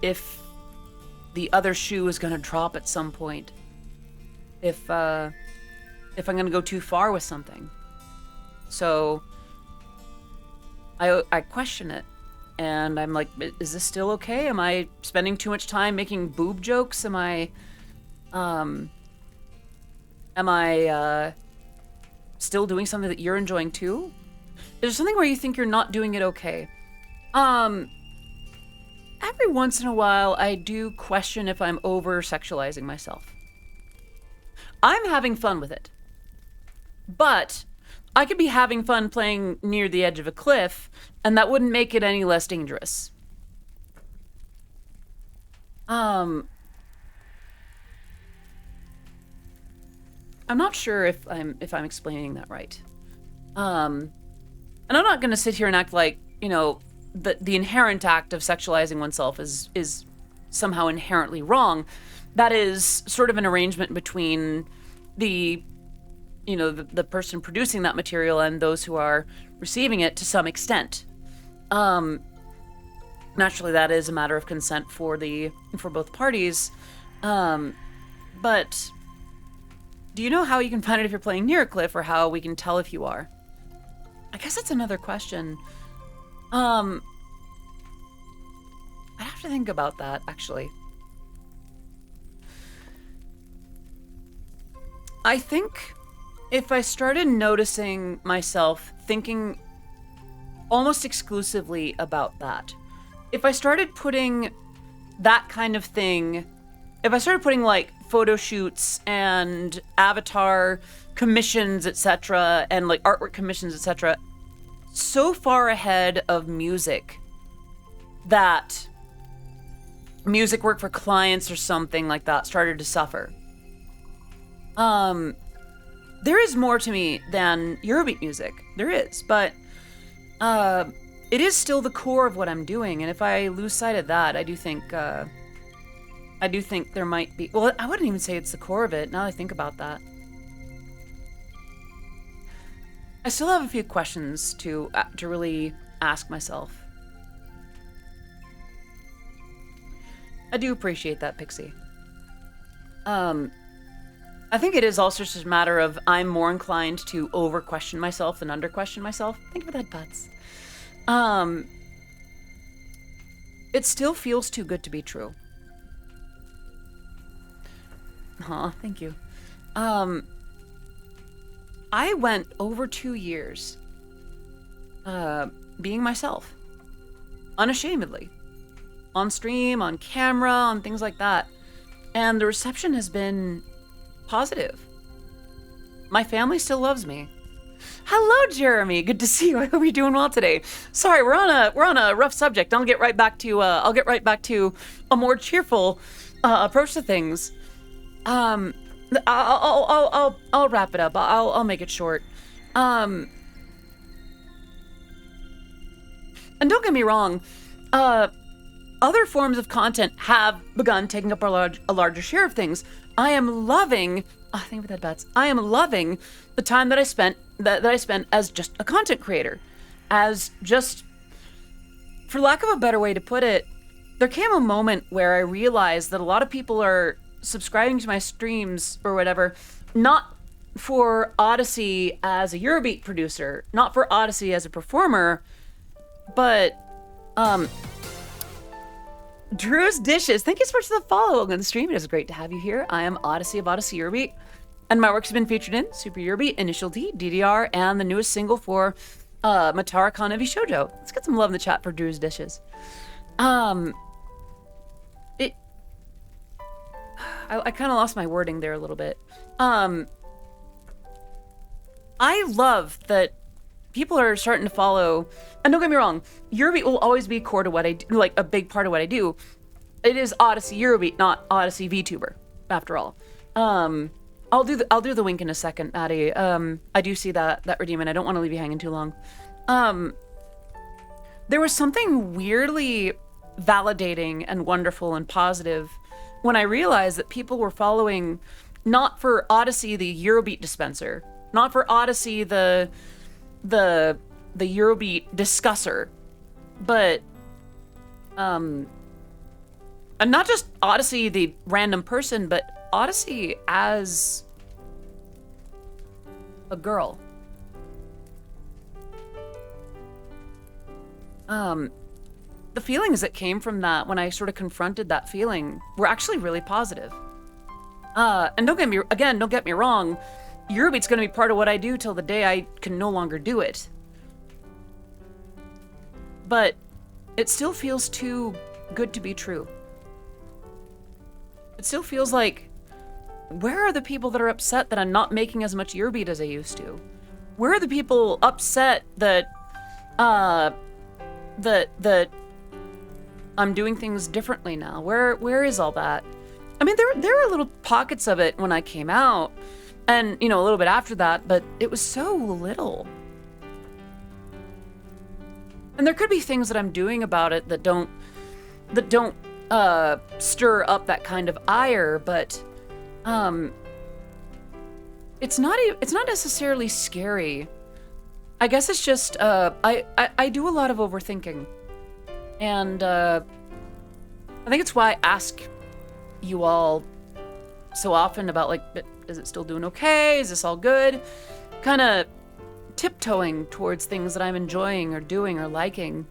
If the other shoe is going to drop at some point. If I'm going to go too far with something. So I question it. And I'm like, is this still okay? Am I spending too much time making boob jokes? Am I still doing something that you're enjoying too? Is there something where you think you're not doing it okay? Every once in a while, I do question if I'm over-sexualizing myself. I'm having fun with it. But I could be having fun playing near the edge of a cliff, and that wouldn't make it any less dangerous. I'm not sure if I'm explaining that right. And I'm not going to sit here and act like, the inherent act of sexualizing oneself is somehow inherently wrong. That is sort of an arrangement between the person producing that material and those who are receiving it to some extent. Naturally, that is a matter of consent for both parties. But do you know how you can find it if you're playing near a cliff, or how we can tell if you are? I guess that's another question. I'd have to think about that, actually. I think if I started noticing myself thinking almost exclusively about that, if I started putting that kind of thing, if I started putting like photo shoots and avatar commissions, etc., and like artwork commissions, etc., so far ahead of music that music work for clients or something like that started to suffer. There is more to me than Eurobeat music. There is, but it is still the core of what I'm doing, and if I lose sight of that, I do think there might be... Well, I wouldn't even say it's the core of it, now that I think about that. I still have a few questions to really ask myself. I do appreciate that, Pixie. I think it is also just a matter of I'm more inclined to over-question myself than under-question myself. Think of that, Butts. It still feels too good to be true. Aw, thank you. I went over 2 years being myself. Unashamedly. On stream, on camera, on things like that. And the reception has been positive. My family still loves me. Hello, Jeremy. Good to see you. I hope you're doing well today. Sorry, we're on a rough subject. I'll get right back to a more cheerful approach to things. I'll wrap it up. I'll make it short. And don't get me wrong. Other forms of content have begun taking up a larger share of things. I am loving. Think about that, Bats. I am loving the time that I spent as just a content creator, as just, for lack of a better way to put it, there came a moment where I realized that a lot of people are subscribing to my streams or whatever, not for Odyssey as a Eurobeat producer, not for Odyssey as a performer, but Drew's Dishes, thank you so much for the follow on the stream. It is great to have you here. I am Odyssey of Odyssey Eurobeat, and my works have been featured in Super Eurobeat, Initial D, DDR, and the newest single for Matara Kanevi Shoujo. Let's get some love in the chat for Drew's Dishes. I kind of lost my wording there a little bit. I love that people are starting to follow, and don't get me wrong, Eurobeat will always be core to what I do, like a big part of what I do. It is Odyssey Eurobeat, not Odyssey VTuber, after all. I'll do the wink in a second, Maddie. I do see that redeem, and I don't want to leave you hanging too long. There was something weirdly validating and wonderful and positive when I realized that people were following not for Odyssey the Eurobeat dispenser, not for Odyssey the Eurobeat discusser, but and not just Odyssey the random person, but Odyssey as a girl. The feelings that came from that when I sort of confronted that feeling were actually really positive. And don't get me wrong, Eurobeat's going to be part of what I do till the day I can no longer do it. But it still feels too good to be true. It still feels like, where are the people that are upset that I'm not making as much Eurobeat as I used to? Where are the people upset that that I'm doing things differently now? Where is all that? I mean, there were little pockets of it when I came out, and a little bit after that, but it was so little. And there could be things that I'm doing about it that don't stir up that kind of ire, but it's not necessarily scary. I guess it's just I do a lot of overthinking, and I think it's why I ask you all so often about, like, is it still doing okay? Is this all good? Kind of tiptoeing towards things that I'm enjoying or doing or liking.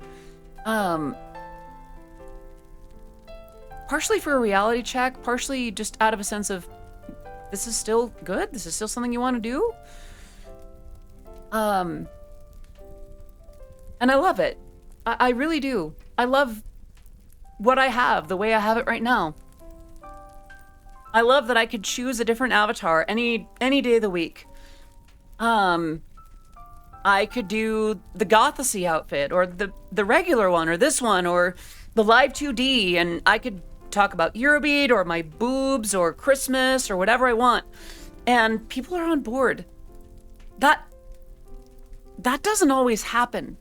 Partially for a reality check, partially just out of a sense of, this is still good? This is still something you want to do? And I love it. I really do. I love what I have, the way I have it right now. I love that I could choose a different avatar any day of the week. I could do the Gothesy outfit, or the regular one, or this one, or the live 2D, and I could talk about Eurobeat, or my boobs, or Christmas, or whatever I want. And people are on board. That doesn't always happen.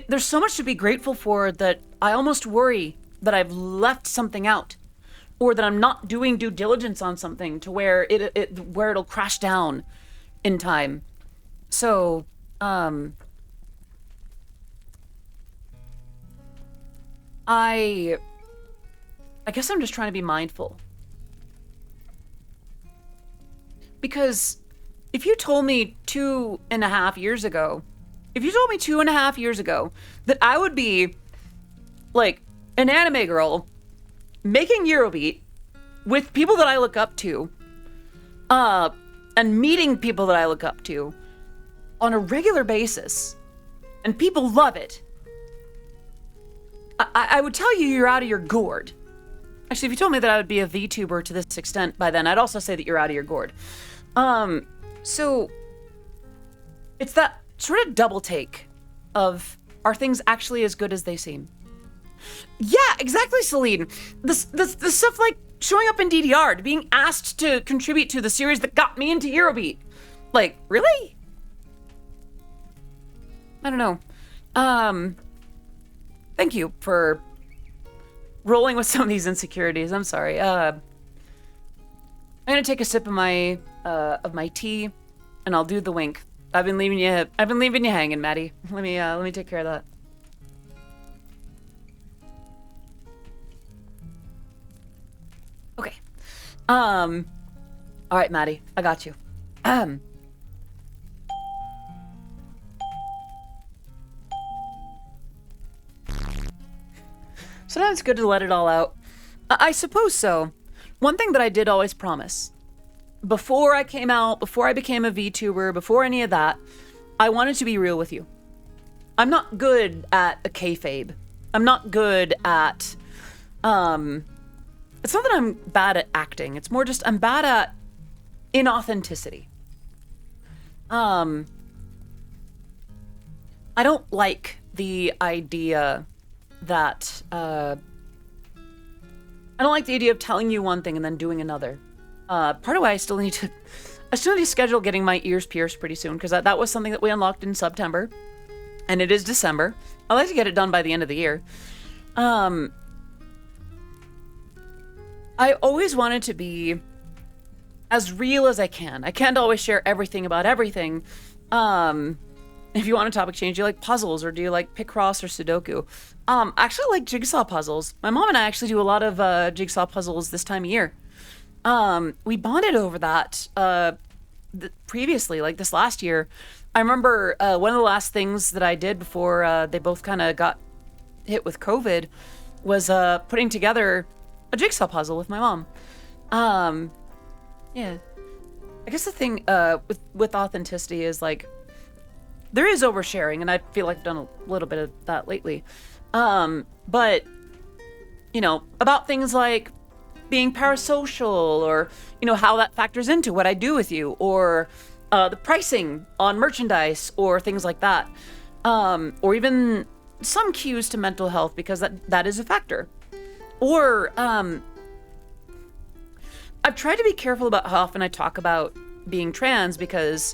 There's so much to be grateful for that I almost worry that I've left something out. or that I'm not doing due diligence on something to where where it'll crash down in time. So, I guess I'm just trying to be mindful. Because if you told me 2.5 years ago, that I would be like an anime girl making Eurobeat with people that I look up to, and meeting people that I look up to on a regular basis, and people love it, I would tell you you're out of your gourd. Actually, if you told me that I would be a VTuber to this extent by then, I'd also say that you're out of your gourd. So it's that sort of double take of, are things actually as good as they seem? Yeah, exactly, Celine. The stuff like showing up in DDR, to being asked to contribute to the series that got me into Eurobeat. Like, really? I don't know. Thank you for rolling with some of these insecurities. I'm sorry. I'm gonna take a sip of my tea, and I'll do the wink. I've been leaving you hanging, Maddie. Let me take care of that. Okay. All right, Maddie, I got you. Sometimes it's good to let it all out. I suppose so. One thing that I did always promise, before I came out, before I became a VTuber, before any of that, I wanted to be real with you. I'm not good at a kayfabe. I'm not good at, it's not that I'm bad at acting. It's more just I'm bad at inauthenticity. I don't like the idea that, I don't like the idea of telling you one thing and then doing another. Part of why I still need to schedule getting my ears pierced pretty soon, because that was something that we unlocked in September, and it is December. I'd like to get it done by the end of the year. I always wanted to be as real as I can. I can't always share everything about everything. If you want a topic change, do you like puzzles, or do you like Picross or Sudoku? I actually like jigsaw puzzles. My mom and I actually do a lot of jigsaw puzzles this time of year. We bonded over that previously, like this last year. I remember one of the last things that I did before they both kind of got hit with COVID was putting together a jigsaw puzzle with my mom. Yeah. I guess the thing with authenticity is, like, there is oversharing, and I feel like I've done a little bit of that lately. But, you know, about things like being parasocial, or, you know, how that factors into what I do with you, or the pricing on merchandise, or things like that. Or even some cues to mental health, because that is a factor. Or, I've tried to be careful about how often I talk about being trans, because,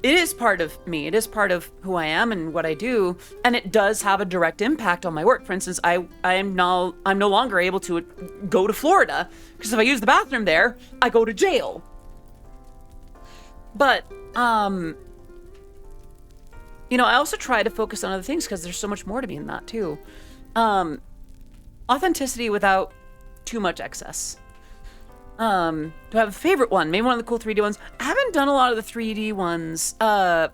it is part of me. It is part of who I am and what I do, and it does have a direct impact on my work. For instance, I'm no longer able to go to Florida, because if I use the bathroom there, I go to jail. But you know, I also try to focus on other things, because there's so much more to me in that too. Authenticity without too much excess. Do I have a favorite one? Maybe one of the cool 3D ones. I haven't done a lot of the 3D ones. I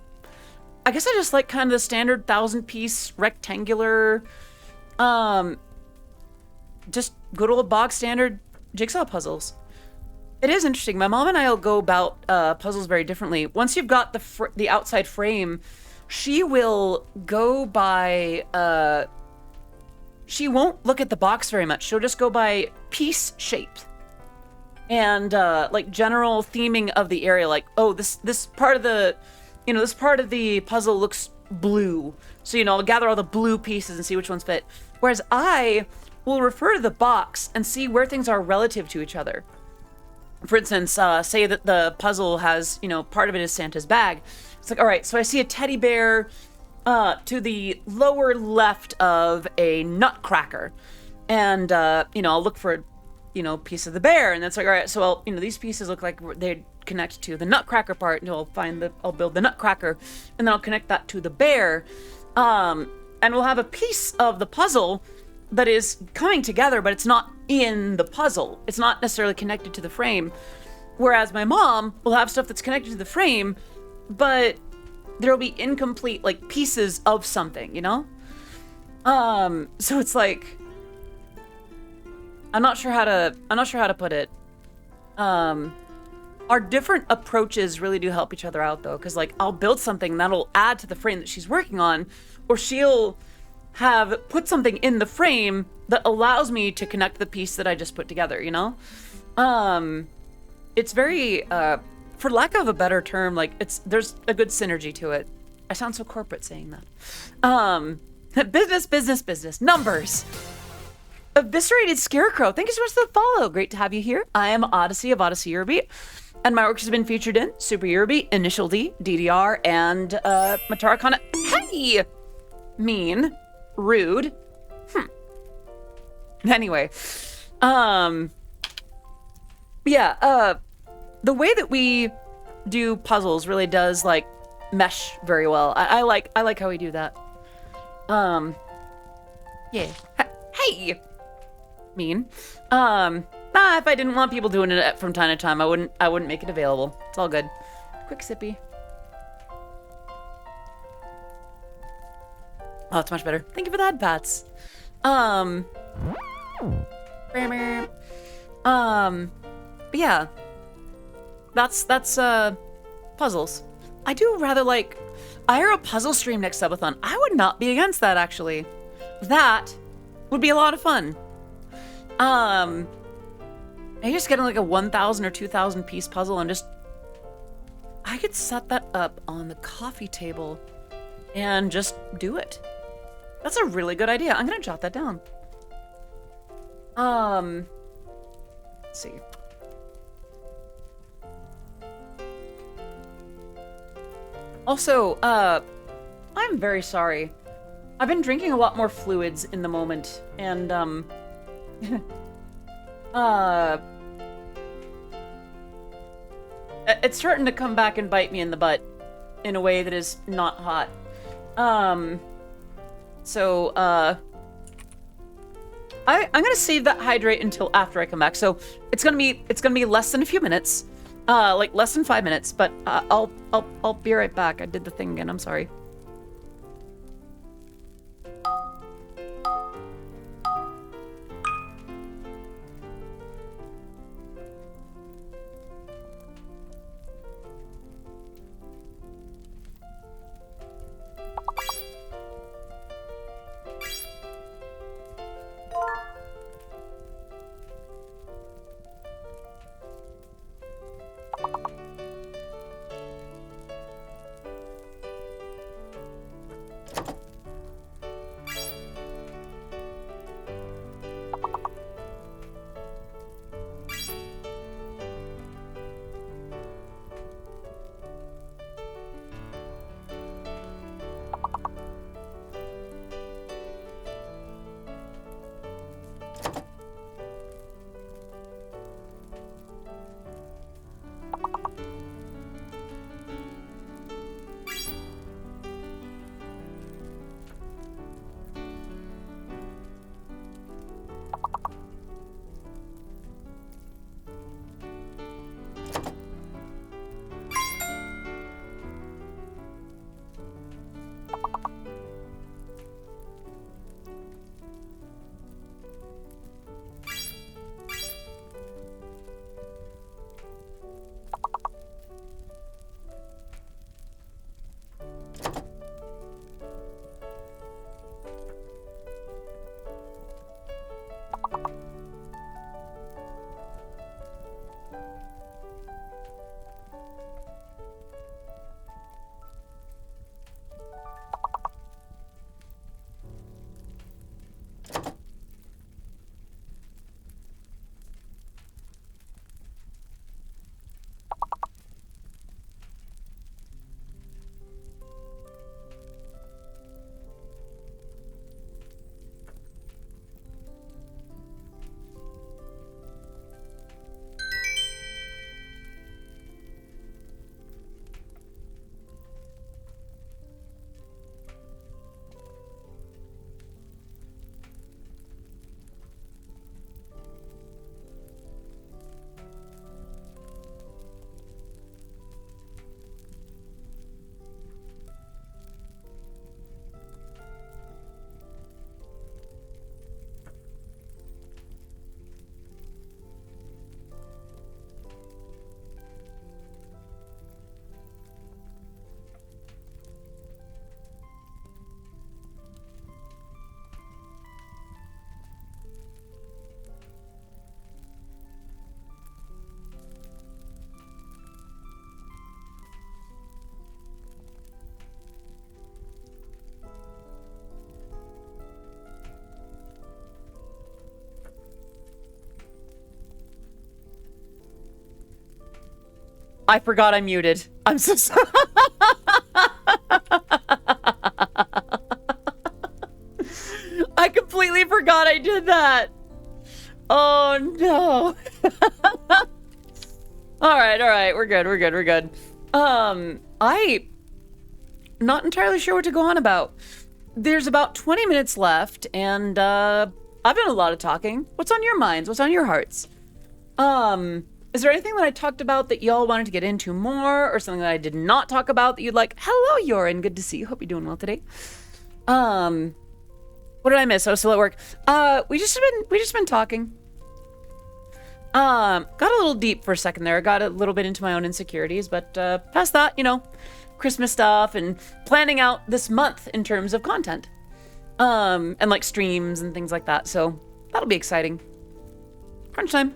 guess I just like kind of the standard 1,000-piece rectangular, just good old bog standard jigsaw puzzles. It is interesting. My mom and I will go about puzzles very differently. Once you've got the outside frame, she will go by, she won't look at the box very much. She'll just go by piece shape. And like general theming of the area, like, oh, this part of the, you know, this part of the puzzle looks blue, so, you know, I'll gather all the blue pieces and see which ones fit. Whereas I will refer to the box and see where things are relative to each other. For instance, say that the puzzle has, you know, part of it is Santa's bag. It's like, all right, so I see a teddy bear to the lower left of a nutcracker. And, I'll look for, a piece of the bear. And it's like, all right, so these pieces look like they connect to the nutcracker part. And I'll build the nutcracker. And then I'll connect that to the bear. And we'll have a piece of the puzzle that is coming together, but it's not in the puzzle. It's not necessarily connected to the frame. Whereas my mom will have stuff that's connected to the frame, but there'll be incomplete, like, pieces of something, So it's like, I'm not sure how to put it. Our different approaches really do help each other out, though, because, like, I'll build something that'll add to the frame that she's working on, or she'll have put something in the frame that allows me to connect the piece that I just put together, It's very, for lack of a better term, like, there's a good synergy to it. I sound so corporate saying that. Business, numbers. Eviscerated Scarecrow, thank you so much for the follow. Great to have you here. I am Odyssey of Odyssey Eurobeat, and my work has been featured in Super Eurobeat, Initial D, DDR, and Matara Kana. Hey! Mean. Rude. Anyway. The way that we do puzzles really does, like, mesh very well. I like how we do that. Yeah. Hey! Mean. If I didn't want people doing it from time to time, I wouldn't make it available. It's all good. Quick sippy. Oh, it's much better. Thank you for that, Pats. But yeah. That's puzzles. I do rather like, I hear a puzzle stream next subathon. I would not be against that, actually. That would be a lot of fun. I just get like a 1,000 or 2,000 piece puzzle and I could set that up on the coffee table and just do it. That's a really good idea. I'm gonna jot that down. Let's see. Also, I'm very sorry. I've been drinking a lot more fluids in the moment, and, it's starting to come back and bite me in the butt in a way that is not hot. I'm gonna save that hydrate until after I come back. So it's gonna be less than a few minutes, like less than 5 minutes. But I'll be right back. I did the thing again. I'm sorry. I forgot I muted. I'm so sorry. I completely forgot I did that. Oh no. All right. We're good. I not entirely sure what to go on about. There's about 20 minutes left, and I've done a lot of talking. What's on your minds? What's on your hearts? Is there anything that I talked about that y'all wanted to get into more, or something that I did not talk about that you'd like? Hello, Yorin. Good to see you. Hope you're doing well today. What did I miss? I was still at work. We just been talking. Got a little deep for a second there. Got a little bit into my own insecurities, but past that, you know, Christmas stuff and planning out this month in terms of content. And like streams and things like that. So that'll be exciting. Crunch time.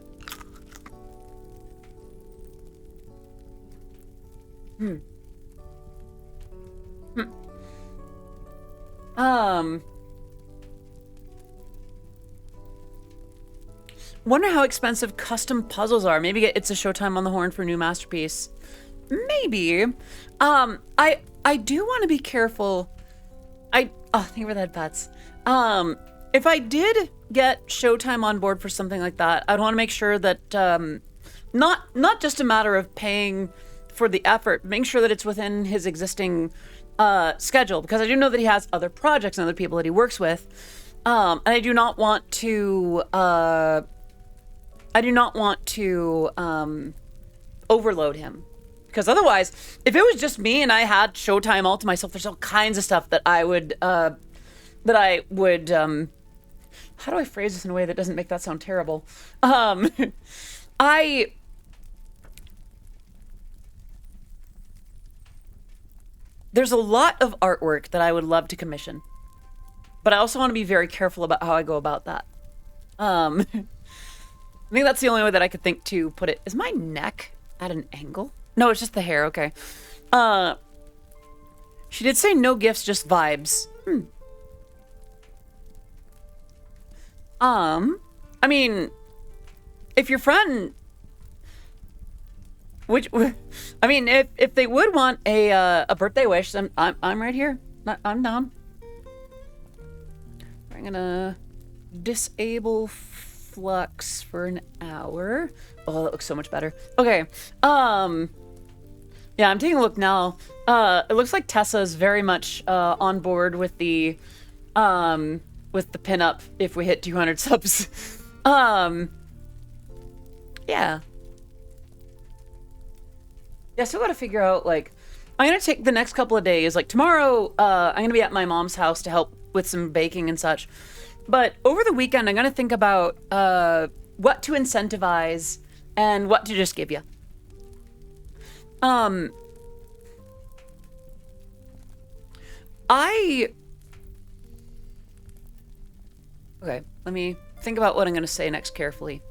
Wonder how expensive custom puzzles are. Maybe get It's a Showtime on the horn for a new masterpiece. Maybe. I do want to be careful. Thank you for the head pats. If I did get Showtime on board for something like that, I'd want to make sure that not just a matter of paying for the effort, making sure that it's within his existing schedule, because I do know that he has other projects and other people that he works with, and I do not want to overload him, because otherwise, if it was just me and I had Showtime all to myself, there's all kinds of stuff that I would how do I phrase this in a way that doesn't make that sound terrible? There's a lot of artwork that I would love to commission, but I also want to be very careful about how I go about that. I think that's the only way that I could think to put it. Is my neck at an angle? No, it's just the hair. Okay. She did say no gifts, just vibes. I mean, if your friend, if they would want a birthday wish, then I'm right here. I'm down. I'm gonna disable flux for an hour. Oh, that looks so much better. Okay. Yeah, I'm taking a look now. It looks like Tessa is very much on board with the pinup if we hit 200 subs. Yeah. Yeah, so I gotta figure out, like, I'm gonna take the next couple of days. Like, tomorrow, I'm gonna be at my mom's house to help with some baking and such. But over the weekend, I'm gonna think about what to incentivize and what to just give you. Okay, let me think about what I'm gonna say next carefully.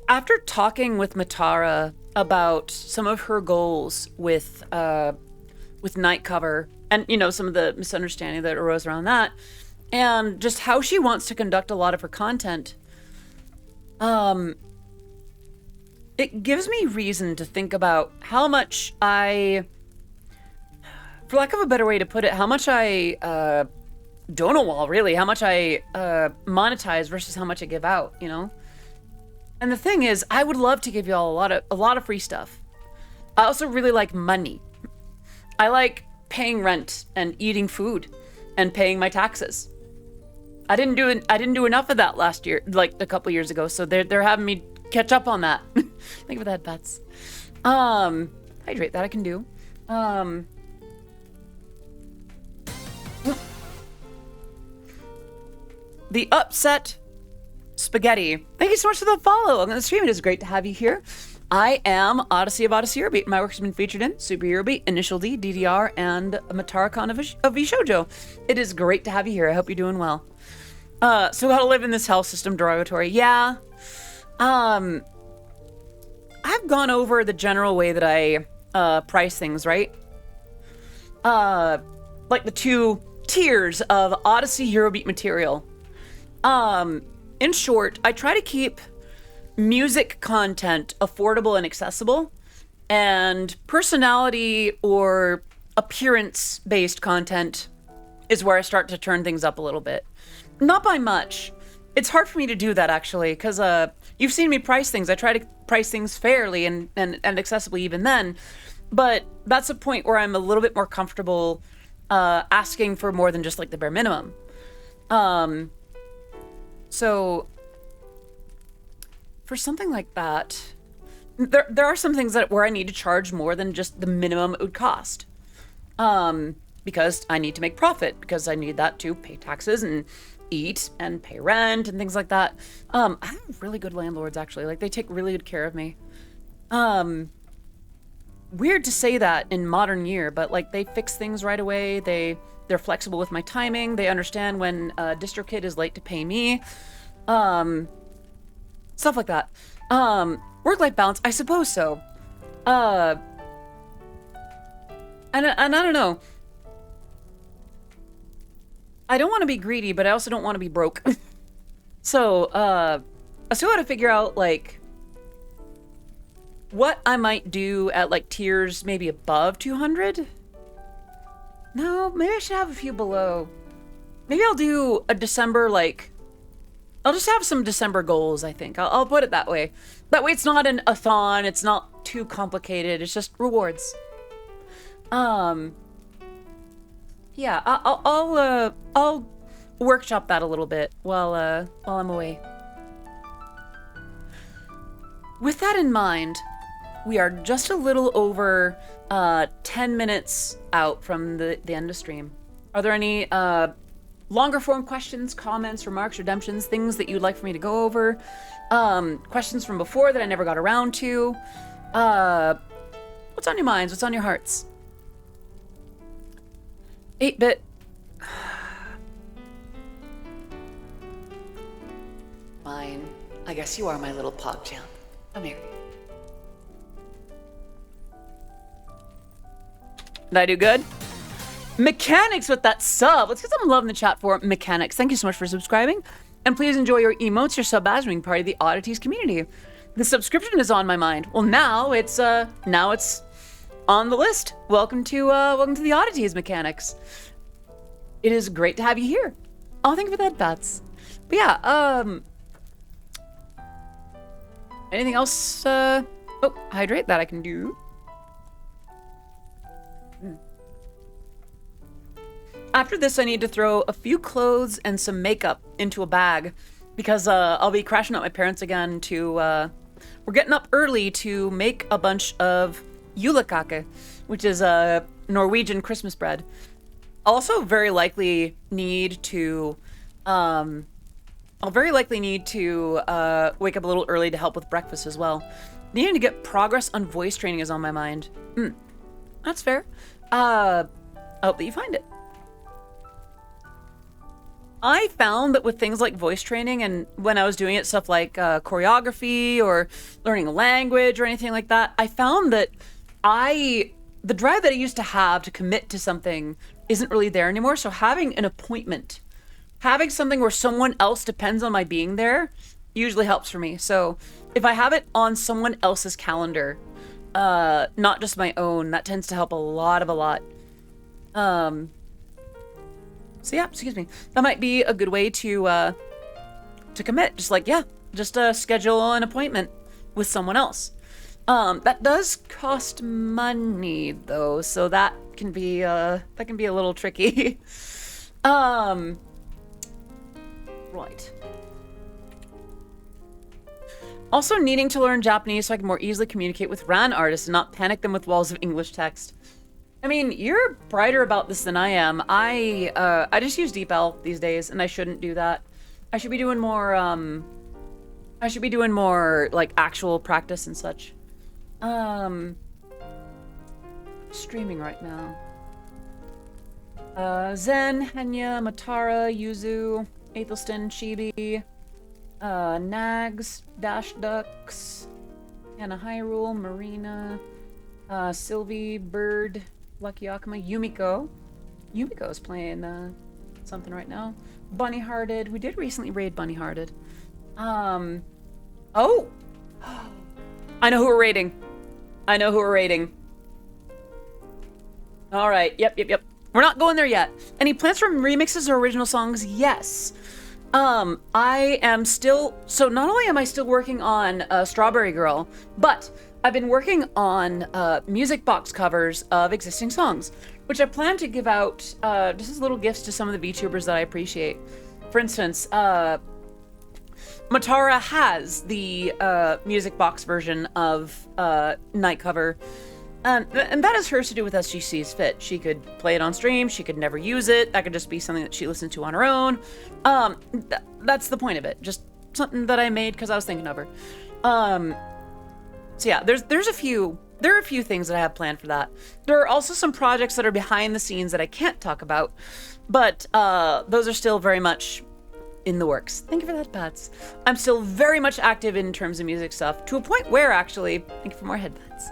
After talking with Matara about some of her goals with night cover and, you know, some of the misunderstanding that arose around that, and just how she wants to conduct a lot of her content, it gives me reason to think about how much for lack of a better way to put it, how much I don't know, well, really, how much I monetize versus how much I give out, you know? And the thing is, I would love to give y'all a lot of free stuff. I also really like money. I like paying rent and eating food and paying my taxes. I didn't do enough of that last year, like a couple years ago, so they're having me catch up on that. Thank you for that, pets. Hydrate, that I can do. The Upset Spaghetti. Thank you so much for the follow on the stream. It is great to have you here. I am Odyssey of Odyssey Eurobeat. My work has been featured in Super Eurobeat, Initial D, DDR, and Matara-con of Shoujo. It is great to have you here. I hope you're doing well. So how to live in this hell system derogatory. Yeah. I've gone over the general way that I price things, right? Like the two tiers of Odyssey Eurobeat material. In short, I try to keep music content affordable and accessible, And personality or appearance-based content is where I start to turn things up a little bit. Not by much. It's hard for me to do that, actually, because you've seen me price things. I try to price things fairly and accessibly even then. But that's a point where I'm a little bit more comfortable asking for more than just like the bare minimum. So for something like that, there are some things where I need to charge more than just the minimum it would cost. Because I need to make profit, because I need that to pay taxes and eat and pay rent and things like that. I have really good landlords, actually. Like, they take really good care of me. Weird to say that in modern year, but like, they fix things right away. They're flexible with my timing. They understand when DistroKid is late to pay me. Stuff like that. Work-life balance, I suppose so. And I don't know. I don't want to be greedy, but I also don't want to be broke. So, I still got to figure out, like, what I might do at, like, tiers maybe above 200. No, maybe I should have a few below. Maybe I'll do a December, like, I'll just have some December goals, I think. I'll put it that way. That way it's not a thon, it's not too complicated, it's just rewards. Yeah, I'll workshop that a little bit while I'm away. With that in mind, we are just a little over 10 minutes out from the end of stream. Are there any longer form questions, comments, remarks, redemptions, things that you'd like for me to go over? Questions from before that I never got around to? What's on your minds? What's on your hearts? 8-bit. Fine. I guess you are my little PogChamp. Come here. Did I do good? Mechanics with that sub. Let's get some love in the chat for Mechanics. Thank you so much for subscribing. And please enjoy your emotes, your sub as being part of the Oddities community. The subscription is on my mind. Well, now it's on the list. Welcome to the Oddities, Mechanics. It is great to have you here. Oh, thank you for that, Bats. But yeah, anything else? Oh, hydrate, that I can do. After this, I need to throw a few clothes and some makeup into a bag because I'll be crashing out my parents again to, we're getting up early to make a bunch of julekake, which is a Norwegian Christmas bread. Also very likely need to, I'll very likely need to wake up a little early to help with breakfast as well. Needing to get progress on voice training is on my mind. That's fair. I hope that you find it. I found that with things like voice training and when I was doing it, stuff like choreography or learning a language or anything like that, I found that the drive that I used to have to commit to something isn't really there anymore. So having an appointment, having something where someone else depends on my being there usually helps for me. So if I have it on someone else's calendar, not just my own, that tends to help a lot. So yeah, excuse me. That might be a good way to commit. Just like, yeah, just schedule an appointment with someone else. That does cost money though, so that can be a little tricky. Right. Also needing to learn Japanese so I can more easily communicate with RAN artists and not panic them with walls of English text. I mean, you're brighter about this than I am. I just use DeepL these days, and I shouldn't do that. I should be doing more, like, actual practice and such. Streaming right now. Zen, Henya, Matara, Yuzu, Aethelston, Chibi, Nags, Dash Ducks, Hannah Hyrule, Marina, Sylvie, Bird, Lucky Akuma, Yumiko. Yumiko's playing something right now. Bunny Hearted. We did recently raid Bunny Hearted. Oh! I know who we're raiding. I know who we're raiding. All right. Yep. We're not going there yet. Any plans for remixes or original songs? Yes. I am still... So not only am I still working on Strawberry Girl, but I've been working on music box covers of existing songs, which I plan to give out just as little gifts to some of the VTubers that I appreciate. For instance, Matara has the music box version of Night Cover, and that is hers to do with as she sees fit. She could play it on stream, she could never use it, that could just be something that she listens to on her own. That's the point of it, just something that I made because I was thinking of her. So yeah, there are a few things that I have planned for that. There are also some projects that are behind the scenes that I can't talk about, but those are still very much in the works. Thank you for that, Pats. I'm still very much active in terms of music stuff, to a point where, actually, thank you for more headbats.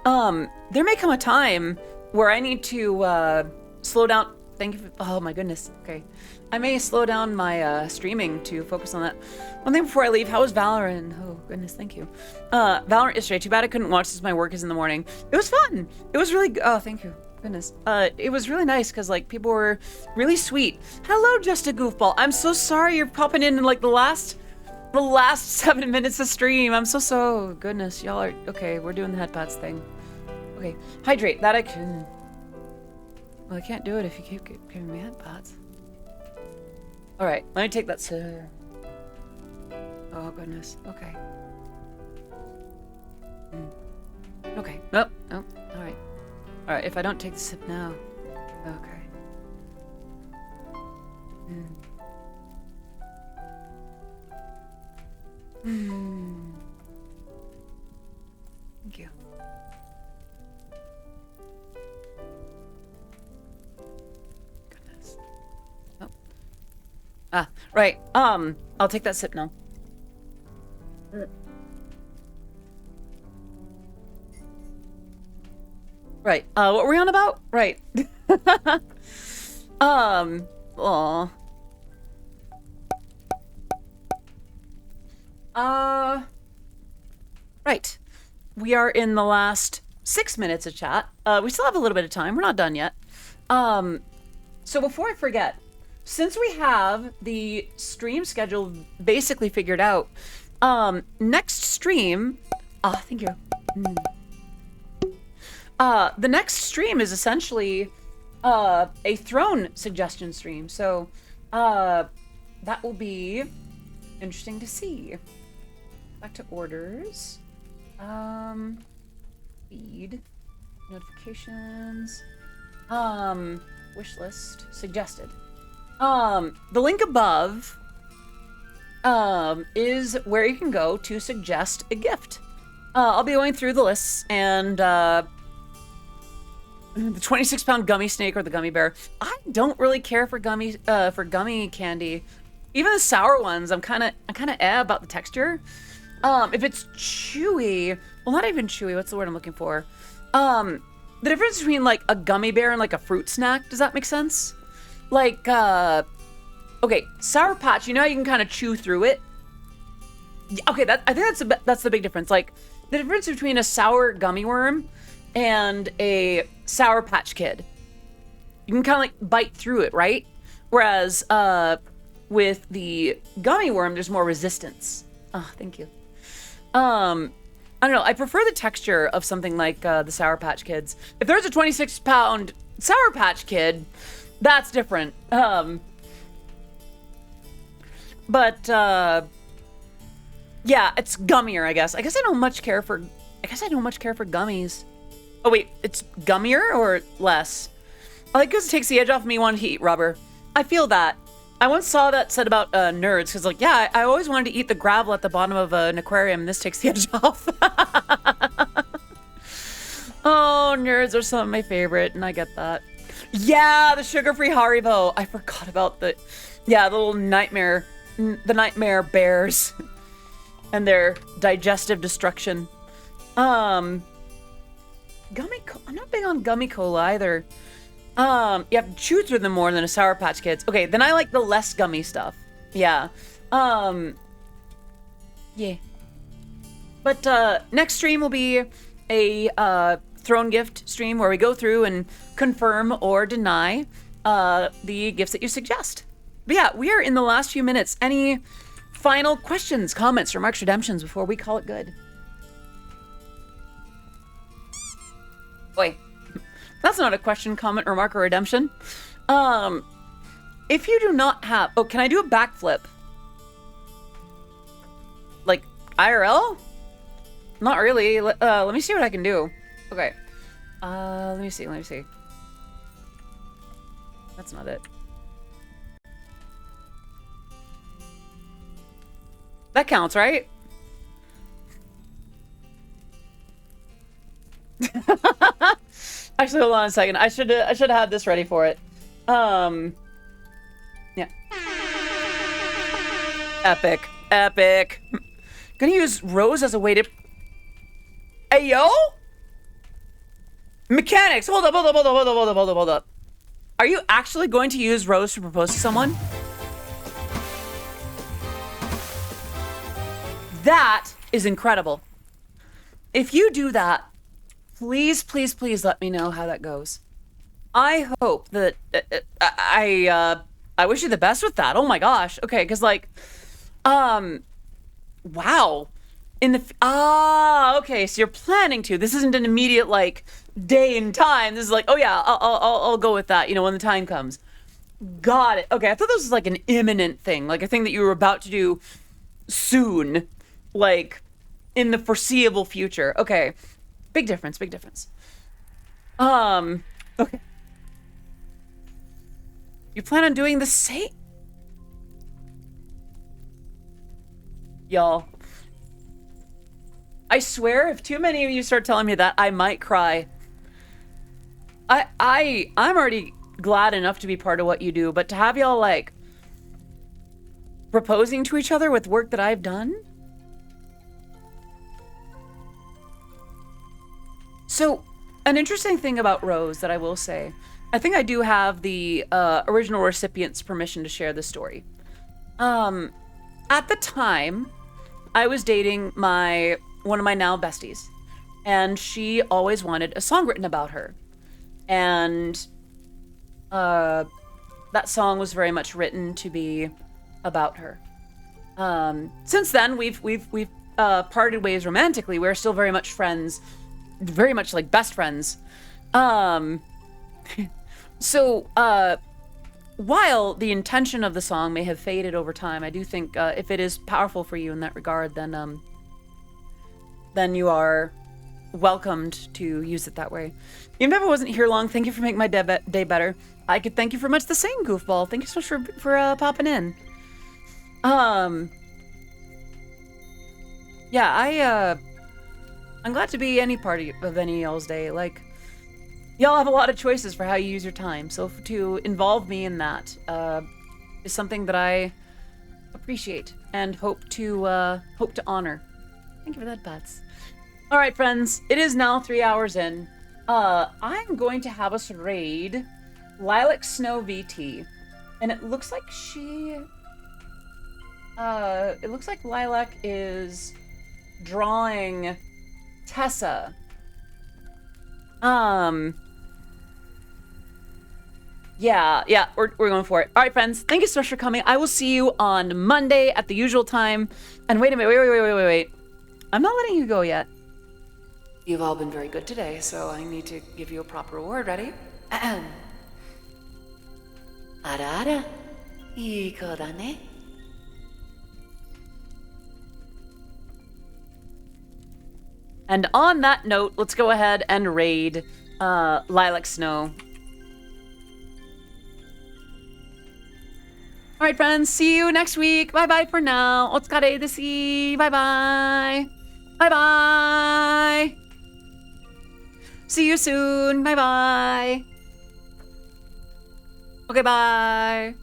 There may come a time where I need to slow down. Thank you for, oh my goodness. Okay. I may slow down my streaming to focus on that. One thing before I leave, how was Valorant? Oh goodness, thank you. Valorant yesterday, too bad I couldn't watch since my work is in the morning. It was fun. It was really, oh, thank you. Goodness. It was really nice because like people were really sweet. Hello, Just a Goofball. I'm so sorry you're popping in like the last 7 minutes of stream. I'm so goodness. Y'all are okay. We're doing the headpats thing. Okay, hydrate. That I can. Well, I can't do it if you keep giving me headpats. All right, let me take that sip. Oh goodness. Okay. Okay. Nope. All right. All right. If I don't take the sip now, okay. Thank you. Goodness. Oh. Ah, right. I'll take that sip now. Right. What were we on about? Right. Aw. Right. We are in the last 6 minutes of chat. We still have a little bit of time. We're not done yet. So before I forget, since we have the stream schedule basically figured out, next stream, thank you. The next stream is essentially a throne suggestion stream. So that will be interesting to see. Back to orders. Feed. Notifications. Wish list. Suggested. The link above is where you can go to suggest a gift. I'll be going through the lists and the 26-pound gummy snake or the gummy bear. I don't really care for gummy candy. Even the sour ones, I'm kind of about the texture. If it's chewy, well, not even chewy. What's the word I'm looking for? The difference between like a gummy bear and like a fruit snack. Does that make sense? Like, okay, Sour Patch. You know how you can kind of chew through it. Okay, I think that's the big difference. Like the difference between a sour gummy worm and a Sour Patch Kid. You can kind of like bite through it, right? Whereas with the gummy worm, there's more resistance. Oh, thank you. I don't know. I prefer the texture of something like the Sour Patch Kids. If there's a 26-pound Sour Patch Kid, that's different. But yeah, it's gummier, I guess. I guess I don't much care for gummies. Oh wait, it's gummier or less? I like because it takes the edge off me wanting to eat rubber. I feel that. I once saw that said about nerds, because like, yeah, I always wanted to eat the gravel at the bottom of an aquarium, and this takes the edge off. Oh, nerds are some of my favorite, and I get that. Yeah, the sugar-free Haribo. I forgot about the little nightmare bears and their digestive destruction. I'm not big on gummy cola either. You have to chew through them more than a Sour Patch Kids. Okay, then I like the less gummy stuff. Yeah. Yeah. But next stream will be a throne gift stream where we go through and confirm or deny the gifts that you suggest. But yeah, we are in the last few minutes. Any final questions, comments, remarks, redemptions before we call it good? Wait, that's not a question, comment, remark, or redemption. If you do not have... Oh, can I do a backflip? Like, IRL? Not really. Let me see what I can do. Okay. Let me see. That's not it. That counts, right? Actually, hold on a second. I should have had this ready for it. Yeah. Epic. Gonna use Rose as a way to... Hey, yo? Mechanics, hold up. Are you actually going to use Rose to propose to someone? That is incredible. If you do that, please let me know how that goes. I hope that I wish you the best with that. Oh my gosh. Okay, because like, wow. Okay, so you're planning to. This isn't an immediate like day and time. This is like, oh yeah, I'll go with that. You know, when the time comes. Got it. Okay, I thought this was like an imminent thing, like a thing that you were about to do soon, like in the foreseeable future. Okay, big difference. Okay. You plan on doing the same? Y'all. I swear, if too many of you start telling me that, I might cry. I'm already glad enough to be part of what you do, but to have y'all, like, proposing to each other with work that I've done? So, an interesting thing about Rose that I will say, I think I do have the original recipient's permission to share this story. At the time, I was dating one of my now besties, and she always wanted a song written about her. And that song was very much written to be about her. Since then, we've parted ways romantically. We're still very much friends, very much like best friends. So, while the intention of the song may have faded over time, I do think if it is powerful for you in that regard, then you are welcomed to use it that way. Even if I wasn't here long, thank you for making my day better. I could thank you for much the same, Goofball. Thank you so much for popping in. Yeah, I'm glad to be any part of any y'all's day. Like, y'all have a lot of choices for how you use your time, so to involve me in that is something that I appreciate and hope to honor. Thank you for that, Pats. All right, friends, it is now 3 hours in. I'm going to have us raid Lilac Snow VT, and it looks like it looks like Lilac is drawing Tessa. Yeah, we're going for it. All right, friends, thank you so much for coming. I will see you on Monday at the usual time. And wait a minute, wait. I'm not letting you go yet. You've all been very good today, so I need to give you a proper reward. Ready? Ara ara, ii ko da ne. And on that note, let's go ahead and raid Lilac Snow. All right, friends, see you next week. Bye-bye for now. Otsukare desu. Bye-bye. Bye-bye. See you soon. Bye-bye. Okay, bye.